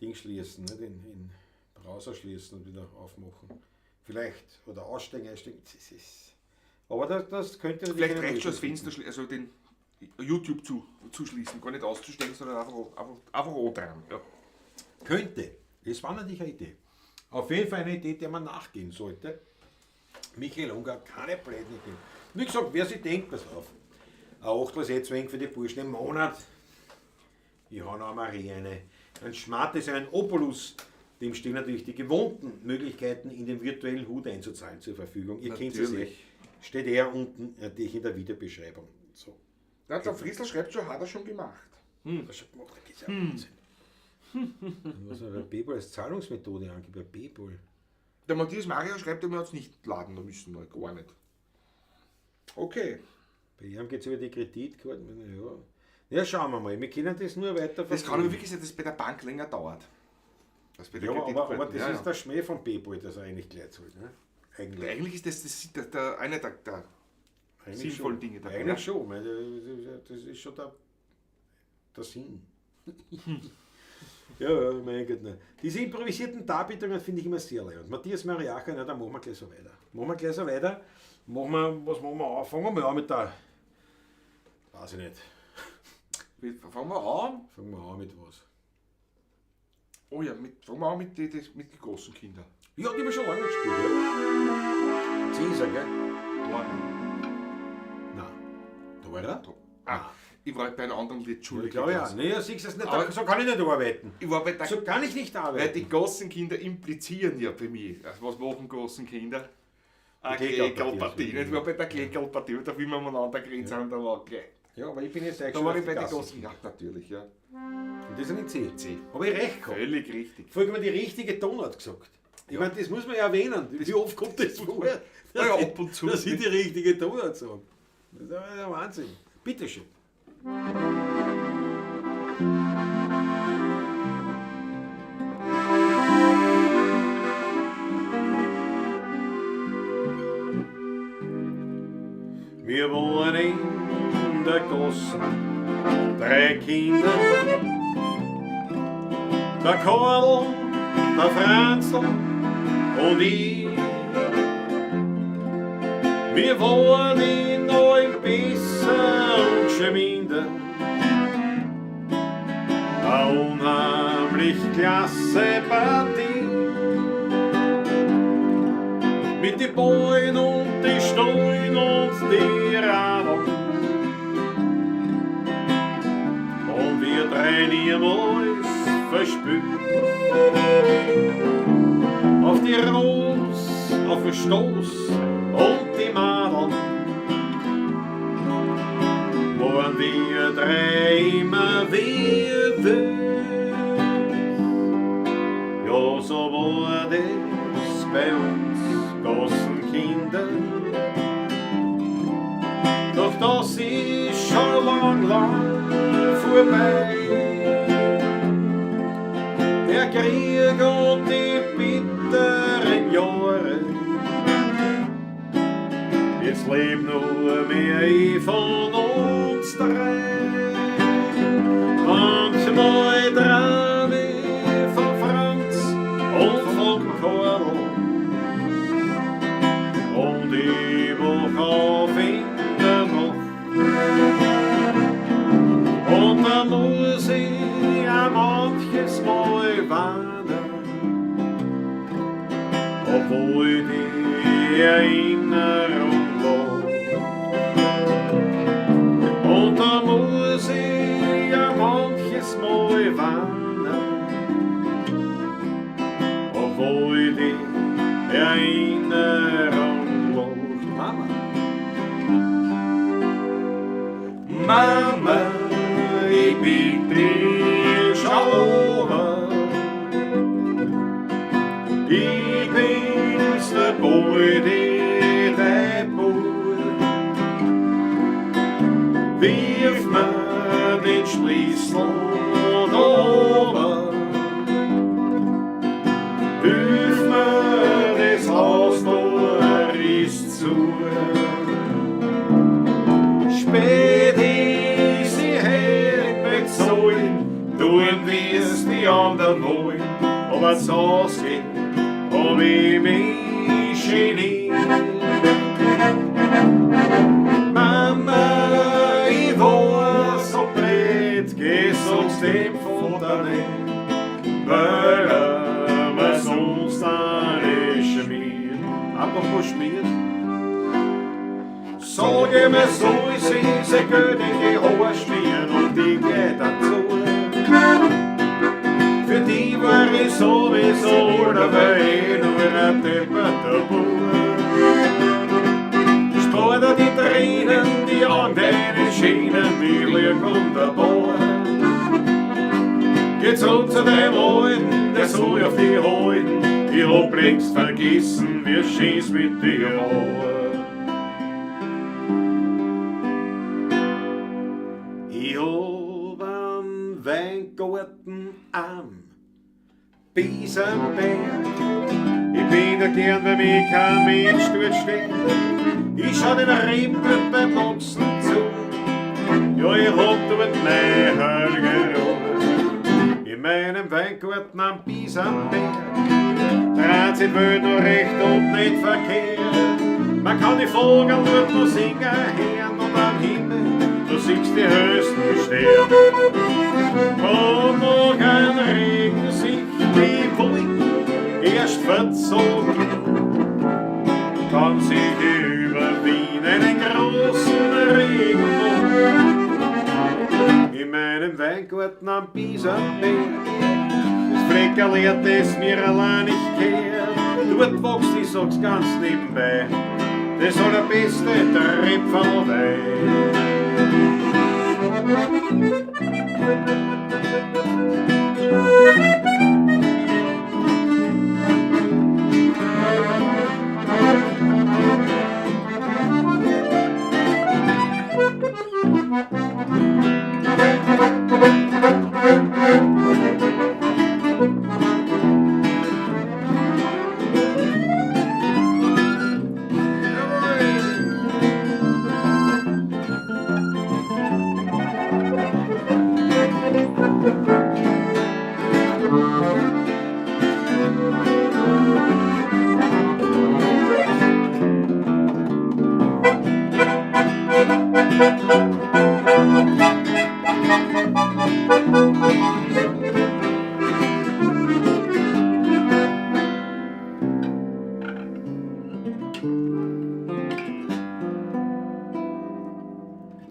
Speaker 2: Ding schließen, nicht? In Browser schließen und wieder aufmachen. Vielleicht. Oder aussteigen, einsteigen. Das ist, aber das könnte
Speaker 3: Vielleicht
Speaker 2: eine
Speaker 3: reicht schon das
Speaker 2: Lösung
Speaker 3: Fenster, also den YouTube zuschließen, gar nicht auszusteigen, sondern einfach O-Tragen. Ja.
Speaker 2: Könnte. Das war natürlich eine Idee. Auf jeden Fall eine Idee, der man nachgehen sollte. Michael Unger, keine Pläne geben. Wie gesagt, wer sich denkt, pass auf. Ein Achtel ist jetzt wenig für die Burschen im Monat. Ich habe noch eine Marie, ein Schmart ist ein Opulus. Dem stehen natürlich die gewohnten Möglichkeiten, in den virtuellen Hut einzuzahlen zur Verfügung. Ihr kennt es eh. Steht eher unten in der Videobeschreibung. So.
Speaker 3: Ja, der Friesl schreibt schon, hat er schon gemacht.
Speaker 2: Das schon gemacht, das ist ja Wahnsinn. Was hat der PayPal als Zahlungsmethode angeht, bei PayPal.
Speaker 3: Der Matthias Maria schreibt, er hat es nicht laden müssen, gar nicht. Okay.
Speaker 2: Bei ihm geht es über die Kreditkarten. Ja, schauen wir mal. Wir können das nur weiter
Speaker 3: Das kann aber wirklich sein, dass es bei der Bank länger dauert. Das bei der
Speaker 2: Ja,
Speaker 3: Kreditkarten.
Speaker 2: aber das
Speaker 3: Ja,
Speaker 2: ist
Speaker 3: ja.
Speaker 2: der Schmäh von PayPal, das er eigentlich gleich zahlt. Ne?
Speaker 3: Eigentlich ist das einer der
Speaker 2: Eigentlich
Speaker 3: sinnvollen
Speaker 2: schon.
Speaker 3: Dinge dabei.
Speaker 2: Eigentlich schon, weil das ist schon der Sinn. Ja, mein Gott, ne. Diese improvisierten Darbietungen finde ich immer sehr leid. Matthias Mariacha, ne, da machen wir gleich so weiter. Was machen wir an? Fangen wir mal an mit der. Weiß ich nicht.
Speaker 3: Fangen wir an.
Speaker 2: Fangen wir an mit was?
Speaker 3: Oh ja, fangen wir an mit den großen Kindern.
Speaker 2: Ja, die haben wir schon lange gespielt, ja. Caesar, gell? Nein. Dora?
Speaker 3: Ich war bei einem anderen Lied, Entschuldigung.
Speaker 2: Ich glaube ja. Nee, ja, siehst du es nicht.
Speaker 3: Aber
Speaker 2: So kann ich nicht arbeiten.
Speaker 3: Ich war bei der,
Speaker 2: So kann ich nicht
Speaker 3: weil
Speaker 2: arbeiten.
Speaker 3: die großen Kinder implizieren ja bei mir. Also was machen großen Kinder? Eine
Speaker 2: Kleckerlpartie.
Speaker 3: Kleckerlpartie. Ich war bei der Kleckerlpartie, da will wir umeinander geredet sind, da war gleich.
Speaker 2: Ja, aber ich bin jetzt
Speaker 3: Da war ich bei den großen. Ja, natürlich, ja.
Speaker 2: Und das ist nicht C.
Speaker 3: C.
Speaker 2: Habe ich recht gehabt.
Speaker 3: Völlig richtig.
Speaker 2: Vorhin haben wir die richtige Tonart gesagt. Ich meine, das muss man ja erwähnen. Wie oft kommt das vor?
Speaker 3: Ja, ab und zu.
Speaker 2: Dass ich die richtige Tonart sage. Das ist ja der Wahnsinn. Bitteschön. Wir wohnen in der Gosse, 3 Kinder. Der Karl, der Franzl und ich. Wir wohnen in Neubesser und Scheminder. Eine unheimlich klasse Partie. Mit den Bäumen und den Stollen und die Radeln. Und wir trainieren alles verspürt. Auf die Rose, auf den Stoß und die Madeln. Wollen wir 3 immer wieder. Ja, so war das bei uns großen Kindern. Doch das ist schon lang vorbei. Der Krieg und die bitteren Jahre. Jetzt lebt nur mehr ich von uns 3. Manchmal träum ich von Franz und von Karl. Und ich wach auf in der Nacht. Und da muss ich auch manches Mal weinen, obwohl die Erinnerung lacht. Und da muss ich auch manches Mal weinen, obwohl die Erinnerung lacht. Mama. Mama, ich bin dich schon over. Ich bin's der Boy, der Bub. Wirf mir den Schlüssel over. Hilf mir, das Haustor ist zu. Spät ist die Hälfte bezahlen, tun wir's die anderen wollen. Aber wenn's ausgeht, hab ich mich geniert. Mama, ich war so blöd, geh sag's dem Vater nicht, weil mir sonst eine schmiert. Apropos schmiert. Sage mir so, ich sehe Könige hoher schmieren und die geht dazu. Für die war ich sowieso, da war ich nur ein depperter Bub. Spar dir die Tränen, die an deinen Schienen, die liegen wunderbar. Geh zurück zu dem Alten, der soll auf die halten. Ich hab längst vergessen, wie schön's mit dir war. Ich hab einen Weingarten am Biesenberg. Ich bin da gern, weil mich kein Mensch durchsteht. Ich schau den Rebenblatt beim Wachsen zu. Ja, ich hab dort meine Hölle. In meinem Weingarten am Biesenberg dreht sich die Welt noch recht und nicht verkehrt. Man kann die Vogel dort noch singen hören und am Himmel, du siehst die höchsten Sterne. Und noch ein Regen sich die Wolken erst verzogen, kann sich über Wien einen großen Regenbogen. In meinem Weingarten am Biesenberg, das Fleckerl hat es mir allein nicht gehört. Dort wächst, ich sag's ganz nebenbei, das allerbeste Trepferlwein.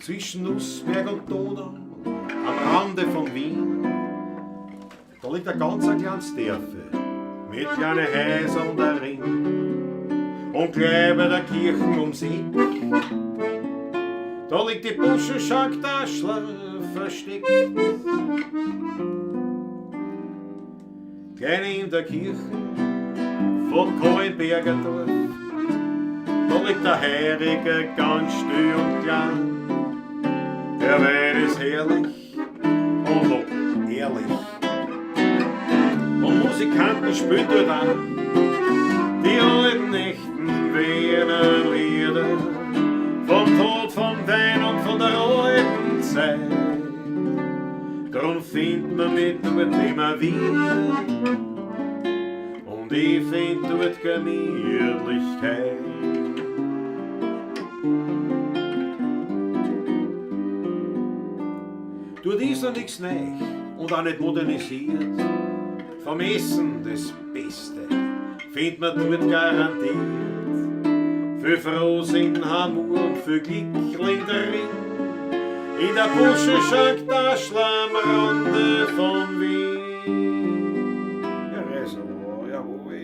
Speaker 2: Zwischen Nussberg und Donau, am Rande von Wien, da liegt ein ganz kleines Dörfel mit kleinen Häusern und ein Ring. Und gleich bei der Kirchen ums Eck, da liegt die Buschenschank-Taschler versteckt. Gleich in der Kirche vom Kohlenberger Dorf, da liegt der Heilige ganz still und klein. Der Wein ist herrlich und auch ehrlich. Und Musikanten spielen dort an die alten echten Wiener Lieder vom Tod, vom Wein und von der alten Zeit. Drum findet man mich dort immer wieder und ich find dort Gemütlichkeit. Dort ist noch nichts neu und auch nicht modernisiert. Vom Essen das Beste findet man dort garantiert. Für Frohsinn, Hamur und für Glück in der Ring. In der Buschenschank-Taschler am Rande von Wien. Ja, also, jawohl.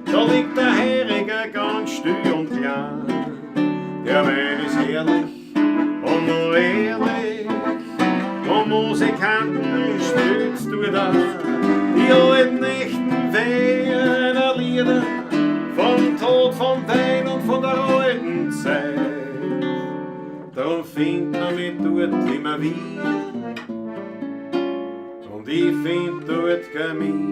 Speaker 2: Da liegt der Heilige ganz still und klein. Der Wein ist herrlich und nur ehrlich. Und Musikanten stützt du da die alten echten Wiener Lieder vom Tod, vom Wein und von der alten Zeit. Darum findet man mich dort immer wieder und ich find dort Gemütlichkeit.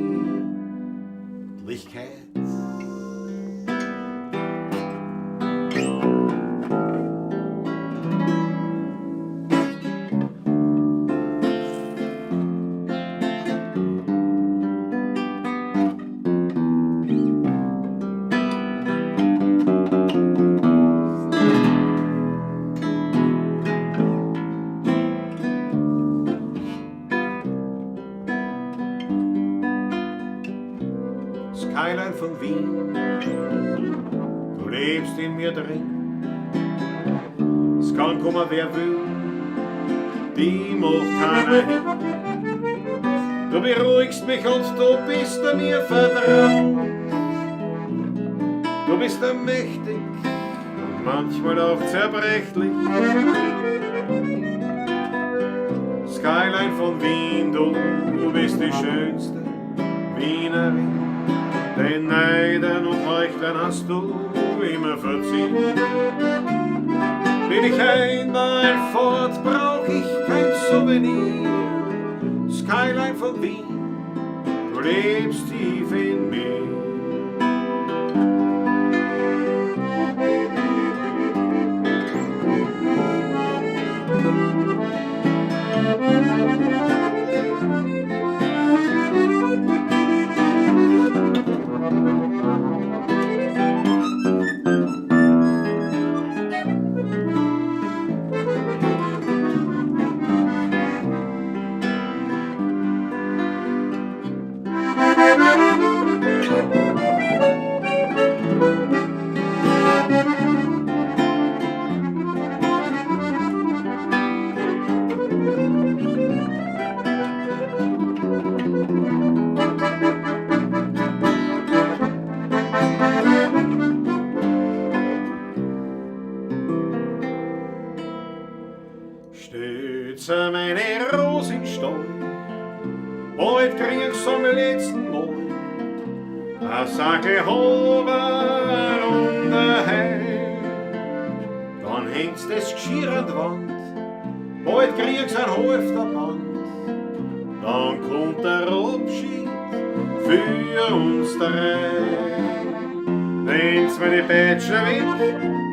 Speaker 2: Skyline von Wien, du lebst in mir drin. Es kann kommen, wer will, die macht keiner hin. Du beruhigst mich und du bist mir vertraut. Du bist mächtig manchmal auch zerbrechlich. Skyline von Wien, du bist die schönste Wienerin. Den Neidern und Heuchlern hast du immer verziehen. Bin ich einmal fort, brauch ich kein Souvenir. Skyline von Wien, du lebst tief in mir. Stütze meine Rose in Stall, bald kriegst du am letzten Mal ein Sackel Hoben und ein Heim. Dann hängst das Geschirr an die Wand, bald kriegst du ein Halfterband. Dann kommt der Abschied für uns drei. Wenn's mir die Peitsche weg,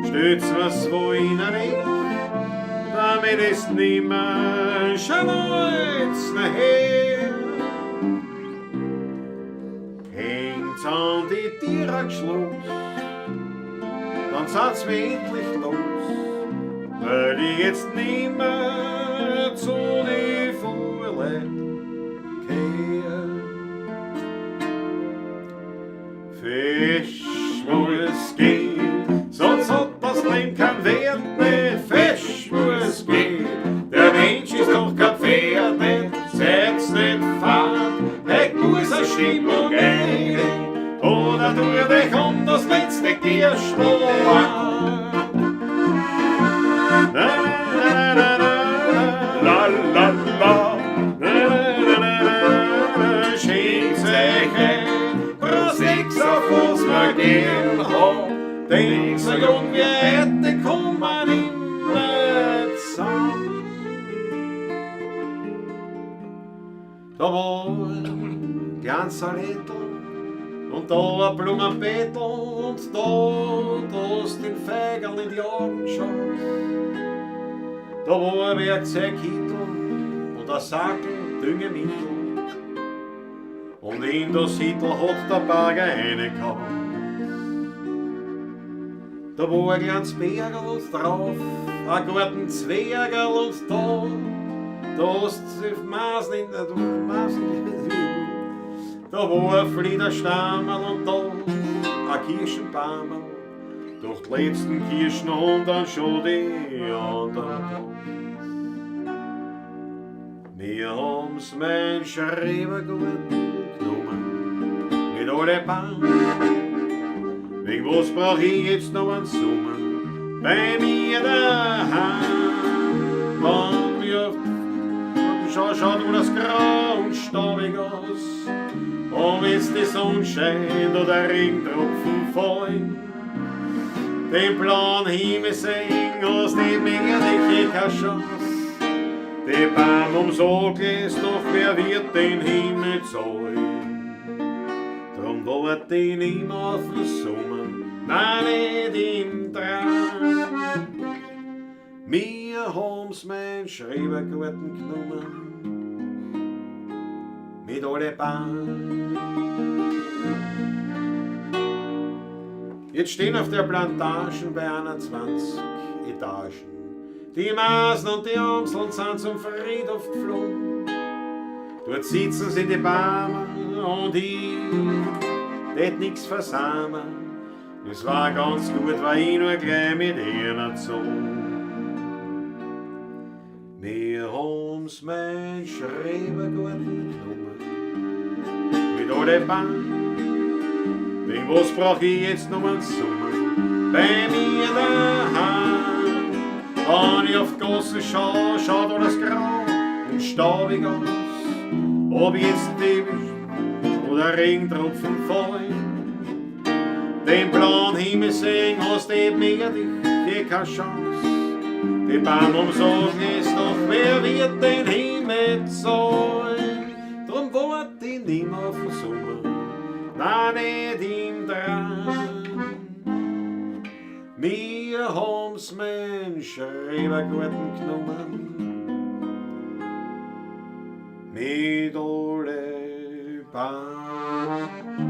Speaker 2: stützt mir's wo in ein Eck, damit es nimmer schauet's nachher. Hängt's an die Tierschluss, dann seid's mir endlich los, weil ich jetzt nimmer zu die Fuhrle kehr. Fisch muss gehen, sonst hat das Leben kein Wert mehr. Fisch muss gehen, der Mensch ist doch kein Pferd mehr. Setz nicht fahren, ich muss eine Stimmung gehen, oder tu dich um das letzte Gierschlo an. La la la la la la la, schenk sich ein Prosecco auf was wir gehen haben. Denk so jung wie hätte kommen immer zusammen. Da war ein ganzer Lädel und da ein Blumenbeetel und da hast den Feigerl in die Augen geschaut. Da war ein Werkzeugkittel und ein Sackel Düngemittel. Und in das Hittel hat der Bagger reingehauen. Da war ein kleines Bergerl und drauf ein Garten Zwergerl und da hast du Maßen in der da war ein Fliederstammerl und da ein Kirschenbaumerl. Doch die letzten Kirschen und dann schon die anderen. Wir haben's mein Schrebergut genommen mit alle Bahn. Wegen was brauch ich jetzt noch einen Sommer bei mir daheim? Wann wir schau nur das Grau und staubig aus. Und wenn's die Sonne scheint oder Regentropfen fallen, den blauen Himmel sehen, aus dem Meer keine Chance. Die Baum ums Auge ist, doch wer wird den Himmel zahlen? Drum dauert den immer auf den Sommer, nein, nicht im Traum. Wir haben's mein Schrebergarten genommen mit alle Bahn. Jetzt stehen auf der Plantagen bei 21 Etagen die Masen und die Amseln sind zum Friedhof geflogen. Dort sitzen sie in die Bäume und ich tät nix versammelt. Es war ganz gut, weil ich nur gleich mit ihnen zog. Wir haben's mein Schrebergarten genommen mit alle Bahn. Wegen was brauch ich jetzt noch einen Sommer
Speaker 1: bei mir daheim. Wenn ich auf die Gasse schaue, schaut alles grau und staubig aus. Ob jetzt die oder Regentropfen fallen, den blauen Himmel sehen hast eben mehr dich, keine Chance. Die Bauern sagen es doch, wer wird den Himmel zahlen? Drum wart ich nimmer auf den Sommer, nein, nicht im Traum. Wir haben's mein Schrebergarten genommen, mit alle Baum.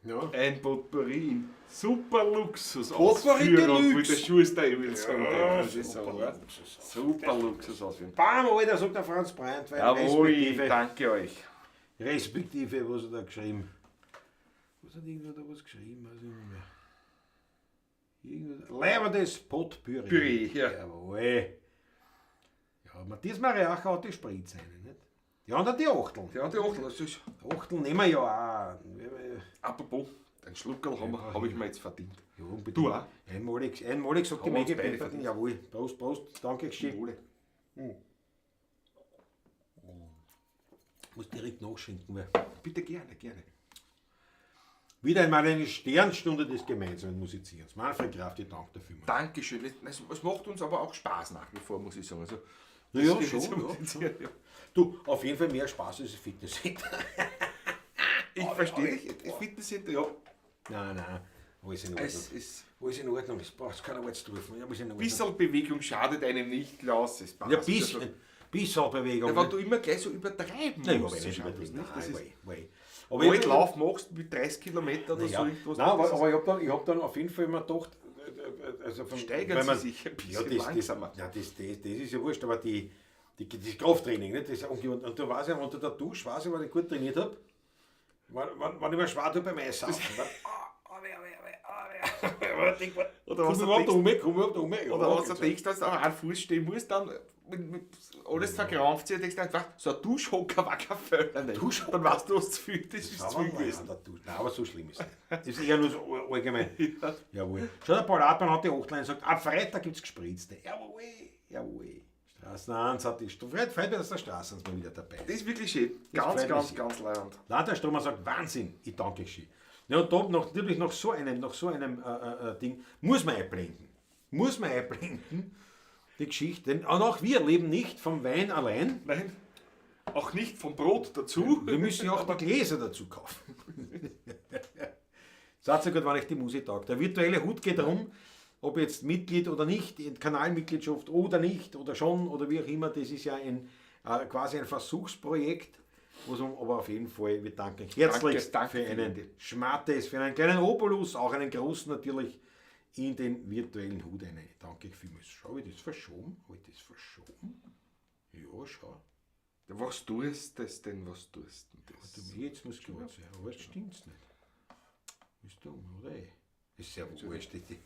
Speaker 2: Ja.
Speaker 3: Ein Potpourri in super Luxus
Speaker 2: Potpourri
Speaker 3: Ausführung, wie
Speaker 2: Deluxe.
Speaker 3: der Schuster will sagen.
Speaker 2: Ja,
Speaker 3: Das ist so,
Speaker 2: super
Speaker 3: ja.
Speaker 2: Luxus.
Speaker 3: Super Luxus Ausführung.
Speaker 2: Bam, Alter, sagt der Franz Brandt, weil
Speaker 3: Jawohl, danke euch.
Speaker 2: respektive, was hat er geschrieben? Was hat irgendwer da was geschrieben? Weiß ich nicht mehr. Leibendes Potpourri.
Speaker 3: Püree, ja.
Speaker 2: Jawohl. Ja, Matthias Mariacher hat die Spritze rein, nicht? Die anderen die Achteln.
Speaker 3: Ja, die Achtel, das ist.
Speaker 2: Achteln nehmen wir ja auch.
Speaker 3: Apropos, ein Schluckerl hab ich mir jetzt verdient.
Speaker 2: Ja, unbedingt.
Speaker 3: Du auch?
Speaker 2: Einmalig sagt die
Speaker 3: Haben wir uns
Speaker 2: Mege
Speaker 3: beide
Speaker 2: Pemperten.
Speaker 3: verdient.
Speaker 2: Jawohl. Prost, Prost. Danke, geschickt.
Speaker 3: Wohle.
Speaker 2: Muss direkt nachschenken, weil
Speaker 3: Bitte gerne, gerne.
Speaker 2: wieder einmal eine Sternstunde des gemeinsamen Musizierens. Manfred Graf, ich danke dafür.
Speaker 3: Dankeschön. Es macht uns aber auch Spaß nach wie vor, muss ich sagen. Also,
Speaker 2: Ja,
Speaker 3: das
Speaker 2: schon,
Speaker 3: ist
Speaker 2: ja.
Speaker 3: musizieren, ja.
Speaker 2: Du, auf jeden Fall mehr Spaß als ein Fitnesscenter.
Speaker 3: Ich verstehe dich. Das Fitnesscenter, ja.
Speaker 2: Nein, alles in Ordnung.
Speaker 3: Es ist.
Speaker 2: Alles in Ordnung, es braucht keiner Witz drauf. Ja, alles in Ordnung.
Speaker 3: Ein bisschen Bewegung schadet einem nicht, Klaus. Es passt.
Speaker 2: Ja,
Speaker 3: Also,
Speaker 2: bisschen Bewegung.
Speaker 3: ja, wenn du immer gleich so übertreiben
Speaker 2: Nein,
Speaker 3: musst,
Speaker 2: aber nicht
Speaker 3: schaut das
Speaker 2: übertrieben.
Speaker 3: nicht. Das ist,
Speaker 2: Aber
Speaker 3: wenn du
Speaker 2: ich
Speaker 3: Lauf machst mit 30 Kilometer oder
Speaker 2: ja,
Speaker 3: so irgendwas.
Speaker 2: nein,
Speaker 3: das ist-
Speaker 2: aber ich hab dann auf jeden Fall immer gedacht, also
Speaker 3: Steigern
Speaker 2: wenn man-
Speaker 3: sie sich ein
Speaker 2: ja,
Speaker 3: bisschen
Speaker 2: das,
Speaker 3: langsamer.
Speaker 2: das ist ja wurscht, aber das Krafttraining, nicht? Das, und da weiß ich, unter der Dusche, weiß ich, wenn ich gut trainiert habe, wenn ich mir schwer tue beim Eissaufen.
Speaker 3: Oder was du denkst, dass du auf einem Fuß stehen musst, dann alles verkrampft sich, denkst du einfach, so ein Duschhocker war kein Fehler nicht. Dann weißt du, was zu viel, das ist zu viel gewesen.
Speaker 2: Nein, aber so schlimm ist es nicht. Das ist eher nur so allgemein. Jawohl. Schau, der Paul Artmann hat die 8 und sagt, ab Freitag gibt es Gespritzte. Jawohl. Straßen 1 hat die Freitag ist der Straßen mal wieder dabei.
Speaker 3: Das ist wirklich schön. Ganz leibend.
Speaker 2: Leiter Stromer sagt, Wahnsinn, ich danke schön. Ja, und da natürlich nach so einem Ding muss man einblenden. Die Geschichte. Denn auch wir leben nicht vom Wein allein.
Speaker 3: Nein, auch nicht vom Brot dazu.
Speaker 2: Wir müssen ja auch die Gläser dazu kaufen. Sagt sogar, wann ich die Musik taugt. Der virtuelle Hut geht darum, ob jetzt Mitglied oder nicht, Kanalmitgliedschaft oder nicht, oder schon, oder wie auch immer. Das ist ja quasi ein Versuchsprojekt. Aber auf jeden Fall, wir danken euch herzlichst für einen Schmattes, für einen kleinen Obolus, auch einen großen natürlich, in den virtuellen Hut hinein. Danke euch vielmals. Schau, habe ich das verschoben? Ja, schau.
Speaker 3: Was tust du denn?
Speaker 2: Jetzt muss ich gut sein, aber jetzt stimmt es nicht. Ist dumm, oder? Ist sehr wurscht, die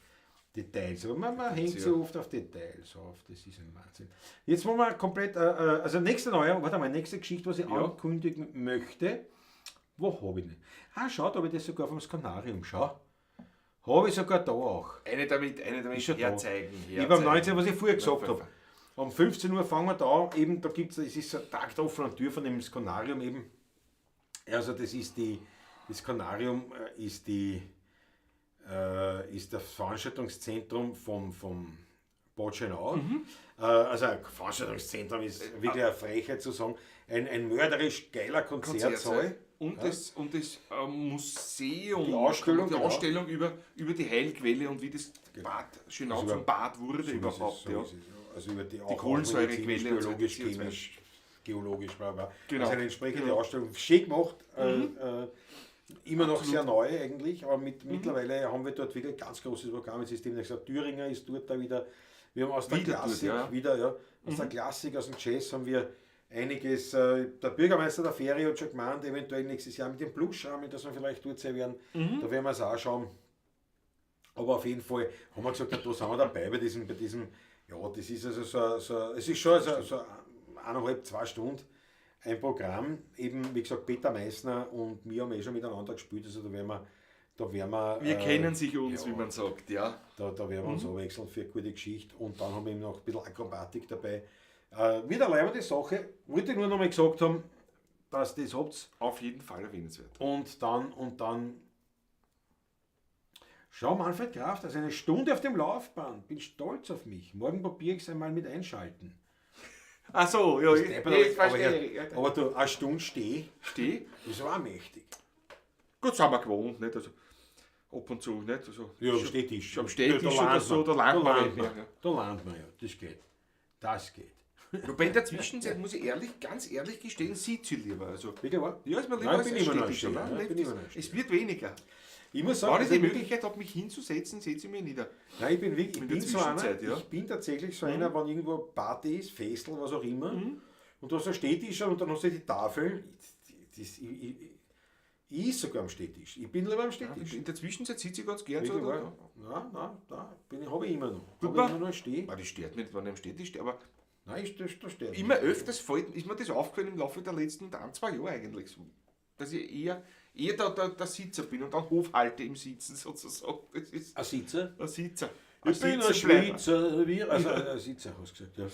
Speaker 2: Details. Aber man hängt so oft auf Details auf, das ist ein Wahnsinn. Jetzt wollen wir komplett, also nächste Geschichte, was ich ankündigen möchte. Wo habe ich denn? Schau, da habe ich das sogar vom Skanarium, schau. Habe ich sogar da auch.
Speaker 3: Eine damit herzeigen.
Speaker 2: Ich habe am 19, was ich vorher gesagt habe. Um 15 Uhr fangen wir da, eben, da gibt es ist ein Tag der offenen Tür von dem Skanarium eben. Also das Skanarium ist das Veranstaltungszentrum vom Botschenau. Also ein Veranstaltungszentrum ist wirklich eine Frechheit zu sagen. Ein mörderisch geiler Konzertsaal.
Speaker 3: Und das Museum,
Speaker 2: die Ausstellung
Speaker 3: über die Heilquelle und wie das Bad Schönau zum Bad wurde überhaupt.
Speaker 2: Also über die
Speaker 3: Kohlensäurequelle,
Speaker 2: biologisch, chemisch, geologisch, bla bla.
Speaker 3: Genau.
Speaker 2: Also eine entsprechende Ausstellung, schön gemacht, immer noch sehr neu eigentlich, aber mittlerweile haben wir dort wirklich ein ganz großes Programm. Jetzt ist demnächst der Thüringer ist dort da wieder. Wir haben aus der Klassik, aus der Klassik, aus dem Jazz haben wir einiges. Der Bürgermeister der Ferie hat schon gemeint, eventuell nächstes Jahr mit dem Bluesrahmen, dass wir vielleicht dort sein werden. Da werden wir es auch schauen. Aber auf jeden Fall haben wir gesagt, da sind wir dabei bei diesem, ja, das ist also es ist schon so 1,5, 2 Stunden ein Programm. Eben, wie gesagt, Peter Meissner und wir haben schon miteinander gespielt, also da werden wir
Speaker 3: wir kennen sich uns, wie man sagt, ja.
Speaker 2: Da werden wir uns abwechseln für eine gute Geschichte und dann haben wir eben noch ein bisschen Akrobatik dabei. Wieder eine leibende Sache, wollte ich nur noch mal gesagt haben, dass das habt.
Speaker 3: Auf jeden Fall erwähnenswert.
Speaker 2: Und dann schau, Manfred Kraft, also eine Stunde auf dem Laufband, bin stolz auf mich. Morgen probiere ich es einmal mit einschalten.
Speaker 3: Ach so, ja, ich
Speaker 2: verstehe. Aber du, eine Stunde steh, ist auch mächtig.
Speaker 3: Gut, sind wir gewohnt, nicht? Also, ab und zu, nicht? Also,
Speaker 2: ja, am Stehtisch.
Speaker 3: Schon am Stehtisch oder so, da lernt man ja.
Speaker 2: Da lernt man ja, das geht.
Speaker 3: Wobei in der Zwischenzeit, muss ich ganz ehrlich gestehen, sieht sie lieber. Also,
Speaker 2: bitte, was?
Speaker 3: Ja, ist mir lieber als ein Stehtisch. Es wird weniger.
Speaker 2: Ich muss sagen,
Speaker 3: wenn ich die Möglichkeit habe, mich hinzusetzen, setze ich mich nieder.
Speaker 2: Nein, ich bin tatsächlich so einer, wenn irgendwo Party ist, Festel, was auch immer, und du hast einen Stehtisch und dann hast du die Tafel. Ich ist sogar am Stehtisch. Ich bin lieber am Stehtisch.
Speaker 3: In der Zwischenzeit sitze ich ganz gern
Speaker 2: so. Nein, habe ich immer noch. Habe ich immer noch stehen.
Speaker 3: Das stört mich nicht, wenn ich am Stehtisch stehe, aber
Speaker 2: nein, das stört
Speaker 3: immer öfters ist mir das aufgefallen im Laufe der letzten 2 Jahre eigentlich so. Dass ich eher der Sitzer bin und dann Hofhalte im Sitzen sozusagen. Das ist
Speaker 2: ein Sitzer?
Speaker 3: Ein Sitzer.
Speaker 2: Ich bin ein Schweizer, also ein Sitzer, hast du gesagt, ja.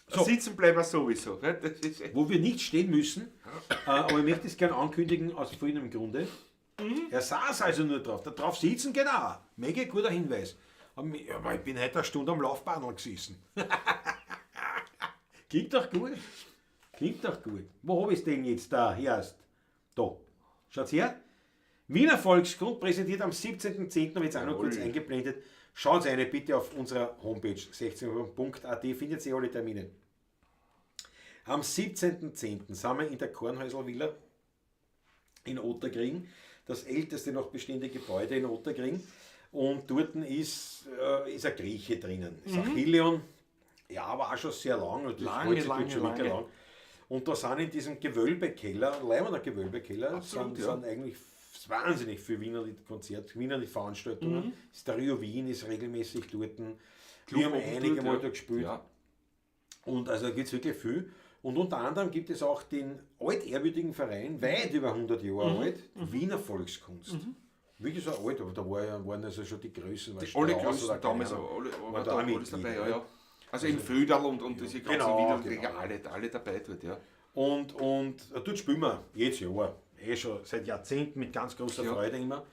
Speaker 3: So. Sitzen bleiben wir sowieso. Ne? Das ist
Speaker 2: wo wir nicht stehen müssen, aber ich möchte es gerne ankündigen aus folgendem Grunde. Er saß also nur drauf, da drauf sitzen, genau. Mega guter Hinweis. Aber ich bin heute eine Stunde am Laufbahn gesessen. Klingt doch gut. Wo habe ich es denn jetzt da? Erst. Da. Schaut's her. Wiener Volksgrund präsentiert am 17.10. habe ich jetzt auch noch kurz eingeblendet. Schaut eine bitte auf unserer Homepage 16.at, findet ihr alle Termine. Am 17.10. sind wir in der Kornhäusl-Villa in Otterkring, das älteste noch bestehende Gebäude in Otterkring. Und dort ist ein Grieche drinnen. Ist Achilleon, ja, aber auch schon sehr lang. Lange. Und da sind in diesem Gewölbekeller, leibender Gewölbekeller, sind eigentlich wahnsinnig viele Wiener Lied-Konzerte, Wiener Lied-Veranstaltungen. Das Trio Wien ist regelmäßig dort. Wir haben einige Mal da gespielt.
Speaker 3: Ja.
Speaker 2: Und also da gibt es wirklich viel. Und unter anderem gibt es auch den altehrwürdigen Verein, weit über 100 Jahre alt, Wiener Volkskunst. Wirklich so alt, aber da waren also schon die Größen.
Speaker 3: Alle Größen damals, alle dabei, ja. Also im Föderl und diese ganzen Wiederträger, alle dabei dort, ja.
Speaker 2: Und dort spielen wir jedes Jahr, schon seit Jahrzehnten mit ganz großer Freude immer.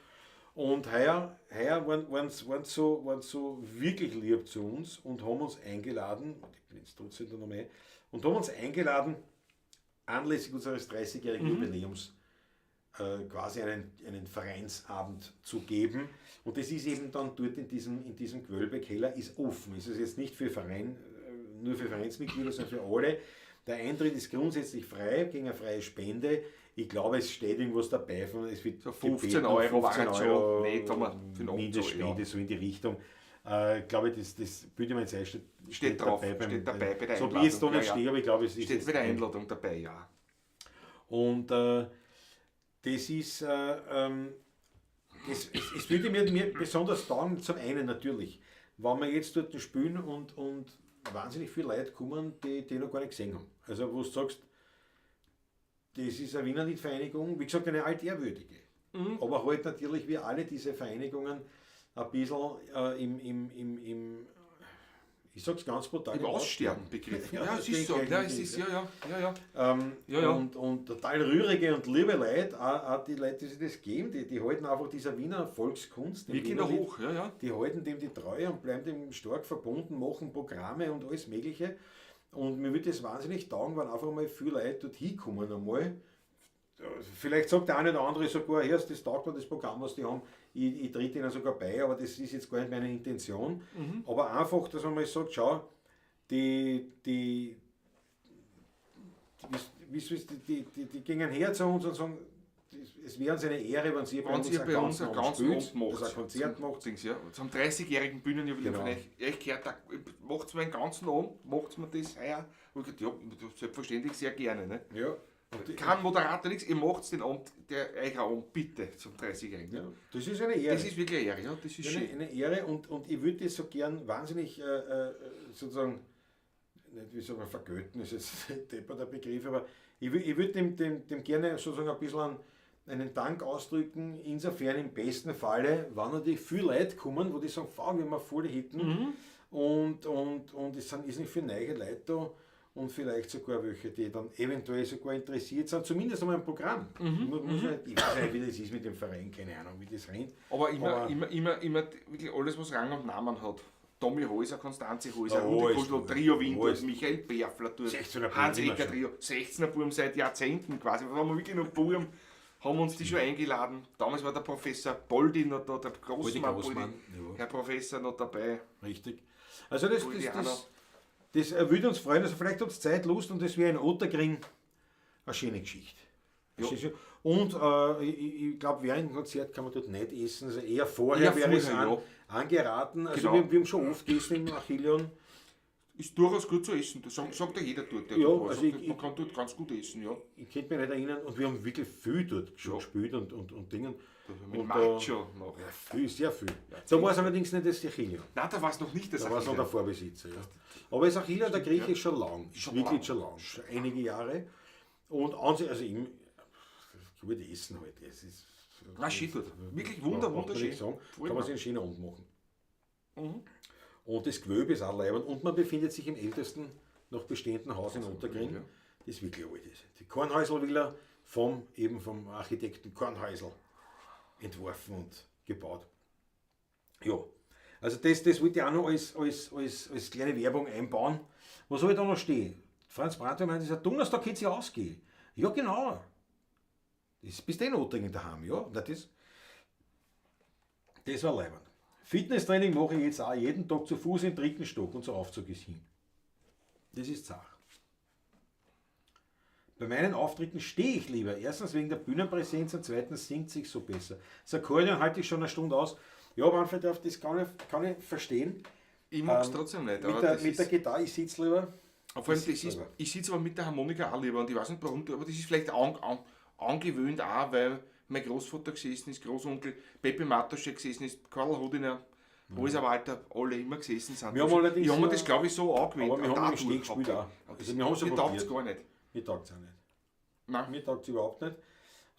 Speaker 2: Und heuer waren sie so wirklich lieb zu uns und haben uns eingeladen, ich bin jetzt trotzdem da noch mehr, und haben uns eingeladen, anlässlich unseres 30-jährigen Jubiläums quasi einen Vereinsabend zu geben. Und das ist eben dann dort in diesem Gewölbekeller, ist offen. Es ist jetzt nicht für nur für Vereinsmitglieder, sondern für alle. Der Eintritt ist grundsätzlich frei, gegen eine freie Spende. Ich glaube, es steht irgendwas dabei von, es wird
Speaker 3: so 15 Euro waren schon
Speaker 2: nicht, Mindestspende, so in die Richtung. Ich glaube, das bilde ich mir jetzt ein,
Speaker 3: steht dabei bei der Einladung.
Speaker 2: So wie es da nicht steht, aber ich glaube, es ist...
Speaker 3: Steht bei der Einladung dabei, ja.
Speaker 2: Und das ist... es würde mir besonders taugen, zum einen natürlich, wenn wir jetzt dort spielen und wahnsinnig viele Leute kommen, die noch gar nicht gesehen haben. Also wo du sagst, das ist eine Wiener Liedvereinigung, wie gesagt, eine altehrwürdige. Aber halt natürlich wie alle diese Vereinigungen ein bisschen im ich sag's ganz brutal,
Speaker 3: im Aussterben begriffen.
Speaker 2: Ja,
Speaker 3: es ist so. Ja, es ist,
Speaker 2: Und total rührige und liebe Leute, auch die Leute, die sich das geben, die halten einfach dieser Wiener Volkskunst,
Speaker 3: wir gehen da hoch,
Speaker 2: die halten dem die Treue und bleiben dem stark verbunden, machen Programme und alles Mögliche. Und mir würde das wahnsinnig taugen, wenn einfach mal viele Leute dort hinkommen einmal. Vielleicht sagt der eine oder andere sogar, das taugt mir das Programm, was die haben, ich trete ihnen sogar bei, aber das ist jetzt gar nicht meine Intention. Aber einfach, dass man mal sagt, schau, die gehen her zu uns und sagen, es wäre uns eine Ehre, wenn Sie bei uns ein Konzert macht.
Speaker 3: Zum 30-jährigen Bühnenjubiläum von euch gehört, macht es mir einen ganzen Abend, macht mir das heuer. Und ich gesagt, ja, selbstverständlich sehr gerne. Ne?
Speaker 2: Ja.
Speaker 3: Kein Moderator, nichts, ihr macht den Abend, euch Abend bitte zum 30-jährigen.
Speaker 2: Ja, das ist eine Ehre.
Speaker 3: Das ist wirklich eine Ehre, ja. Das ist
Speaker 2: eine Ehre und ich würde das so gern wahnsinnig sozusagen, nicht wie soll man vergötten, ist jetzt depper der Begriff, aber ich würde dem gerne sozusagen ein bisschen einen Dank ausdrücken, insofern im besten Falle, wenn natürlich viele Leute kommen, wo die sagen, wir haben volle Hitten und es sind nicht viele neue Leute da und vielleicht sogar welche, die dann eventuell sogar interessiert sind, zumindest einmal ein Programm. Ich weiß nicht, wie das ist mit dem Verein, keine Ahnung, wie das rennt.
Speaker 3: Aber immer wirklich alles, was Rang und Namen hat. Tommy Häuser, Konstanze Häuser, Rudi Kustl, Trio Wien, Michael Berfler, Hans Ecker Trio, 16er Burm seit Jahrzehnten quasi. Da waren wir wirklich noch Burm, haben uns die schon eingeladen. Damals war der Professor Boldi noch da, der Großmann, Herr Professor noch dabei.
Speaker 2: Richtig. Also das würde uns freuen, also vielleicht hat es Zeit, Lust und das wäre in Otterkring eine schöne Geschichte. Ja. Und ich glaube, während dem Konzert kann man dort nicht essen, also eher vorher wäre es angeraten. Also wir haben schon oft gegessen im Achillion.
Speaker 3: Ist durchaus gut zu essen, das sagt ja jeder dort. Man kann dort ganz gut essen, ja.
Speaker 2: Ich könnte mich nicht erinnern und wir haben wirklich viel dort schon gespielt und Dingen.
Speaker 3: Mit Macho noch.
Speaker 2: Ja, sehr viel. Da war es allerdings nicht das Achillion.
Speaker 3: Nein, da war es noch nicht das
Speaker 2: Achillion. Da war es noch der Vorbesitzer. Ja. Aber das Achillion, der Grieche, ist schon lang. Schon einige Jahre. Und also gut essen halt. Es ist
Speaker 3: schön dort. Wirklich wunderschön.
Speaker 2: Kann man sich einen schönen Abend machen. Und das Gewölbe ist auch leibend. Und man befindet sich im ältesten noch bestehenden Haus in Otterkring, das wirklich alt ist. Die Kornhäusl-Villa vom Architekten Kornhäusl entworfen und gebaut. Ja, also das wollte ich auch noch als kleine Werbung einbauen. Was soll ich da noch stehen? Franz Brandwehr meint, dieser Donnerstag geht sich ausgehen. Ja, genau. Das bist du in Otterkring daheim, ja. Das war leibend. Fitnesstraining mache ich jetzt auch jeden Tag zu Fuß im 3. Stock und so Aufzug ist hin. Das ist Sache. Bei meinen Auftritten stehe ich lieber. Erstens wegen der Bühnenpräsenz und zweitens singt sich so besser. Das Akkordeon halte ich schon eine Stunde aus. Ja, Manfred, das kann ich verstehen.
Speaker 3: Ich mag es trotzdem nicht.
Speaker 2: Mit der Gitarre, ich sitze lieber.
Speaker 3: Vor allem, ich sitze aber mit der Harmonika auch lieber und ich weiß nicht warum, aber das ist vielleicht angewöhnt auch, weil mein Großvater gesessen ist, Großonkel Pepe Matoschek gesessen ist, Karl Hodiner, Rosa Walter, alle immer gesessen sind.
Speaker 2: Wir haben allerdings
Speaker 3: ich habe mir das, glaube ich, so angewöhnt.
Speaker 2: aber wir haben im Steg gespielt auch. Also wir haben es
Speaker 3: mir taugt es
Speaker 2: probiert.
Speaker 3: gar nicht.
Speaker 2: Mir taugt es auch nicht.
Speaker 3: Nein.
Speaker 2: Mir taugt es überhaupt nicht.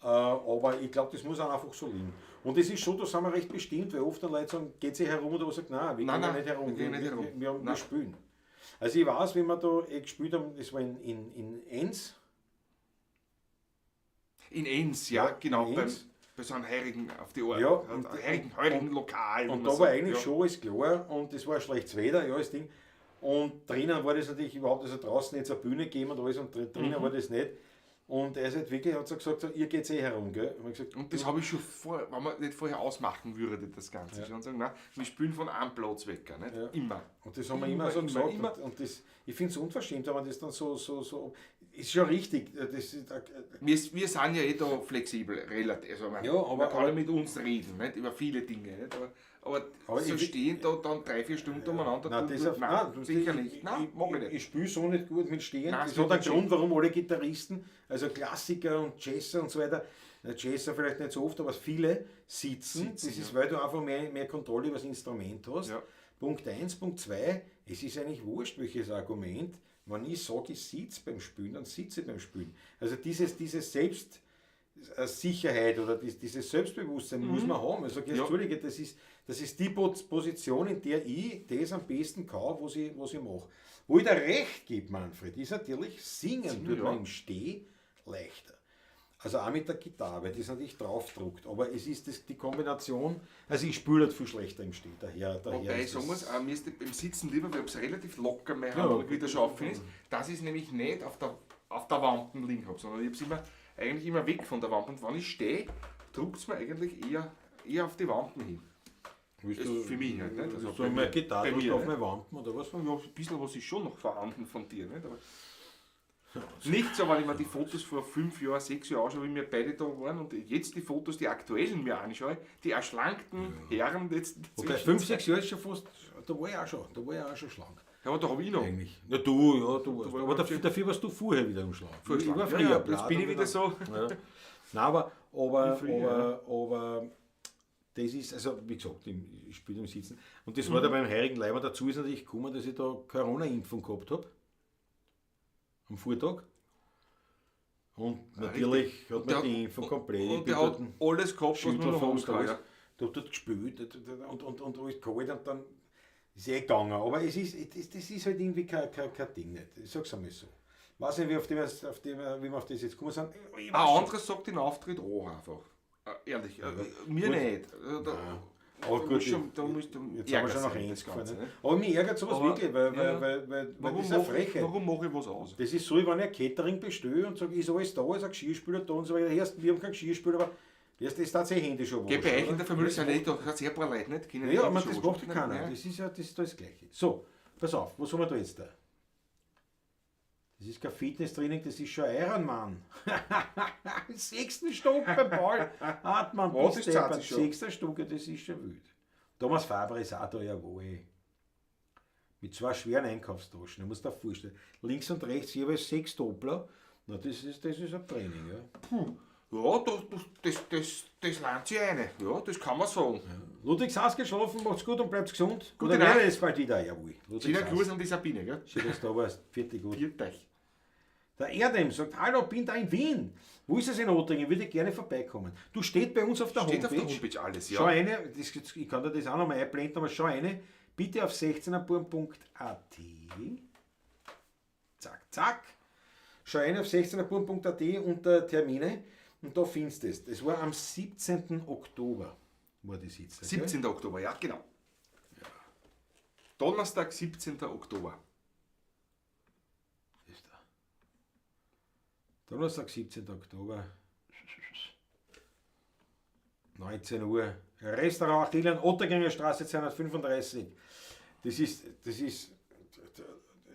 Speaker 2: Aber ich glaube, das muss auch einfach so liegen. Und es ist schon, da sind wir recht bestimmt, weil oft dann Leute sagen, geht sie herum oder was sagt, nein, wir gehen nicht herum, wir spielen. Also ich weiß, wenn wir da gespielt haben, das war in Enns.
Speaker 3: In Enns, ja, genau,
Speaker 2: in Enns.
Speaker 3: bei so einem Heurigen auf die Ohren,
Speaker 2: Ja,
Speaker 3: heurigen Lokal.
Speaker 2: Und da war eigentlich schon alles klar und es war schlechtes Wetter, ja, das Ding. Und drinnen war das natürlich überhaupt, also draußen jetzt eine Bühne gegeben und alles und drinnen war das nicht. Und er ist halt wirklich, hat so gesagt, so, ihr geht herum, gell?
Speaker 3: Und das habe ich schon vor, wenn man nicht vorher ausmachen würde, das Ganze. Schon sagen, nein, wir spielen von einem Platz weg, nicht?
Speaker 2: Ja.
Speaker 3: Immer.
Speaker 2: Und das haben wir immer so gesagt. Und das, ich finde es unverschämt, wenn man das dann so, ist schon richtig. Das ist,
Speaker 3: wir sind ja eh da flexibel, relativ. Also man, man kann ja mit uns reden, nicht? Über viele Dinge. Nicht? Aber so stehen da dann 3-4 Stunden umeinander.
Speaker 2: Nein,
Speaker 3: sicher nicht. Nein, mag ich nicht.
Speaker 2: Ich spiele so nicht gut mit Stehen.
Speaker 3: Nein,
Speaker 2: das hat einen Grund, warum alle Gitarristen, also Klassiker und Jazzer und so weiter, Jazzer vielleicht nicht so oft, aber viele sitzen. Das ist, weil du einfach mehr Kontrolle über das Instrument hast. Ja. Punkt 1. Punkt 2, es ist eigentlich wurscht, welches Argument. Wenn ich sage, ich sitze beim Spielen, dann sitze ich beim Spielen. Also diese Selbstsicherheit oder dieses Selbstbewusstsein muss man haben. Also Entschuldige, das ist die Position, in der ich das am besten kann, was ich mache. Wo ich dir recht gebe, Manfred, ist natürlich, singen tut man im Steh leichter. Also auch mit der Gitarre, weil das natürlich draufdruckt. Aber es ist die Kombination, also ich spiele halt viel schlechter im Steh.
Speaker 3: Wobei ich sagen muss, mir ist beim Sitzen lieber, weil es relativ locker mehr wieder schaffen ist. Das ist nämlich nicht auf der Wand liegen habe, sondern ich habe es eigentlich immer weg von der Wand. Und wenn ich stehe, drückt es mir eigentlich eher auf die Wand hin. Für mich halt, nicht? Also
Speaker 2: so eine Gitarre auf meine Wand oder was?
Speaker 3: Ja, ein bisschen was ist schon noch vorhanden von dir, nicht? Aber nicht so, weil ich mir die Fotos vor 5 Jahren, 6 Jahren anschaue, wie wir beide da waren und jetzt die Fotos, die aktuellen mir anschaue, die erschlankten Herren jetzt.
Speaker 2: Wobei 5, 6 Jahre ist schon fast, da war ich auch schon schlank.
Speaker 3: Ja, aber da habe ich noch.
Speaker 2: Eigentlich. Ja, du warst. Aber dafür warst du vorher wieder im Schlank.
Speaker 3: Ich war früher, jetzt bin ich wieder so.
Speaker 2: Ja. Nein, aber das ist, also wie gesagt, ich spiele im Sitzen. Und das war da beim heurigen Leiber. Dazu ist natürlich gekommen, dass ich da Corona-Impfung gehabt habe. Am Vortag. Und natürlich hat man die Impfung komplett.
Speaker 3: Und der hat alles gehabt, was man noch haben kann.
Speaker 2: Da hat dort gespielt und alles kalt und dann ist gegangen. Aber das ist halt irgendwie kein Ding nicht. Ich sag's einmal so. Ich weiß nicht, wie wir auf das jetzt gekommen sind.
Speaker 3: Ein anderes sagt den Auftritt auch einfach. Ehrlich, mir gut. Nicht.
Speaker 2: Aber gut, jetzt haben wir schon noch eins gefahren. Aber mich ärgert sowas wirklich, weil das ist eine Frechheit.
Speaker 3: Warum mache ich was aus?
Speaker 2: Das ist so, wenn ich ein Catering bestelle und sage, ist alles da, ist ein Geschirrspüler da und so weiter. Wir haben keinen Geschirrspüler, aber das tatsächlich Hände schon was.
Speaker 3: Geh bei euch in der Familie sind nicht, da hat es ein paar Leute nicht.
Speaker 2: Ja, aber das macht keiner. Das ist ja das Gleiche. So, pass auf, was haben wir da jetzt da? Das ist kein Fitnesstraining, das ist schon Ironman. 6. Stock beim Ball. Atmen,
Speaker 3: was ist das?
Speaker 2: 6. Stock, das ist schon wild. Thomas Faber ist auch da, jawohl. Mit 2 schweren Einkaufstaschen, du musst dir vorstellen. Links und rechts jeweils 6 Doppler. Na, das ist ein Training, ja.
Speaker 3: Ja, das lernt sich eine. Ja, das kann man sagen. Ja.
Speaker 2: Ludwig Saas geschlafen, macht's gut und bleibt gesund.
Speaker 3: Gute Nacht.
Speaker 2: Ist bald wieder, jawohl.
Speaker 3: Schöner Gruß an die Sabine, gell?
Speaker 2: Schön, dass du da warst. Vierte gut.
Speaker 3: Viert euch.
Speaker 2: Der Erdem sagt, hallo, bin da in Wien. Wo ist es in Ottringen? Würde ich gerne vorbeikommen. Du steht bei uns auf der Homepage.
Speaker 3: Steht auf der Homepage alles, ja.
Speaker 2: Schau eine, ich kann dir das auch nochmal einblenden, aber schau eine, bitte auf 16erburm.at. Zack, zack. Schau eine auf 16erburm.at unter Termine und da findest du es. Das war am 17. Oktober, war die Sitzung.
Speaker 3: 17. Oktober, ja, genau. Ja. Donnerstag, 17. Oktober.
Speaker 2: Donnerstag, 17. Oktober, 19 Uhr, Restaurant Achillen, Ottergänger Straße 235. Das ist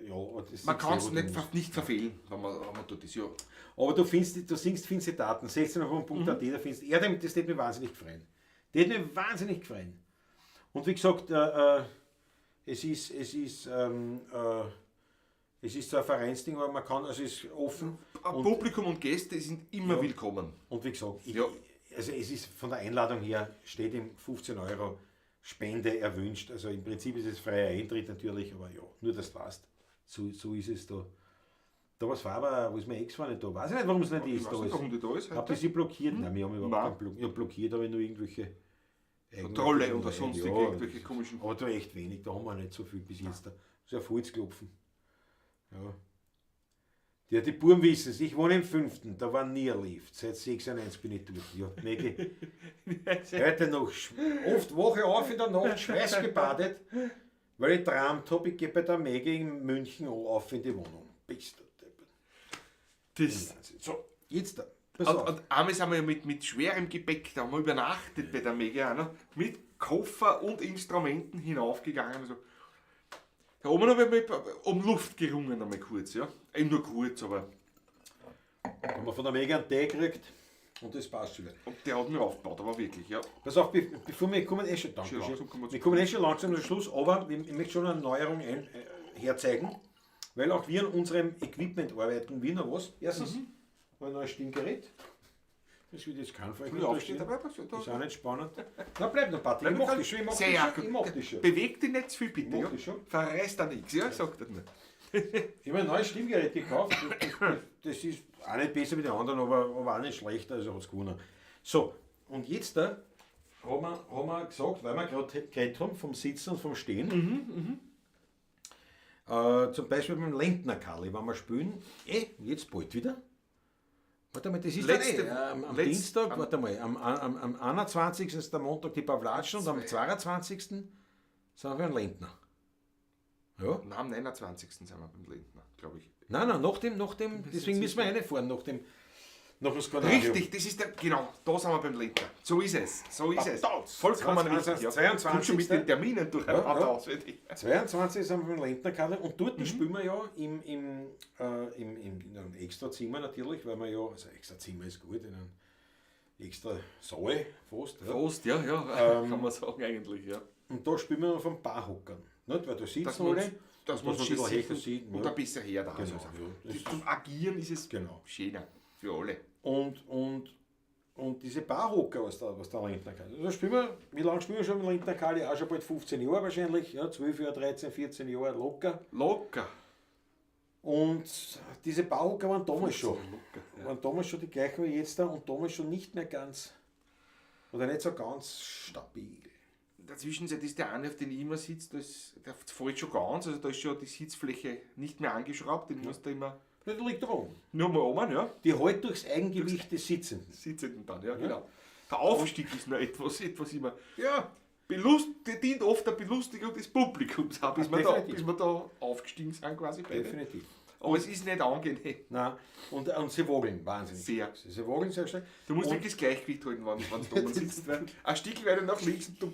Speaker 2: ja, das
Speaker 3: man kann es nicht verfehlen, wenn man tut das, ja.
Speaker 2: Aber du singst die Daten, 16.at, da findest du, das wird mir wahnsinnig gefreuen. Und wie gesagt, es ist so ein Vereinsding, aber man kann, also es ist offen.
Speaker 3: Publikum und Gäste sind immer willkommen.
Speaker 2: Und wie gesagt, also es ist von der Einladung her, steht ihm 15 € Spende erwünscht. Also im Prinzip ist es freier Eintritt natürlich, aber ja, nur das passt. So ist es da. Da was Faber, wo ist mein Ex-Frau nicht da? Weiß ich nicht, warum es nicht
Speaker 3: Ich
Speaker 2: ist.
Speaker 3: weiß
Speaker 2: Da
Speaker 3: nicht,
Speaker 2: ist.
Speaker 3: warum die da ist
Speaker 2: Hab
Speaker 3: heute.
Speaker 2: ich sie blockiert? Nein, wir haben überhaupt
Speaker 3: Nein.
Speaker 2: keinen blockiert. Ja, blockiert habe ich nur irgendwelche
Speaker 3: Trolle oder sonstige
Speaker 2: ja,
Speaker 3: irgendwelche komischen.
Speaker 2: aber da echt wenig, da haben wir nicht so viel bis jetzt. Da ist ja Holzklopfen. Ja. Die Buben wissen es, ich wohne im 5., da war nie ein Lift. Seit 96 bin ich durch. Ja, Mägi. Heute noch oft Woche auf in der Nacht, schweißgebadet, weil ich geträumt habe, ich gehe bei der Mägi in München auf in die Wohnung. Bist du deppert.
Speaker 3: Das.
Speaker 2: So, jetzt da. Pass
Speaker 3: Und,
Speaker 2: auf.
Speaker 3: und einmal sind wir ja mit schwerem Gepäck, da haben wir übernachtet bei der Mega auch noch, mit Koffer und Instrumenten hinaufgegangen. Also, da oben habe ich mal um Luft gerungen, einmal kurz, ja. Eben nur kurz, aber.
Speaker 2: Haben wir von der Mega einen Tee gekriegt und das passt schon wieder.
Speaker 3: Und der hat mir aufgebaut, aber wirklich, ja.
Speaker 2: Pass auf, bevor wir kommen eh schon, danke
Speaker 3: Schon
Speaker 2: schön.
Speaker 3: langsam kommen wir
Speaker 2: Wir
Speaker 3: zu-
Speaker 2: kommen eh schon langsam zum Schluss, aber ich möchte schon eine Neuerung herzeigen, weil auch wir an unserem Equipment arbeiten. Wir noch was. Erstens, ein neues Stimmgerät. Das wird jetzt kein Fall
Speaker 3: Früh aufsteht,
Speaker 2: das
Speaker 3: aber
Speaker 2: ist auch nicht spannend. Na bleib noch, Patrick, ich
Speaker 3: Bleib
Speaker 2: mach
Speaker 3: noch
Speaker 2: das schon, ich mach
Speaker 3: Sehr
Speaker 2: das
Speaker 3: gut.
Speaker 2: schon. Ich mach das schon.
Speaker 3: Bewegt dich nicht zu viel, bitte.
Speaker 2: Mach
Speaker 3: Ja.
Speaker 2: das schon.
Speaker 3: Verreißt da nichts, ja, sagt er mir.
Speaker 2: Ich habe ein neues Stimmgerät gekauft. Das ist auch nicht besser wie die anderen, aber auch nicht schlechter, also hat es gewonnen. So, und jetzt da haben wir gesagt, weil wir gerade geredet haben vom Sitzen und vom Stehen, zum Beispiel beim Lentner-Kali, wenn wir spielen, jetzt bald wieder. Warte mal, das ist am Dienstag, warte mal, am 21. ist der Montag die Pavlatschen und am 22. sind wir ein Lentner. Ja?
Speaker 3: Na, am 29. sind wir beim Lindner, glaube ich.
Speaker 2: Nein, nach dem, deswegen müssen wir reinfahren, nach dem Skandinavium.
Speaker 3: Richtig, das ist der, genau, da sind wir beim Lindner. So ist es, so ist es.
Speaker 2: Verdammt.
Speaker 3: Vollkommen
Speaker 2: 22.
Speaker 3: richtig. Ja.
Speaker 2: 22.
Speaker 3: Kommt schon mit den Terminen durcheinander
Speaker 2: Ja, ja.
Speaker 3: auswendig.
Speaker 2: 22 sind wir beim Lentner-Kader und dort spielen wir ja im einem extra Zimmer natürlich, weil wir ja, also extra Zimmer ist gut, in einem extra Saal fast. Ja.
Speaker 3: Fast, ja, kann man sagen eigentlich, ja.
Speaker 2: Und da spielen wir auf einem Barhockern. Nicht? Weil da sitzen
Speaker 3: Dass man
Speaker 2: alle,
Speaker 3: uns- dass
Speaker 2: man
Speaker 3: man
Speaker 2: ein bisschen
Speaker 3: uns
Speaker 2: höher
Speaker 3: sieht
Speaker 2: sieht.
Speaker 3: und
Speaker 2: ja.
Speaker 3: ein bisschen her da.
Speaker 2: Genau,
Speaker 3: Also,
Speaker 2: ja. Das
Speaker 3: zum Agieren ist es
Speaker 2: Genau.
Speaker 3: schöner für alle.
Speaker 2: Und diese Barhocker, was der Lentner kann. Also spielen wir, wie lange spielen wir schon mit Lentner Kali? Auch schon bald 15 Jahre wahrscheinlich. Ja, 12 Jahre, 13, 14 Jahre locker.
Speaker 3: Locker.
Speaker 2: Und diese Barhocker waren damals schon.
Speaker 3: Locker,
Speaker 2: Waren damals schon die gleichen wie jetzt da und damals schon nicht mehr ganz, oder nicht so ganz stabil.
Speaker 3: In der Zwischenzeit ist der eine, auf den ich immer sitze, der fällt schon ganz, also da ist schon die Sitzfläche nicht mehr angeschraubt, den musst du immer
Speaker 2: Das liegt da oben.
Speaker 3: nur mal oben, ja.
Speaker 2: Die hält durchs Eigengewicht des Sitzenden.
Speaker 3: Sitzenden dann, ja, genau. Der Aufstieg ist noch etwas immer.
Speaker 2: Ja,
Speaker 3: Der dient oft der Belustigung des Publikums, auch, bis
Speaker 2: definitiv.
Speaker 3: wir da aufgestiegen sind quasi beide.
Speaker 2: definitiv.
Speaker 3: Aber es ist nicht angenehm.
Speaker 2: Nein. Und sie wogeln wahnsinnig.
Speaker 3: Sehr.
Speaker 2: Sie wogeln sehr stark.
Speaker 3: Du musst
Speaker 2: Und-
Speaker 3: wirklich das Gleichgewicht halten, wenn du oben sitzt. Weil ein Stück weiter nach links und du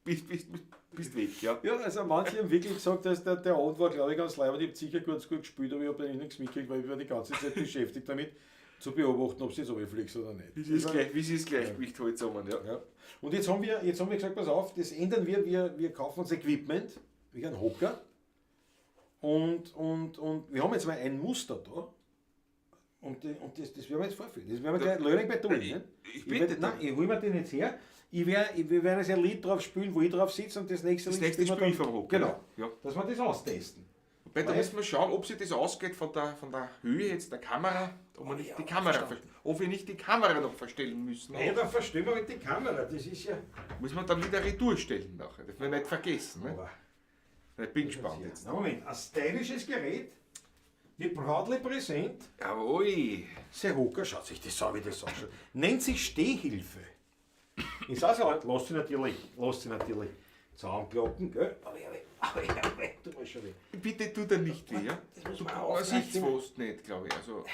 Speaker 3: bist weg, ja.
Speaker 2: Ja, also manche haben wirklich gesagt, dass der Abend war, glaube ich, ganz leid. Ich habe sicher ganz gut gespielt, aber ich habe eigentlich nichts mitgekriegt, weil ich war die ganze Zeit beschäftigt damit, zu beobachten, ob sie jetzt runterfliegst oder nicht.
Speaker 3: Wie sie das Gleichgewicht halt zusammen, ja.
Speaker 2: Ja. Und jetzt haben wir gesagt, pass auf, das ändern wir kaufen uns Equipment, wie ein Hocker. Und wir haben jetzt mal ein Muster da. Und das werden wir jetzt vorführen. Das werden wir gleich Learning by Doing. Ne?
Speaker 3: Ich bitte
Speaker 2: Nein, ich hole mir den jetzt her. Wir werden jetzt ein Lied drauf spielen, wo ich drauf sitze und das nächste
Speaker 3: Das
Speaker 2: Lied
Speaker 3: nächste
Speaker 2: spielen
Speaker 3: Spiel
Speaker 2: wir dann-
Speaker 3: vom Hocker.
Speaker 2: Genau.
Speaker 3: Ja.
Speaker 2: Dass wir das austesten.
Speaker 3: Wobei, da müssen wir schauen, ob sich das ausgeht von der Höhe jetzt der Kamera, ob wir nicht die Kamera ob wir nicht die Kamera noch verstellen müssen.
Speaker 2: Nein, da verstehen wir mit der Kamera. Das ist ja.
Speaker 3: Muss man dann wieder retour stellen nachher. Das wir nicht vergessen. Ne?
Speaker 2: Aber,
Speaker 3: Ich bin gespannt jetzt.
Speaker 2: Na Moment, ein stylisches Gerät, wie proudly präsent.
Speaker 3: Jawohl.
Speaker 2: Sehr Hocker, schaut sich das an, wie das ausschaut. Nennt sich Stehhilfe. Ich sag's ja, lass sie natürlich zusammenkloppen, gell? Aber, tu mal schon weh.
Speaker 3: Bitte tu dir nicht weh. Ja?
Speaker 2: Das muss
Speaker 3: Du,
Speaker 2: man
Speaker 3: man
Speaker 2: aufreißen.
Speaker 3: sieht es fast nicht, glaube ich. Also,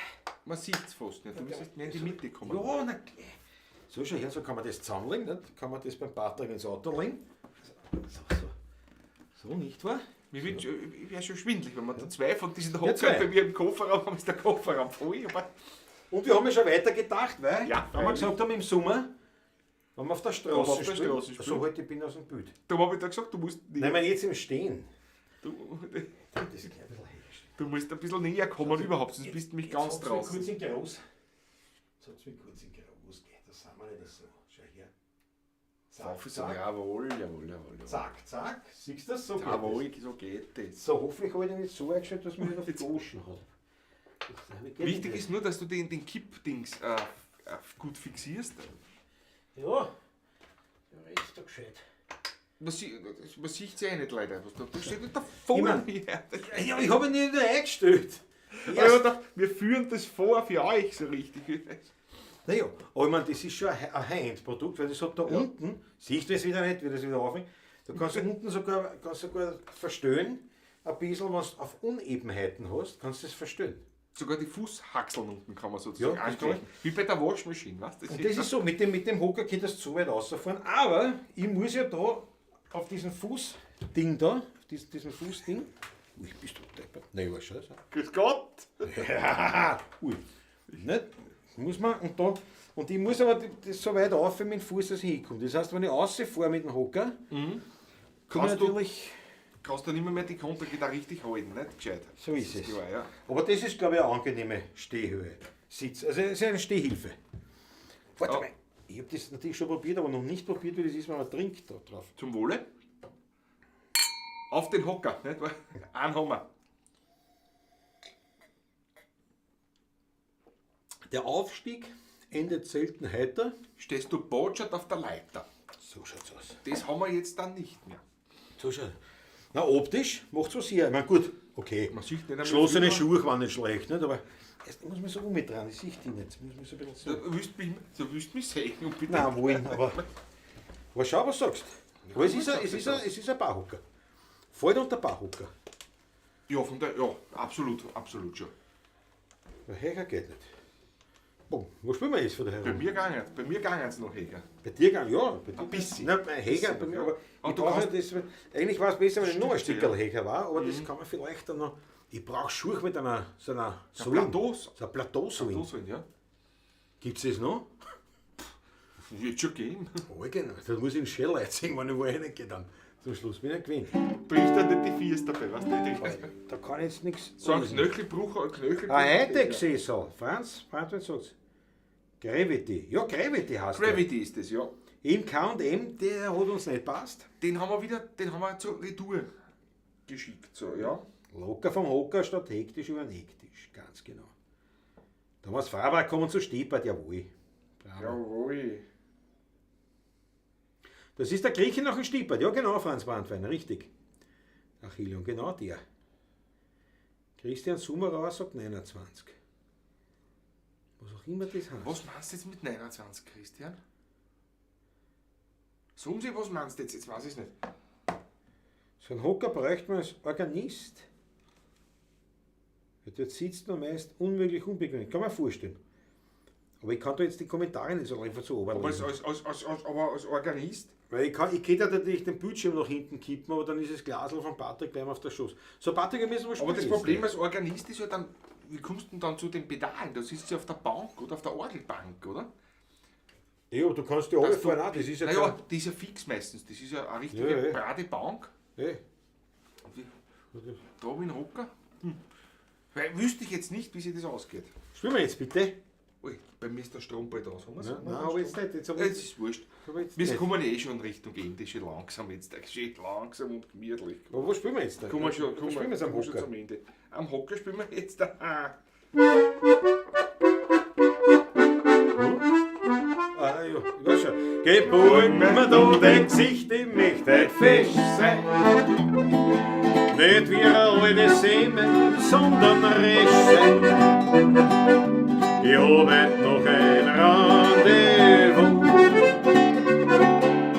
Speaker 3: man sieht es fast nicht. Du müsstest mehr in die Mitte kommen.
Speaker 2: Ja, na, so schon her, so kann man das zusammenlegen, nicht? Kann man das beim Patrick ins Auto legen. So, nicht wahr?
Speaker 3: Mir wäre schon schwindelig, wenn man da zwei von diesen
Speaker 2: Ja,
Speaker 3: Hockern
Speaker 2: zwei.
Speaker 3: bei mir im Kofferraum haben, ist der Kofferraum voll. Aber
Speaker 2: Und wir haben ja schon weiter gedacht, weil,
Speaker 3: Ja,
Speaker 2: wenn wir gesagt haben, im Sommer, wenn wir auf der Straße
Speaker 3: auf der Straße
Speaker 2: so
Speaker 3: spielen.
Speaker 2: halt, ich bin aus dem Bild.
Speaker 3: da habe ich da gesagt, du musst,
Speaker 2: Nein, wenn jetzt im Stehen.
Speaker 3: du,
Speaker 2: Das ist gleich ein bisschen hergestellt.
Speaker 3: du musst ein bisschen näher kommen überhaupt, sonst bist du mich ganz
Speaker 2: Jetzt hat's mich
Speaker 3: draußen.
Speaker 2: kurz in Groß. Jetzt hat's mich kurz in Groß, geht das. sind wir nicht so. Schau her.
Speaker 3: Jawohl.
Speaker 2: Zack, zack. Siehst du das? So
Speaker 3: Jawohl,
Speaker 2: geht
Speaker 3: so geht
Speaker 2: das.
Speaker 3: das.
Speaker 2: So, hoffentlich habe ich den nicht so eingestellt, dass man nicht auf die Goschen hat.
Speaker 3: Wichtig ist nur, dass du den Kippdings gut fixierst.
Speaker 2: Ja, der Rest doch gescheit.
Speaker 3: Man sieht es ja nicht leider. Da steht nicht der Vogel her.
Speaker 2: Ja, ich habe ihn nicht eingestellt.
Speaker 3: Ja, doch, wir führen das vor für euch so richtig.
Speaker 2: Naja, aber ich meine, das ist schon ein High-End-Produkt, weil das hat da unten, siehst du es wieder nicht, wie das wieder aufhängt, du kannst unten sogar verstellen, ein bisschen, wenn du auf Unebenheiten hast, kannst du das verstellen.
Speaker 3: Sogar die Fußhaxeln unten kann man sozusagen
Speaker 2: Ja, das
Speaker 3: angleichen. Wie bei der Waschmaschine, weißt du?
Speaker 2: Und das ist so, mit dem Hocker geht das zu weit rausfahren, aber ich muss ja da auf diesem Fußding da, auf diesem Fußding, ui, bist du deppert? Nein, ich war schon so.
Speaker 3: Grüß Gott!
Speaker 2: Ja, ui, nicht? Muss man, und ich muss aber das so weit auf, mit dem Fuß, dass ich hinkomme. Das heißt, wenn ich rausfahre mit dem Hocker, kann ich natürlich...
Speaker 3: Kannst du nicht mehr die Kontergitarre richtig halten, nicht? Gescheit.
Speaker 2: So ist es.
Speaker 3: Klar, ja.
Speaker 2: Aber das ist, glaube ich, eine angenehme Stehhöhe. Sitz. Also es ist eine Stehhilfe. Warte mal, ich habe das natürlich schon probiert, aber noch nicht probiert, wie das ist, wenn man trinkt da drauf.
Speaker 3: Zum Wohle. Auf den Hocker, nicht? Einen haben wir.
Speaker 2: Der Aufstieg endet selten heiter.
Speaker 3: Stehst du botschert auf der Leiter.
Speaker 2: So schaut's aus.
Speaker 3: Das haben wir jetzt dann nicht mehr.
Speaker 2: So schaut. Na, optisch macht's was her. Ich meine, gut, okay.
Speaker 3: Man sieht nicht einmal
Speaker 2: Geschlossene
Speaker 3: viel,
Speaker 2: Schuhe waren nicht schlecht, nicht? Aber erst muss man so dran, ich sehe die nicht. Jetzt muss man so ein bisschen so.
Speaker 3: Du willst mich sehen und bitte.
Speaker 2: Nein, wollen, aber schau, was du sagst. Aber es ist ein Barhocker. Fällt unter Barhocker.
Speaker 3: Ja, absolut schon.
Speaker 2: Der Heger geht nicht. Boah, wo spielen wir jetzt von der
Speaker 3: Bei
Speaker 2: Herren?
Speaker 3: mir gegangen es noch Heger.
Speaker 2: Bei dir gegangen, ja. Bei dir
Speaker 3: Ein bisschen.
Speaker 2: Nein, bei Heger, bei mir, aber
Speaker 3: Und
Speaker 2: ich
Speaker 3: du
Speaker 2: brauche
Speaker 3: kannst-
Speaker 2: das, eigentlich war es besser, wenn ich noch ein
Speaker 3: Stütze,
Speaker 2: Stückel
Speaker 3: ja.
Speaker 2: Heger war, aber das kann man vielleicht dann noch. Ich brauche Schuhe mit einer so einer Swing.
Speaker 3: Plateau.
Speaker 2: So ein Plateau-Swing.
Speaker 3: Ja.
Speaker 2: Gibt es das noch?
Speaker 3: Wird schon gehen.
Speaker 2: Oh, genau. Das muss ich in Shell einziehen, wenn ich wo reingehe dann. Zum Schluss bin ich gewinnt.
Speaker 3: Bricht dann nicht die Viers dabei, weißt du?
Speaker 2: Da kann ich jetzt nichts.
Speaker 3: So ein Knöchelbruch, ein Knöchelbruch.
Speaker 2: Heute gesehen so. Franz sagt's. Gravity. Ja, Gravity heißt
Speaker 3: Gravity ist das, ja.
Speaker 2: der. Im K&M, der hat uns nicht passt.
Speaker 3: Den haben wir zur Retour geschickt, so, ja.
Speaker 2: Locker vom Hocker statt hektisch über den hektisch. Ganz genau. Thomas Faber kommen zu Stiepert, jawohl. Bravo.
Speaker 3: Jawohl.
Speaker 2: Das ist der Grieche nach dem Stiepert. Ja, genau, Franz Brandwein, richtig. Achillion, genau der. Christian Summerauer sagt 29. Was auch immer das heißt.
Speaker 3: Was meinst du jetzt mit 29, Christian? Sagen Sie, was meinst du jetzt? Jetzt weiß ich es nicht.
Speaker 2: So einen Hocker bräuchte man als Organist. Weil dort sitzt man meist unmöglich unbequem. Kann man vorstellen. Aber ich kann da jetzt die Kommentare nicht so einfach so
Speaker 3: Aber
Speaker 2: oberlesen.
Speaker 3: als Organist?
Speaker 2: Weil ich kann da natürlich den Bildschirm nach hinten kippen, aber dann ist das Glasl von Patrick gleich mal auf der Schoß. So, Patrick, wir müssen mal
Speaker 3: Aber das
Speaker 2: spielen
Speaker 3: Problem
Speaker 2: jetzt.
Speaker 3: als Organist ist ja dann, wie kommst du denn dann zu den Pedalen? Da sitzt du auf der Bank oder auf der Orgelbank, oder?
Speaker 2: Ja, aber du kannst die alle fahren auch. Das ist ja
Speaker 3: Naja, die ist ja fix meistens. Das ist ja eine richtige
Speaker 2: Ja, ja.
Speaker 3: breite Bank.
Speaker 2: Hey.
Speaker 3: Da bin ich Hocker. Weil wüsste ich jetzt nicht, wie sich das ausgeht.
Speaker 2: Spielen wir jetzt bitte?
Speaker 3: Ui, bei mir ist der Strom bald aus. Haben wir's?
Speaker 2: Ja,
Speaker 3: Haben wir
Speaker 2: nein,
Speaker 3: den
Speaker 2: aber jetzt
Speaker 3: Strom?
Speaker 2: nicht. Jetzt
Speaker 3: Ja, jetzt ist wurscht. Wir
Speaker 2: nicht.
Speaker 3: kommen eh schon Richtung Ende, schon langsam jetzt. Schön langsam und gemütlich.
Speaker 2: Aber wo spielen wir jetzt?
Speaker 3: Kommen wir schon,
Speaker 2: Wo spielen wir jetzt am
Speaker 3: kommen wir schon
Speaker 2: Hocker?
Speaker 3: zum Ende. Am Hocker spielen wir jetzt da.
Speaker 2: Ah, ja, ich weiß schon. Geboren mir da dein Gesicht, ich möchte ein Fisch sein. Nicht wie ein alte Seemann, sondern recht sein. Ich hab heute noch ein Rendezvous.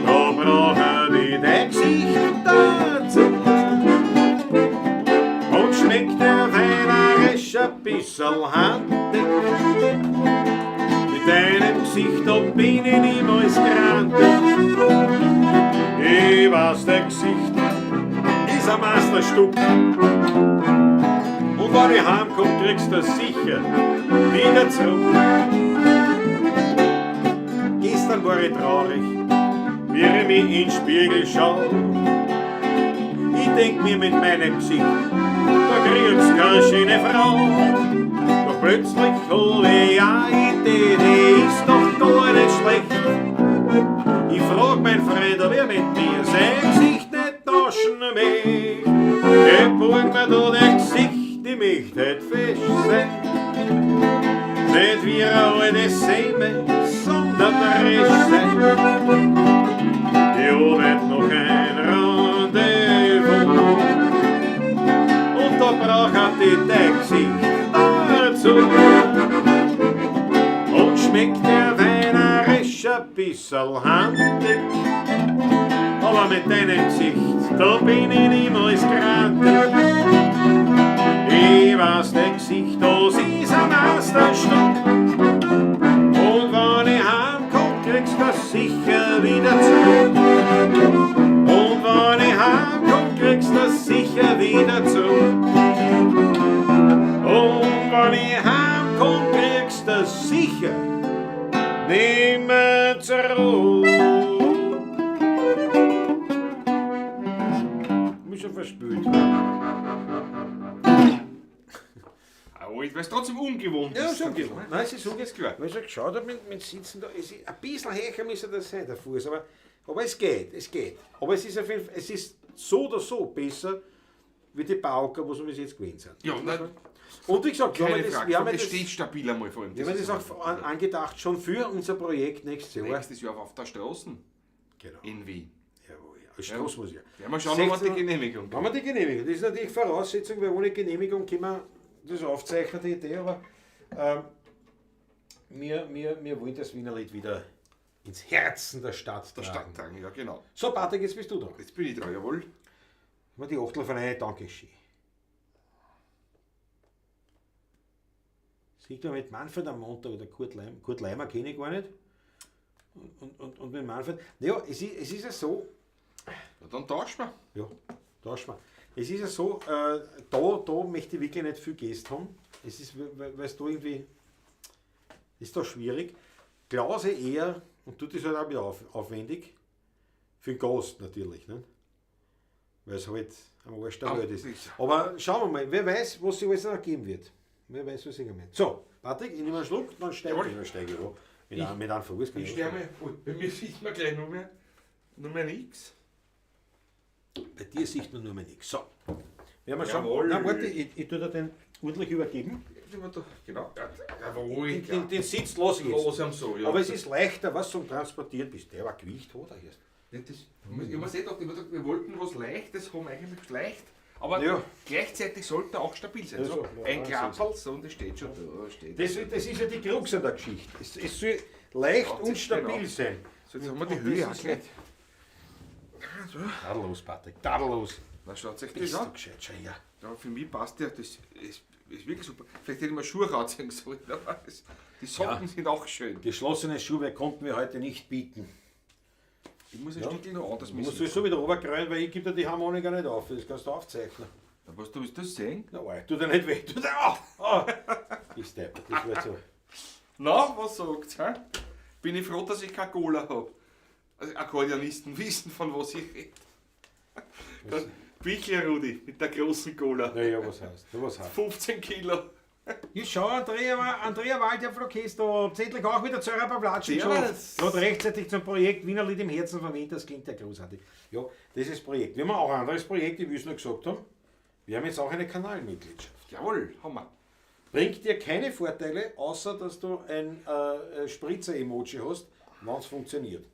Speaker 2: Da brauche ich dein Gesicht dazu. Und schmeckt der Weinerisch ein bisschen handig. Mit deinem Gesicht, da bin ich niemals grantig. Ich weiß, dein Gesicht ist ein Meisterstück. Und wenn ich heimkomme, kriegst du das sicher wieder zurück. Gestern war ich traurig, wie ich mich in den Spiegel schau. Ich denk mir mit meinem Gesicht, da kriegst keine schöne Frau. Doch plötzlich hol ich eine Idee, die ist doch gar nicht schlecht. Gesicht hätt fest sein. Nicht wir alle dasselbe, sondern der Rest sein. Ja, nicht noch ein Rendezvous. Und da braucht die dein Gesicht dazu. Und schmeckt der Weinerisch ein bisschen handig. Aber mit deinem Gesicht, da bin ich niemals grantig. Ich weiß, dein Gesicht, das ist ein Meisterstück. Und wenn ich heimkomm, kriegst du das sicher wieder zurück. Und wenn ich heimkomm, kriegst du das sicher wieder zurück. Und wenn ich heimkomm, kriegst du das sicher nimmer zurück. Schon verspült.
Speaker 3: Aber ich weiß trotzdem ungewohnt.
Speaker 2: Ja,
Speaker 3: ist.
Speaker 2: schon gewohnt. Nein, es ist so
Speaker 3: Ist klar.
Speaker 2: weil ich schon geschaut habe, mit Sitzen da, es ist ein bisschen höher müsste das sein, der Fuß, aber es geht, es geht. Aber es ist auf jeden Fall, es ist so oder so besser wie die Pauker, was wir bis jetzt gewesen sind.
Speaker 3: Ja, nein,
Speaker 2: Und wie gesagt, wir
Speaker 3: keine
Speaker 2: haben
Speaker 3: Frage.
Speaker 2: wir haben
Speaker 3: Es
Speaker 2: das,
Speaker 3: steht stabil einmal vor allem.
Speaker 2: wir haben das auch angedacht, schon für unser Projekt nächstes Jahr.
Speaker 3: nächstes Jahr auf der Straße
Speaker 2: Genau.
Speaker 3: in Wien.
Speaker 2: Jawohl, als Straße muss ich.
Speaker 3: Werden wir schauen, ob wir
Speaker 2: 16.
Speaker 3: die Genehmigung
Speaker 2: Haben wir die Genehmigung? Das ist natürlich Voraussetzung, weil ohne Genehmigung können wir das aufzeichnen, die Idee, aber wir wollen das Wienerlied wieder ins Herzen der Stadt
Speaker 3: der
Speaker 2: tragen.
Speaker 3: Stadt tragen. Ja, genau.
Speaker 2: So, Patrick, jetzt bist du da.
Speaker 3: Jetzt bin ich dran, jawohl.
Speaker 2: Mal die Achtel von einer, danke schön. Sieht man mit Manfred am Montag oder Kurt Leimer kenne ich gar nicht. Und mit Manfred. Ja, es ist ja so,
Speaker 3: Ja, dann tauschen wir.
Speaker 2: ja, tauschen wir. Es ist ja so, da möchte ich wirklich nicht viel Gäste haben. Es ist, weil es da irgendwie, ist da schwierig. Klause eher, und tut das halt auch wieder aufwendig, für den Gast natürlich, ne? Weil es halt am Arsch der Welt ist. Aber schauen wir mal, wer weiß, was sich alles noch geben wird. Wer weiß, was ich meine. So, Patrick, ich nehme einen Schluck, dann steige ich an. Mit einem Fuß.
Speaker 3: Ich sterbe. Bei mir sieht man gleich nur mehr nichts.
Speaker 2: Bei dir sieht man nur mal nichts. So, werden wir schauen.
Speaker 3: Jawohl.
Speaker 2: Na, warte, ich tue dir den ordentlich übergeben.
Speaker 3: Genau. Jawohl.
Speaker 2: Den Sitz lasse ich jetzt.
Speaker 3: Los am so, ja.
Speaker 2: Aber es ist leichter, was zum Transportieren bis der war Gewicht, oder? Hier.
Speaker 3: Ich habe mir gedacht, wir wollten was Leichtes haben, eigentlich leicht. Aber
Speaker 2: Ja.
Speaker 3: gleichzeitig sollte er auch stabil sein.
Speaker 2: Ja,
Speaker 3: So,
Speaker 2: so, ja,
Speaker 3: ein
Speaker 2: ja,
Speaker 3: Klappel, so und das steht schon da. Steht
Speaker 2: Das ist ja die Krux an der Geschichte. Es soll leicht
Speaker 3: Ja,
Speaker 2: und stabil
Speaker 3: genau.
Speaker 2: sein.
Speaker 3: So, jetzt haben wir die
Speaker 2: Und
Speaker 3: Höhe
Speaker 2: das
Speaker 3: auch
Speaker 2: ist
Speaker 3: gleich.
Speaker 2: nicht- Tadellos, Patrick, tadellos.
Speaker 3: Na, schaut sich das
Speaker 2: Bist du
Speaker 3: an.
Speaker 2: gescheit schon, ja.
Speaker 3: Ja, für mich passt der, das ist wirklich super. Vielleicht hätte ich mal Schuhe rausziehen sollen, aber die Socken sind auch schön.
Speaker 2: Geschlossenes Schuhwerk konnten wir heute nicht bieten.
Speaker 3: Ich muss ein
Speaker 2: Ja.
Speaker 3: Stückchen noch anders
Speaker 2: Du musst
Speaker 3: messen.
Speaker 2: sowieso wieder runterkreuen, weil ich gebe dir die Harmonika nicht auf. Das kannst du aufzeichnen.
Speaker 3: Was, du willst das sehen?
Speaker 2: Na, oi, tu dir nicht weh. Tu dir Ist der, das wird so.
Speaker 3: Na, was sagt's? Hä? Bin ich froh, dass ich keine Cola habe. Also Akkordeonisten wissen, von was ich rede. Bichler Rudi mit der großen Cola.
Speaker 2: Naja, was heißt? Was heißt?
Speaker 3: 15 Kilo.
Speaker 2: Ja, schau, Andrea Waldjapflokester, habt ihr endlich auch wieder zu eurer Pavlatschen
Speaker 3: Ja,
Speaker 2: geschafft.
Speaker 3: das-
Speaker 2: Gerade rechtzeitig zum Projekt Wienerlied im Herzen von Wien, das klingt ja großartig. Ja, das ist das Projekt. Wir haben auch ein anderes Projekt, wie wir es noch gesagt haben. Wir haben jetzt auch eine Kanalmitgliedschaft.
Speaker 3: Jawohl, haben wir.
Speaker 2: Bringt dir keine Vorteile, außer dass du ein Spritzer-Emoji hast, wenn es funktioniert.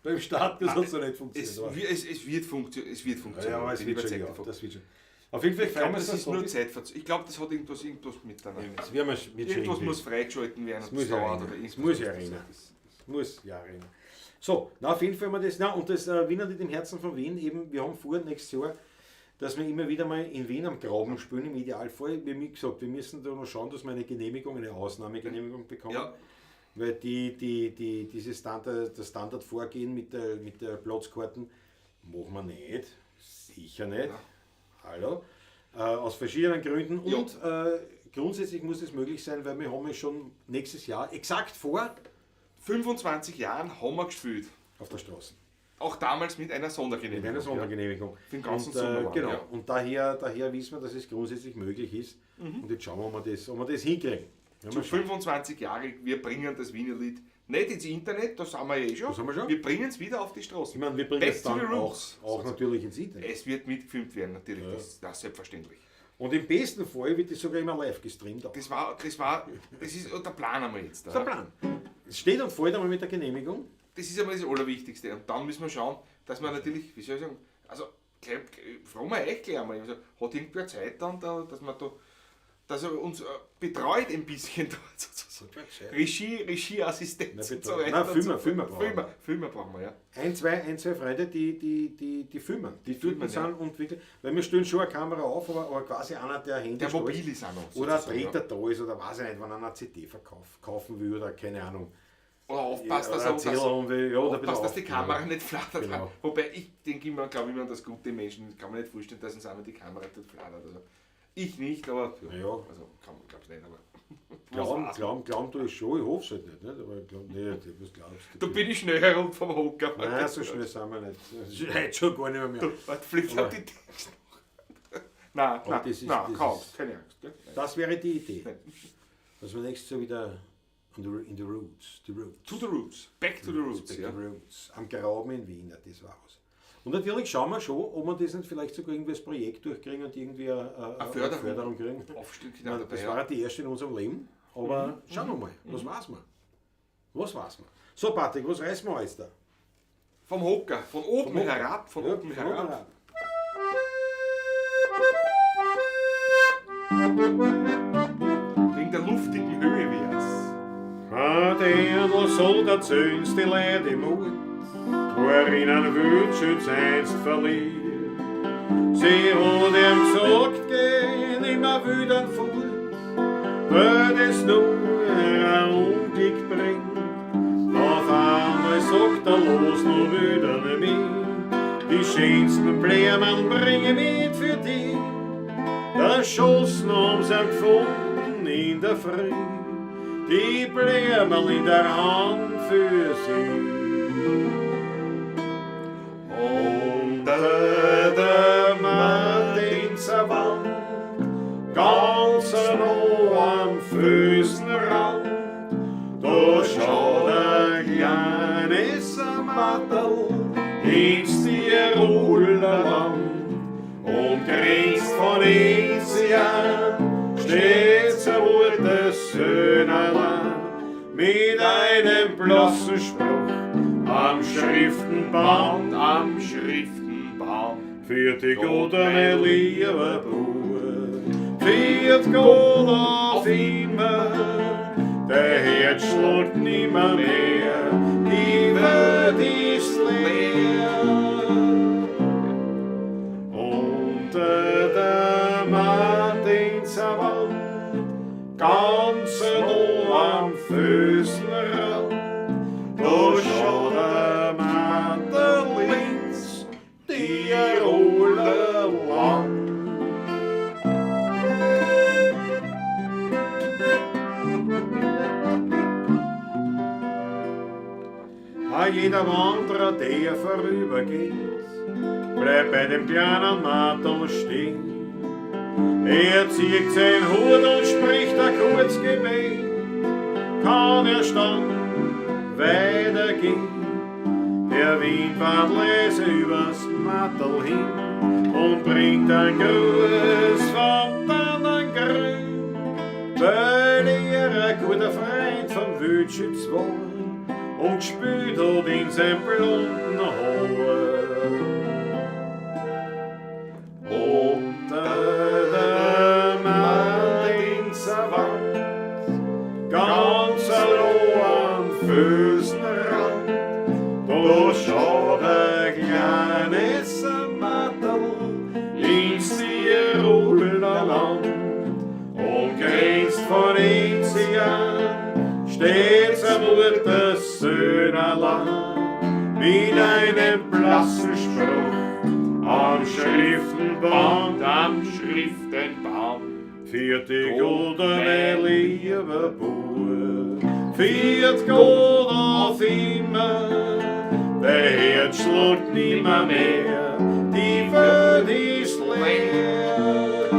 Speaker 2: Beim Start das hat es nicht funktioniert. aber-
Speaker 3: Es wird funktionieren.
Speaker 2: ja, aber es
Speaker 3: Bin
Speaker 2: wird schon,
Speaker 3: überzeugt
Speaker 2: ja,
Speaker 3: davon.
Speaker 2: das wird schon. Auf jeden Fall
Speaker 3: Ich glaube,
Speaker 2: freuen wir
Speaker 3: das
Speaker 2: uns,
Speaker 3: ist nur Zeitverzug. Ich glaube, das hat irgendwas miteinander.
Speaker 2: Das werden wir schon
Speaker 3: Irgendwas
Speaker 2: irgendwie-
Speaker 3: muss freigeschalten werden.
Speaker 2: Das
Speaker 3: und
Speaker 2: muss ja
Speaker 3: dauert
Speaker 2: erinnern.
Speaker 3: oder
Speaker 2: Das
Speaker 3: irgendwas
Speaker 2: muss ja
Speaker 3: das-
Speaker 2: erinnern. Muss ja erinnern. So, na, auf jeden Fall haben wir das. Na, und das Wienerlied im Herzen von Wien, eben, wir haben vor nächstes Jahr, dass wir immer wieder mal in Wien am Graben spielen, im Idealfall. Wie gesagt, wir müssen da noch schauen, dass wir eine Genehmigung, eine Ausnahmegenehmigung bekommen.
Speaker 3: Ja.
Speaker 2: Weil dieses das Standardvorgehen mit der Platzkarten machen wir nicht. Sicher nicht.
Speaker 3: Ja.
Speaker 2: Hallo. Aus verschiedenen Gründen.
Speaker 3: Ja.
Speaker 2: Und grundsätzlich muss es möglich sein, weil wir haben ja schon nächstes Jahr exakt vor
Speaker 3: 25 Jahren haben wir gespielt.
Speaker 2: auf der Straße.
Speaker 3: Auch damals mit einer
Speaker 2: Mit
Speaker 3: Sondergenehmigung.
Speaker 2: einer Sondergenehmigung.
Speaker 3: Für den ganzen
Speaker 2: Und,
Speaker 3: Sommer.
Speaker 2: genau.
Speaker 3: Ja.
Speaker 2: Und daher wissen wir, dass es grundsätzlich möglich ist. Und jetzt schauen wir, ob wir das hinkriegen. Wenn
Speaker 3: Zu
Speaker 2: wir schauen.
Speaker 3: 25 Jahre, wir bringen das Wienerlied nicht ins Internet, da sind wir eh schon.
Speaker 2: Das haben wir schon.
Speaker 3: Wir bringen es wieder auf die
Speaker 2: Ich
Speaker 3: Straße.
Speaker 2: meine, wir bringen
Speaker 3: Back
Speaker 2: es
Speaker 3: to
Speaker 2: dann
Speaker 3: the
Speaker 2: auch,
Speaker 3: roots.
Speaker 2: natürlich ins Internet.
Speaker 3: Es wird mitgefilmt werden, natürlich,
Speaker 2: Ja.
Speaker 3: das ist selbstverständlich.
Speaker 2: Und im besten Fall wird das sogar immer live gestreamt.
Speaker 3: Das ist der Plan einmal jetzt.
Speaker 2: Das ist der Plan. Es steht und fällt einmal mit der Genehmigung.
Speaker 3: Das ist einmal das Allerwichtigste. Und dann müssen wir schauen, dass wir natürlich, wie soll ich sagen, also fragen wir echt gleich einmal, also, hat irgendwer Zeit dann, dass wir da, dass er uns betreut ein bisschen, Regieassistenz und so weiter.
Speaker 2: Nein, Filme brauchen wir.
Speaker 3: Filme brauchen wir, ja.
Speaker 2: Ein, zwei Freunde, die filmen. Die dort sind und wirklich, weil wir stellen schon eine Kamera auf, aber quasi einer, der Handy
Speaker 3: der mobil ist auch noch.
Speaker 2: Oder ein Treter da ist, oder weiß ich nicht, wenn einer eine CD kaufen will, oder keine Ahnung.
Speaker 3: Oder aufpasst, dass die Kamera nicht flattert. Genau. Wobei ich denke immer, glaube ich, das gute Menschen, kann man nicht vorstellen, dass uns einmal die Kamera dort flattert. Also, ich nicht, aber
Speaker 2: ja.
Speaker 3: Also kann man, glaube ich nicht, aber
Speaker 2: Glauben du es schon, ich hoffe es halt nicht, aber ich glaube nicht, was glaubst du?
Speaker 3: Da bin ich schnell herum vom Hocker.
Speaker 2: Nein, so schnell sind wir nicht. Heute schon gar nicht mehr.
Speaker 3: Vielleicht hat die Text noch. Nein, keine Angst. Gell?
Speaker 2: Das wäre die Idee. Dass wir nächstes Jahr wieder in the roots.
Speaker 3: To the roots. Back to the roots.
Speaker 2: Back to the roots. Am Graben in Wien, das war was. Und natürlich schauen wir schon, ob wir das nicht vielleicht sogar irgendwie als Projekt durchkriegen und irgendwie eine Förderung kriegen. Das war ja die erste in unserem Leben, aber schauen wir mal, was weiß man? Was weiß man? So Patrick, was reißen wir jetzt da?
Speaker 3: Vom Hocker, von oben herab,
Speaker 2: oben herab.
Speaker 3: Wegen der luftigen Höhe wär's.
Speaker 1: Der soll der zünste Leute Mut, worin ein Wünschütz einst verliert. Sie hat ihm gesagt, gehen immer wieder fort, weil es nur ein Unglück bringt. Auf einmal sagt los, nur wieder mit. Die schönsten Blumen bringe mit für dich. Der Schossen haben sie gefunden in der Früh, die Blumen in der Hand für sie. Unter der Martinser Wand, ganz nah am Füßenrand, da schaut ein kleines Matterl ins Tirolerland und grinst von Enzian, steht so das Söhnerland mit einem bloßen Spruch am Schriftenband, für die goldene liebe Bub, für die Gold auf immer, der Herz schlägt nimmer mehr, die Welt ist leer. Unter der Martinser Wand, ganz nah am Füßenrand, da schaut der Mann der links, Tiroler Land. Jeder Wanderer, der vorübergeht, bleibt bei dem kleinen Matterl stehen. Er zieht seinen Hut und spricht ein kurzes Gebet, kann er dann weitergehen. Der Wind fährt leise übers Matterl hin und bringt ein Gruß vom Tannengrün, weil er ein guter Freund vom Wildschütz war und spült hat in sein blonden Haar. Unter der Martinser Wand, ganz nah am Füßenrand, da schaut ein kleines Matterl ins Tiroler Land und grinst von Enzian, steht's am das Söhnerland mit einem blassen Spruch am Schriftenband, für die goldene liebe Bub, für die Gold auf immer, der Herz schlägt nimmer mehr, die Welt ist leer.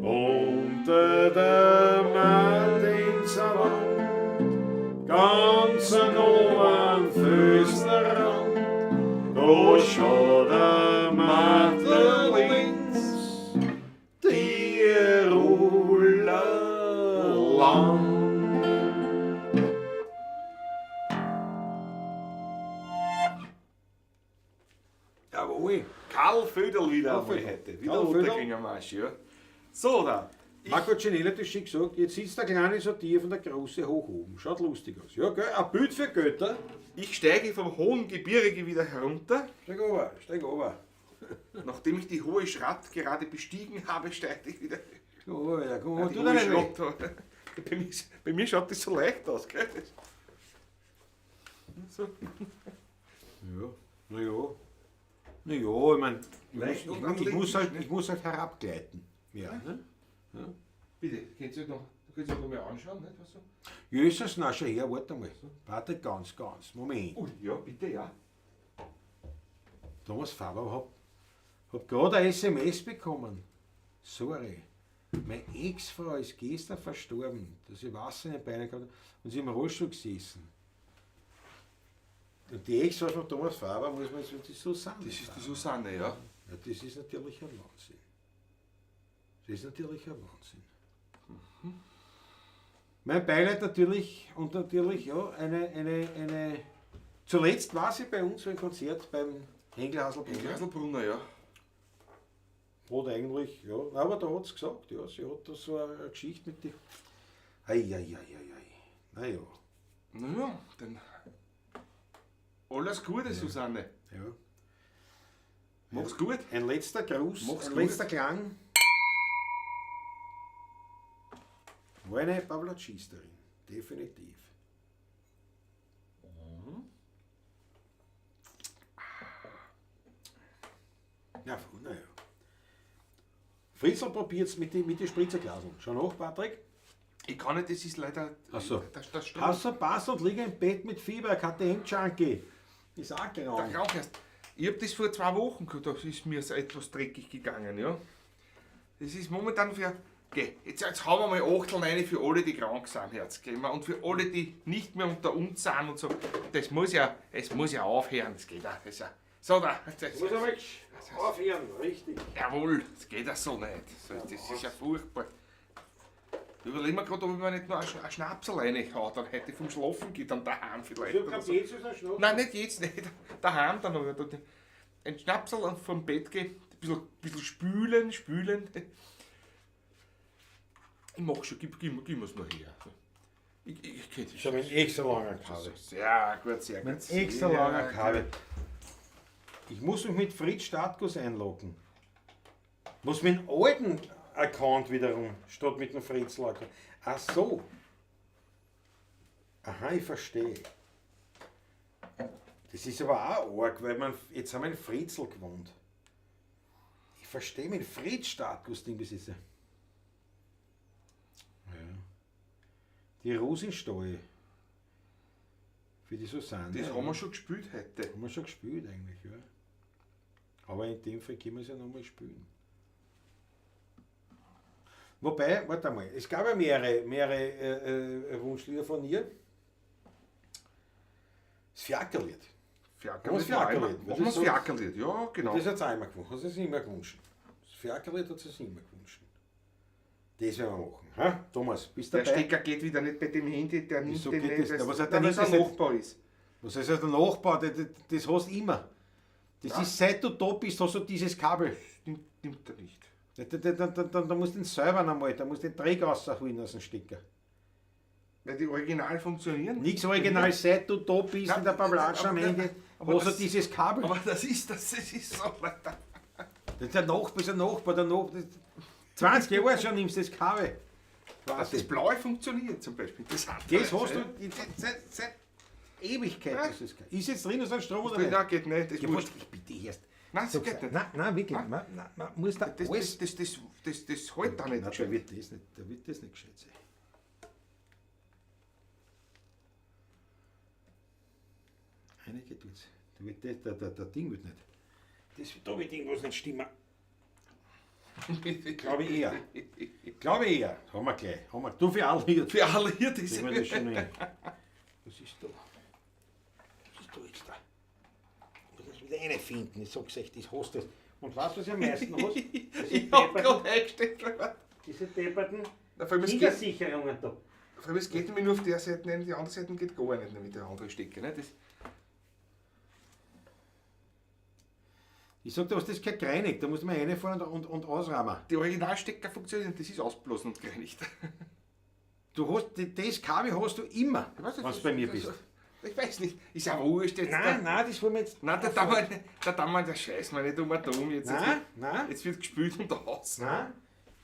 Speaker 1: Unter der Martinser Wand, ganz nah am Füßenrand, da schaut der Matterl links,
Speaker 3: wieder
Speaker 2: Ja,
Speaker 3: einmal
Speaker 2: Viertel.
Speaker 3: heute. Wieder
Speaker 2: Ja, Viertel.
Speaker 3: Untergängermarsch, ja. So, da.
Speaker 2: Marco Cinelli hat das schon gesagt, jetzt sitzt der Kleine so tief und der Große hoch oben. Schaut lustig aus. Ja, gell? Ein Bild für Götter.
Speaker 3: Ich steige vom hohen Gebirge wieder herunter.
Speaker 2: Steig over, steig over.
Speaker 3: Nachdem ich die hohe Schratt gerade bestiegen habe, steige ich wieder.
Speaker 2: Steig over, ja, komm,
Speaker 3: Ja,
Speaker 2: tu
Speaker 3: die
Speaker 2: deine
Speaker 3: hohe
Speaker 2: Welt.
Speaker 3: Schratt. Bei mir schaut das so leicht aus, gell? So.
Speaker 2: Ja, naja. Naja, ich meine,
Speaker 3: Leicht und
Speaker 2: ich muss halt herabgleiten. Ja, ne?
Speaker 3: Bitte, könnt ihr noch mal anschauen, nicht? Was so?
Speaker 2: Jesus, na schon her, warte mal. Warte ganz. Moment.
Speaker 3: Oh, ja, bitte, ja.
Speaker 2: Thomas Faber, hab gerade eine SMS bekommen. Sorry. Meine Ex-Frau ist gestern verstorben, dass sie Wasser in den Beinen gehabt hat und sie im Rollstuhl gesessen. Und die Ex-Frau von Thomas Faber muss man so die Susanne.
Speaker 3: Das ist die
Speaker 2: Faber.
Speaker 3: Susanne, ja.
Speaker 2: Ja, das ist natürlich ein Wahnsinn. Das ist natürlich ein Wahnsinn. Mein Beileid natürlich und natürlich ja, eine. Zuletzt war sie bei uns für ein Konzert beim Henkel-Haselbrunner.
Speaker 3: Haselbrunner, ja.
Speaker 2: Hat eigentlich, ja, aber da hat sie gesagt, ja, sie hat da so eine Geschichte mit die. Eieieiei. Naja,
Speaker 3: Naja, dann alles Gute, Susanne.
Speaker 2: ja.
Speaker 3: Mach's gut.
Speaker 2: Ein letzter Gruß,
Speaker 3: Mach's
Speaker 2: ein
Speaker 3: gut.
Speaker 2: letzter Klang. War eine Pavlacisterin, definitiv. Ja, naja. Fritzl probiert es mit den Spritzerglaseln. Schau nach, Patrick.
Speaker 3: Ich kann nicht, das ist leider.
Speaker 2: Ach so.
Speaker 3: Das stimmt.
Speaker 2: Außer Pass und liege im Bett mit Fieber, KTM-Junkie. Ist auch
Speaker 3: Der
Speaker 2: grau.
Speaker 3: Krankheit. Ich habe das vor 2 Wochen gehabt, da ist mir so etwas dreckig gegangen, ja. Das ist momentan für. Geh, jetzt haben wir mal 8 rein für alle, die krank sind, Herz. Gell, und für alle, die nicht mehr unter uns sind und so. Es muss ja aufhören, das geht auch. Das ist ja, so, da. Das,
Speaker 2: Muss aber aufhören, richtig.
Speaker 3: jawohl, das geht ja so nicht. Das ist ja furchtbar. Ich überlege mir gerade, ob ich mir nicht noch einen Schnapsel reinhaue, dann hätte ich vom Schlafen geht, dann daheim vielleicht.
Speaker 2: So
Speaker 3: oder
Speaker 2: kann
Speaker 3: so.
Speaker 2: Jesus ein Schnaps.
Speaker 3: Nein, nicht jetzt, nicht. Daheim dann noch. Ein Schnapsel und vom Bett gehen, ein bisschen spülen. Ich mach schon, gib mir's noch her. Ich kenn das
Speaker 2: Ich habe einen extra langen Kabel.
Speaker 3: Sehr gut, sehr gut.
Speaker 2: Mein extra langer Kabel. Ich muss mich mit Fritz Startguss einloggen. Muss meinen alten Account wiederum, statt mit dem Fritzl-Account. Ach so. Aha, ich verstehe. Das ist aber auch arg, weil jetzt haben wir einen Fritzl gewohnt. Ich verstehe mit Fritz Startguss-Ding, das ist ja. Die Rosenstall. Für die Susanne.
Speaker 3: Das haben wir schon gespielt heute.
Speaker 2: Haben wir schon gespielt eigentlich, ja. Aber in dem Fall können wir es ja nochmal spielen. Wobei, warte mal, es gab ja mehrere Wunschlieder von ihr. Das Fiakerlied.
Speaker 3: Fiakerlied.
Speaker 2: Fiakerlied.
Speaker 3: Machen wir das Fiakerlied, ja, genau.
Speaker 2: Das hat sie auch immer gewünscht. Hat sie sich immer gewünscht. Das Fiakerlied hat sie sich immer gewünscht. Das werden wir machen. Ha? Thomas, bist du
Speaker 3: Der
Speaker 2: dabei?
Speaker 3: Stecker geht wieder nicht bei dem Handy, der nimmt
Speaker 2: Wieso
Speaker 3: den
Speaker 2: geht
Speaker 3: nicht,
Speaker 2: das? Aber was hat
Speaker 3: weil
Speaker 2: der
Speaker 3: es ein
Speaker 2: nicht
Speaker 3: Nachbar ist.
Speaker 2: Was ist ja der Nachbar? Das hast du immer. Das
Speaker 3: Ja.
Speaker 2: ist, seit du da bist, hast du dieses Kabel.
Speaker 3: Nimmt er nicht.
Speaker 2: Da musst du den selber einmal, da musst du den Träger rausholen aus dem Stecker.
Speaker 3: Weil die Original funktionieren.
Speaker 2: Nichts original, seit du da bist
Speaker 3: Ja,
Speaker 2: in der Pavlatsch am
Speaker 3: aber-
Speaker 2: Ende,
Speaker 3: aber
Speaker 2: hast du
Speaker 3: das-
Speaker 2: dieses Kabel.
Speaker 3: Aber das ist so. Alter.
Speaker 2: Der Nachbar ist ein Nachbar, der Nachbar. 20 Jahre schon nimmst du das Kabel.
Speaker 3: Das Blaue funktioniert zum Beispiel. Das
Speaker 2: Das hast du seit Ewigkeit.
Speaker 3: Ja.
Speaker 2: Ist jetzt drin, ist ein Strom oder
Speaker 3: Nein,
Speaker 2: nicht?
Speaker 3: geht nicht. Das
Speaker 2: Ja,
Speaker 3: wurscht.
Speaker 2: was, ich bitte erst.
Speaker 3: Nein, das geht nicht.
Speaker 2: Nein, wirklich.
Speaker 3: Nein.
Speaker 2: Man muss da
Speaker 3: Das
Speaker 2: alles.
Speaker 3: hält da nicht.
Speaker 2: Nein,
Speaker 3: schön.
Speaker 2: da wird das nicht gescheit sein. Einige tut's. Der Ding wird nicht. Da wird irgendwas nicht stimmen. Glaube ich eher. Haben wir gleich. Du für alle hier.
Speaker 3: Für alle hier, das
Speaker 2: Das wird das schon nicht. Was ist da? Was ist da jetzt da? Ich muss das wieder reinfinden. Ich sag echt, das hast du. Und weißt du, was ich am meisten hast?
Speaker 3: Ich hab gerade eingestellt.
Speaker 2: Diese depperten
Speaker 3: Vor allem,
Speaker 2: Kindersicherungen da.
Speaker 3: es geht nämlich nur auf der Seite, nein, die andere Seite geht gar nicht mit der anderen Stecker. Ne? Das,
Speaker 2: Ich sag dir was, das ist kein gereinigt, da muss man reinfahren und ausrahmen.
Speaker 3: Die Originalstecker funktionieren, das ist ausblasen und gereinigt.
Speaker 2: Du hast, das Kabel hast du immer,
Speaker 3: Ich weiß nicht,
Speaker 2: wenn du bei mir bist.
Speaker 3: Ich weiß nicht, ist ja wurscht jetzt.
Speaker 2: Nein, das wollen wir jetzt...
Speaker 3: Nein, der Dammer, der Scheiß, meine dummer Dumm.
Speaker 2: Nein.
Speaker 3: Jetzt wird gespült und aus.
Speaker 2: Nein.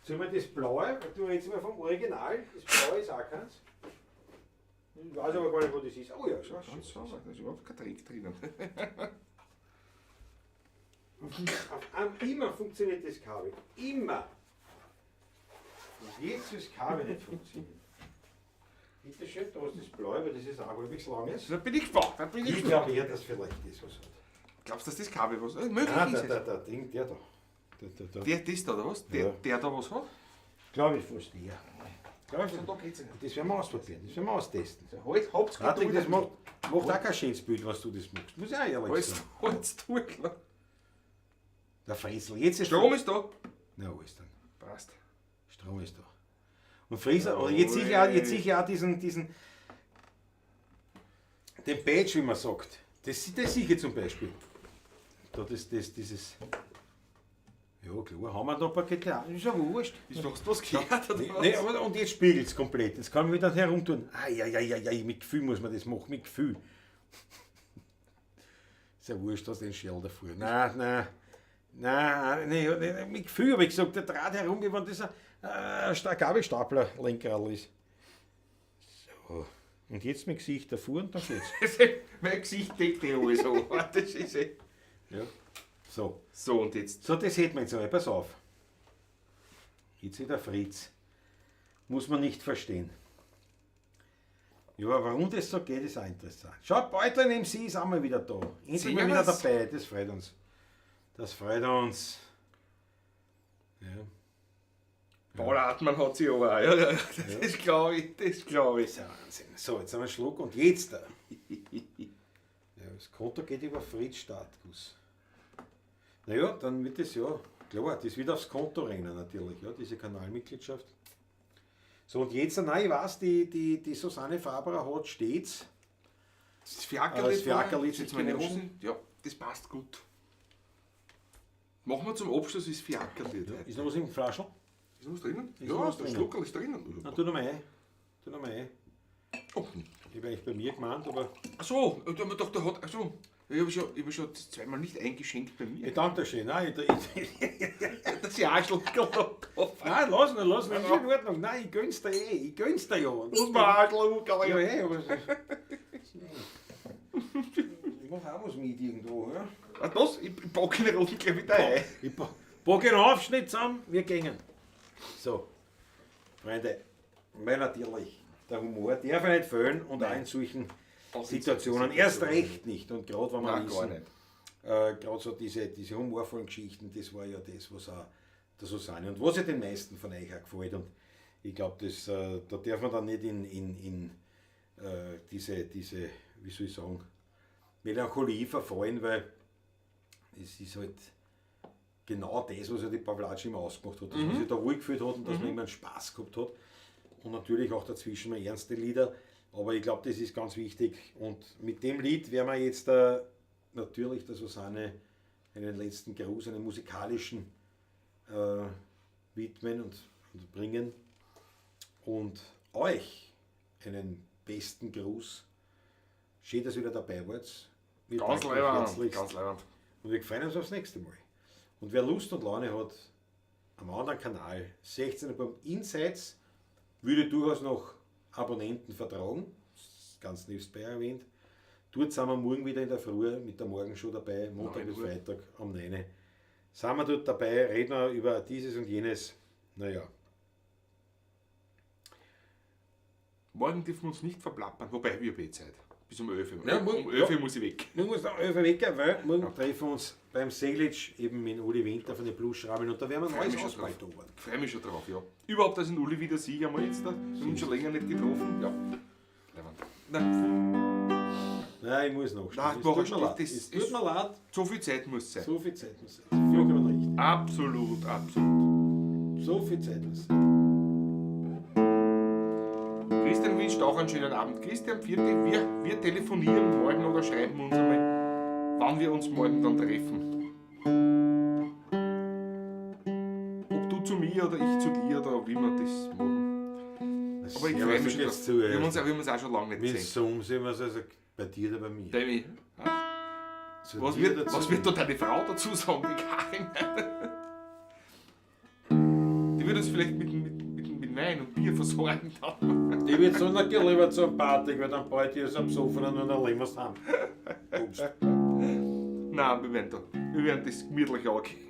Speaker 2: Sollen wir das Blaue, du redest mal vom Original, das Blaue ist auch keins. Ich weiß aber gar nicht, wo das ist. Oh ja, schau,
Speaker 3: Ganz sauber, da ist überhaupt kein Dreck drinnen.
Speaker 2: Immer funktioniert das Kabel. Immer. Und jetzt soll das Kabel nicht funktionieren. Bitte schön, da ist das Blaue, weil das ist auch halbwegs langes.
Speaker 3: Da bin ich gespannt,
Speaker 2: Ich glaube eher, dass vielleicht das was hat.
Speaker 3: Glaubst du, dass das Kabel was möglich
Speaker 2: Nein,
Speaker 3: ist?
Speaker 2: der Ding, der da.
Speaker 3: Der das da, oder was?
Speaker 2: Ja.
Speaker 3: Der da was hat?
Speaker 2: Glaube ich fast eher.
Speaker 3: Also, da geht's nicht.
Speaker 2: Das werden wir ausprobieren, das werden wir austesten.
Speaker 3: Halt, hab's
Speaker 2: Hartwig, das
Speaker 3: Geduld.
Speaker 2: macht auch kein schönes Bild, was du das machst. Muss ich auch ehrlich
Speaker 3: Alles,
Speaker 2: sagen.
Speaker 3: alles durch.
Speaker 2: Der Fräsel, jetzt ist
Speaker 3: Strom ist da.
Speaker 2: Na, alles dann.
Speaker 3: Passt.
Speaker 2: Strom ist da. Und Fräser, oder jetzt sicher auch diesen, den Badge, wie man sagt. Das sicher zum Beispiel. Da dieses. Ja, klar, haben wir da ein Paket auch. Ist ja wurscht.
Speaker 3: Ist doch was gehört, oder was?
Speaker 2: Nee, aber, und jetzt spiegelt es komplett. Jetzt kann man wieder herumtun. Mit Gefühl muss man das machen, mit Gefühl. Ist ja wurscht, dass den Schell davor. Nein, mit Gefühl habe ich gesagt, der Draht herum, wie wenn das ein Gabelstapler-Lenker ist. So. Und jetzt mit Gesicht davor und dann geht's.
Speaker 3: Mein Gesicht deckt eh alles an. Das ist eh.
Speaker 2: Ja. So.
Speaker 3: So, und jetzt.
Speaker 2: So, das hätten wir jetzt einmal. Pass auf. Jetzt wieder Fritz. Muss man nicht verstehen. Ja, warum das so geht, ist auch interessant. Schaut, Beutlein MC ist auch mal wieder da. Endlich mal wieder dabei. Das freut uns. Das freut uns. Ja.
Speaker 3: Paul Hartmann hat sie aber auch. Ja. Das glaube ich, das glaube ich.
Speaker 2: Das ist ja Wahnsinn. So, jetzt haben wir einen Schluck und jetzt da. Ja, das Konto geht über Fritz Startguss. Naja, dann wird das ja, klar, das wird aufs Konto rennen natürlich, ja, diese Kanalmitgliedschaft. So, und jetzt, nein, ich weiß, die Susanne Faberer hat stets
Speaker 3: Das Fiakerlied,
Speaker 2: jetzt
Speaker 3: meine
Speaker 2: gewünscht.
Speaker 3: Hosen. Ja, das passt gut. Machen wir zum Abschluss das Fiakerlied.
Speaker 2: Ist noch was im Flaschel?
Speaker 3: Ist noch was drinnen?
Speaker 2: Ist noch
Speaker 3: Ja,
Speaker 2: was
Speaker 3: der
Speaker 2: drinnen?
Speaker 3: Schluckerl ist drinnen.
Speaker 2: Na, tu noch mal ein. Tu noch mal ein.
Speaker 3: Oh.
Speaker 2: Ich habe eigentlich bei mir gemeint, aber...
Speaker 3: Achso, da haben wir doch, der hat. Achso, ich habe schon zweimal nicht eingeschenkt bei mir.
Speaker 2: Ich danke dir schön. Nein,
Speaker 3: Das ist auch Schluckerl da.
Speaker 2: nein, lass ihn, ist in Ordnung. Nein, ich gönn's dir ich gönn's dir ja.
Speaker 3: Muss man auch Schluckerl.
Speaker 2: Ja, aber... Ich mache auch was mit irgendwo, ja?
Speaker 3: Was? Ich packe den Roten gleich wieder ein.
Speaker 2: Ich packe einen Aufschnitt zusammen, wir gehen. So, Freunde, weil natürlich der Humor darf ja nicht fehlen und auch in solchen Situationen erst recht nicht. Und gerade wenn wir
Speaker 3: Nein, gar
Speaker 2: wissen,
Speaker 3: nicht.
Speaker 2: gerade so diese humorvollen Geschichten, das war ja das, was auch der Susanne und was ja den meisten von euch auch gefällt. Und ich glaube, da darf man dann nicht in diese, wie soll ich sagen, Melancholie verfallen, weil es ist halt genau das, was ja die Pawlatsch immer ausgemacht hat, dass man sich da ruhig gefühlt hat und dass man immer einen Spaß gehabt hat. Und natürlich auch dazwischen mal ernste Lieder, aber ich glaube, das ist ganz wichtig. Und mit dem Lied werden wir jetzt natürlich der Susanne einen letzten Gruß, einen musikalischen widmen und bringen. Und euch einen besten Gruß. Schön, dass ihr wieder dabei wart. Wir
Speaker 3: Ganz
Speaker 2: danken euch
Speaker 3: leibend.
Speaker 2: herzlichst.
Speaker 3: Ganz leibend.
Speaker 2: Und wir freuen uns aufs nächste Mal. Und wer Lust und Laune hat, am anderen Kanal 16 Insights würde durchaus noch Abonnenten vertragen. Das ist ganz nebenbei erwähnt. Dort sind wir morgen wieder in der Früh mit der Morgenshow dabei, Montag bis Freitag um 9 Uhr. Sind wir dort dabei, reden wir über dieses und jenes. Naja.
Speaker 3: Morgen dürfen wir uns nicht verplappern, wobei wir haben Zeit. Bis um 11 Uhr.
Speaker 2: Ja,
Speaker 3: Um
Speaker 2: morgen-
Speaker 3: 11 Uhr muss ich weg.
Speaker 2: Morgen muss noch 11 Uhr weg, weil morgen treffen wir uns beim Seglitsch eben mit Uli Winter von den Bluesschrauben und da werden wir ein
Speaker 3: Freu mich
Speaker 2: neues
Speaker 3: schon drauf.
Speaker 2: Ausbau tun.
Speaker 3: Ich freue mich schon drauf, ja. Überhaupt, dass ich den Uli wieder sehe, einmal jetzt da. Wir haben uns schon länger nicht getroffen. Ja. Leibend. Nein,
Speaker 2: Nein, ich muss noch.
Speaker 3: Nein,
Speaker 2: Es
Speaker 3: mach
Speaker 2: tut
Speaker 3: ich
Speaker 2: mir
Speaker 3: nicht.
Speaker 2: leid.
Speaker 3: Das
Speaker 2: Es tut
Speaker 3: ist-
Speaker 2: mir leid.
Speaker 3: so viel Zeit muss sein.
Speaker 2: So viel Zeit muss sein. Vollkommen richtig.
Speaker 3: Absolut, absolut.
Speaker 2: So viel Zeit muss sein.
Speaker 3: Christian wünscht auch einen schönen Abend. Christian, vierte, wir telefonieren morgen oder schreiben uns einmal, wann wir uns morgen dann treffen. mir oder ich zu dir oder wie wir das machen. Aber ich freue mich schon drauf. Wir haben uns auch schon lange nicht
Speaker 2: Wenn
Speaker 3: gesehen.
Speaker 2: es so sehen wir es also bei dir oder bei mir.
Speaker 3: Demi,
Speaker 2: Zu
Speaker 3: was
Speaker 2: dir
Speaker 3: wird,
Speaker 2: dazu.
Speaker 3: was wird da deine Frau dazu sagen, die Karin? Die wird uns vielleicht mit Wein und Bier versorgen dann.
Speaker 2: Ich würde sagen, geh lieber zur Party, weil dann bald hier so am Sofa und dann legen wir es heim.
Speaker 3: Nein, wir werden das gemütlich angehen.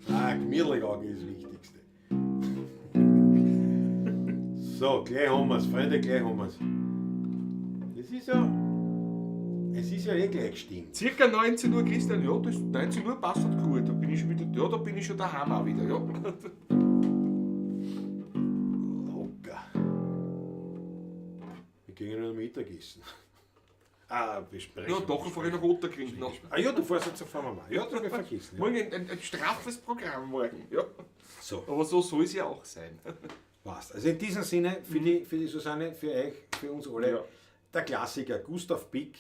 Speaker 2: Ja, nein, gemütlich angehen ist das Wichtigste. So, gleich haben wir es, Freunde, gleich haben wir es. Es ist ja eh gleich gestimmt.
Speaker 3: Circa 19 Uhr, Christian, ja, das 19 Uhr passt halt gut. Da bin ich schon wieder, ja, da bin ich schon daheim auch wieder, ja.
Speaker 2: Locker. Wir gehen noch Mittagessen. Besprechen.
Speaker 3: Ja, doch, bevor ich noch runterkriege. Noch.
Speaker 2: Ja, du fährst jetzt auf einmal. Ja, das habe ich vergessen. Ja.
Speaker 3: Morgen ein straffes Programm morgen, ja.
Speaker 2: So,
Speaker 3: Aber so soll es ja auch sein.
Speaker 2: passt. Also in diesem Sinne, für die Susanne, für euch, für uns alle,
Speaker 3: Ja.
Speaker 2: der Klassiker Gustav Pick,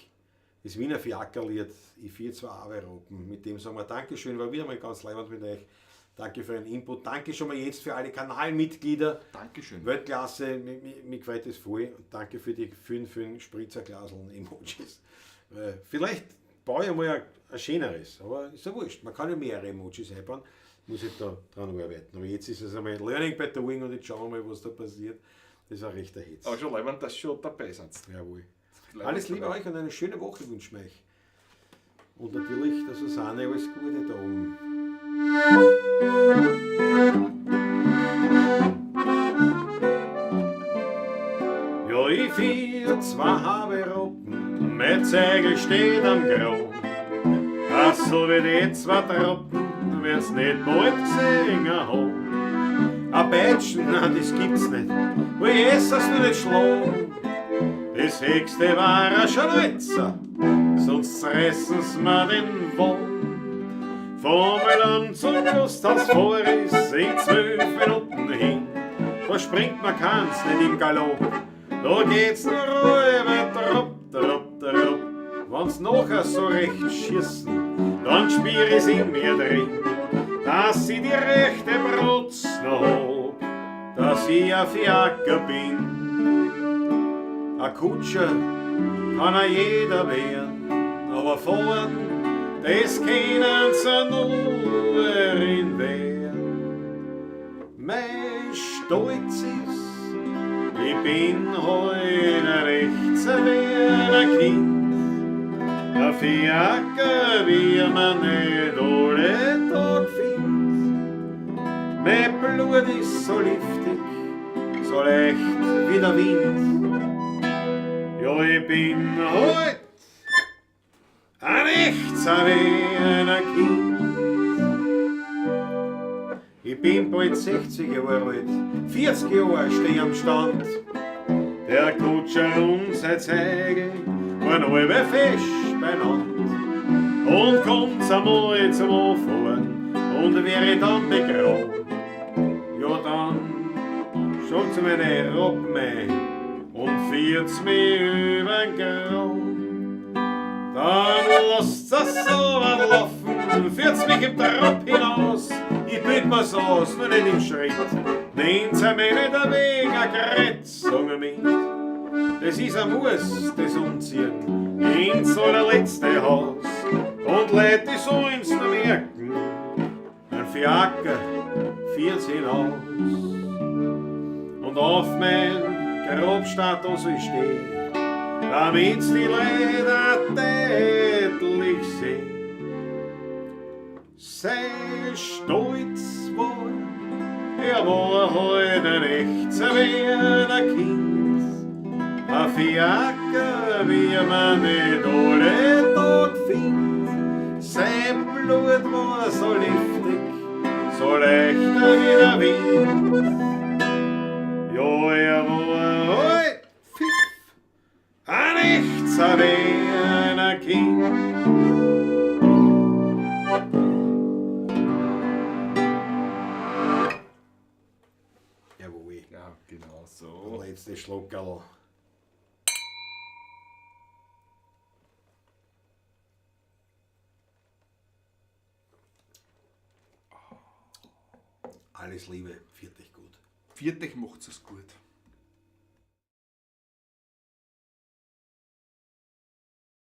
Speaker 2: das Wiener Fiakerlied, ich vier zwei Aweropen. Mit dem sagen wir Dankeschön, war wieder mal ganz leibend mit euch. Danke für den Input. Danke schon mal jetzt für alle Kanalmitglieder.
Speaker 3: Dankeschön.
Speaker 2: Weltklasse, mir gefällt das voll. Und danke für die vielen Spritzerglaseln, Emojis. Vielleicht baue ich mal ein schöneres, aber ist ja wurscht. Man kann ja mehrere Emojis einbauen. Muss ich da dran arbeiten. Aber jetzt ist es einmal Learning by Doing und jetzt schauen wir mal, was da passiert. Das ist ein rechter Hitz.
Speaker 3: Aber schon leibend, dass schon dabei sind.
Speaker 2: Jawohl. Alles Liebe euch und eine schöne Woche wünschen wir euch. Und natürlich der Susanne alles Gute da oben. Ja, ich vier zwei Haberoppen, mein Zegel steht am Grau. Ach so wie die zwei Troppen, wenn's nicht bald gesehen haben. Ein Peitschen, nein, das gibt's nicht, wo Jesus will nicht schlagen. Das höchste war ein Schnäuzer, sonst zerressen's mir den Wahn. Von Milan zum Gusthaus vor ist in 12 Minuten hin. Da springt man keins nicht im Galopp, da geht's nur rüber, trop, trop, trop. Wenn's nachher so recht schießen, dann spür ich's in mir drin, dass ich die rechte Brutz noch hab, dass ich ein Fiaker bin. Ein Kutscher kann a jeder werden, aber fahren, das können sie nur in werden. Mein Stolz ist, ich bin heute rechts wie ein Kind. Ein Fiaker, wie man nicht alle Tag findet. Mein Blut ist so liftig, so leicht wie der Wind. Ja, ich bin heut ein echter wie ein Kind. Ich bin bald 60 Jahre alt, 40 Jahre steh am Stand. Der Kutscher und sein Zeigel waren alle fest beieinander. Und kommt's einmal zum Anfahren und wäre dann begraben. Ja, dann schaut's meine Robben ein und führt's mich übern Grauen. Dann lasst's das so laufen, führt's mich im Trab hinaus. Ich bild mir's aus, nur nicht im Schritt. Nehmt's mir nicht der Weg, ein Kretz, sagen mit. Das ist ein Muss, das Umziehen, ins allerletzte Haus. Und Leute, die sollen's nur merken, ein Fiaker führt's hinaus. Und auf mein Grabstatus soll stehen, damit's die Leute deutlich sehen. Sei stolz war, war heute ein echter wie ein Kind. Ein Fiaker, wie man nicht alle Tag findet. Sein Blut war so liftig, so leicht wie der Wind. Ja, war heut pfiff, ein echter wie ein Kind. Jawohl.
Speaker 3: Ja, genau so.
Speaker 2: Der letzte Schluckerl. Alles Liebe, viert euch gut.
Speaker 3: Viertech macht es gut.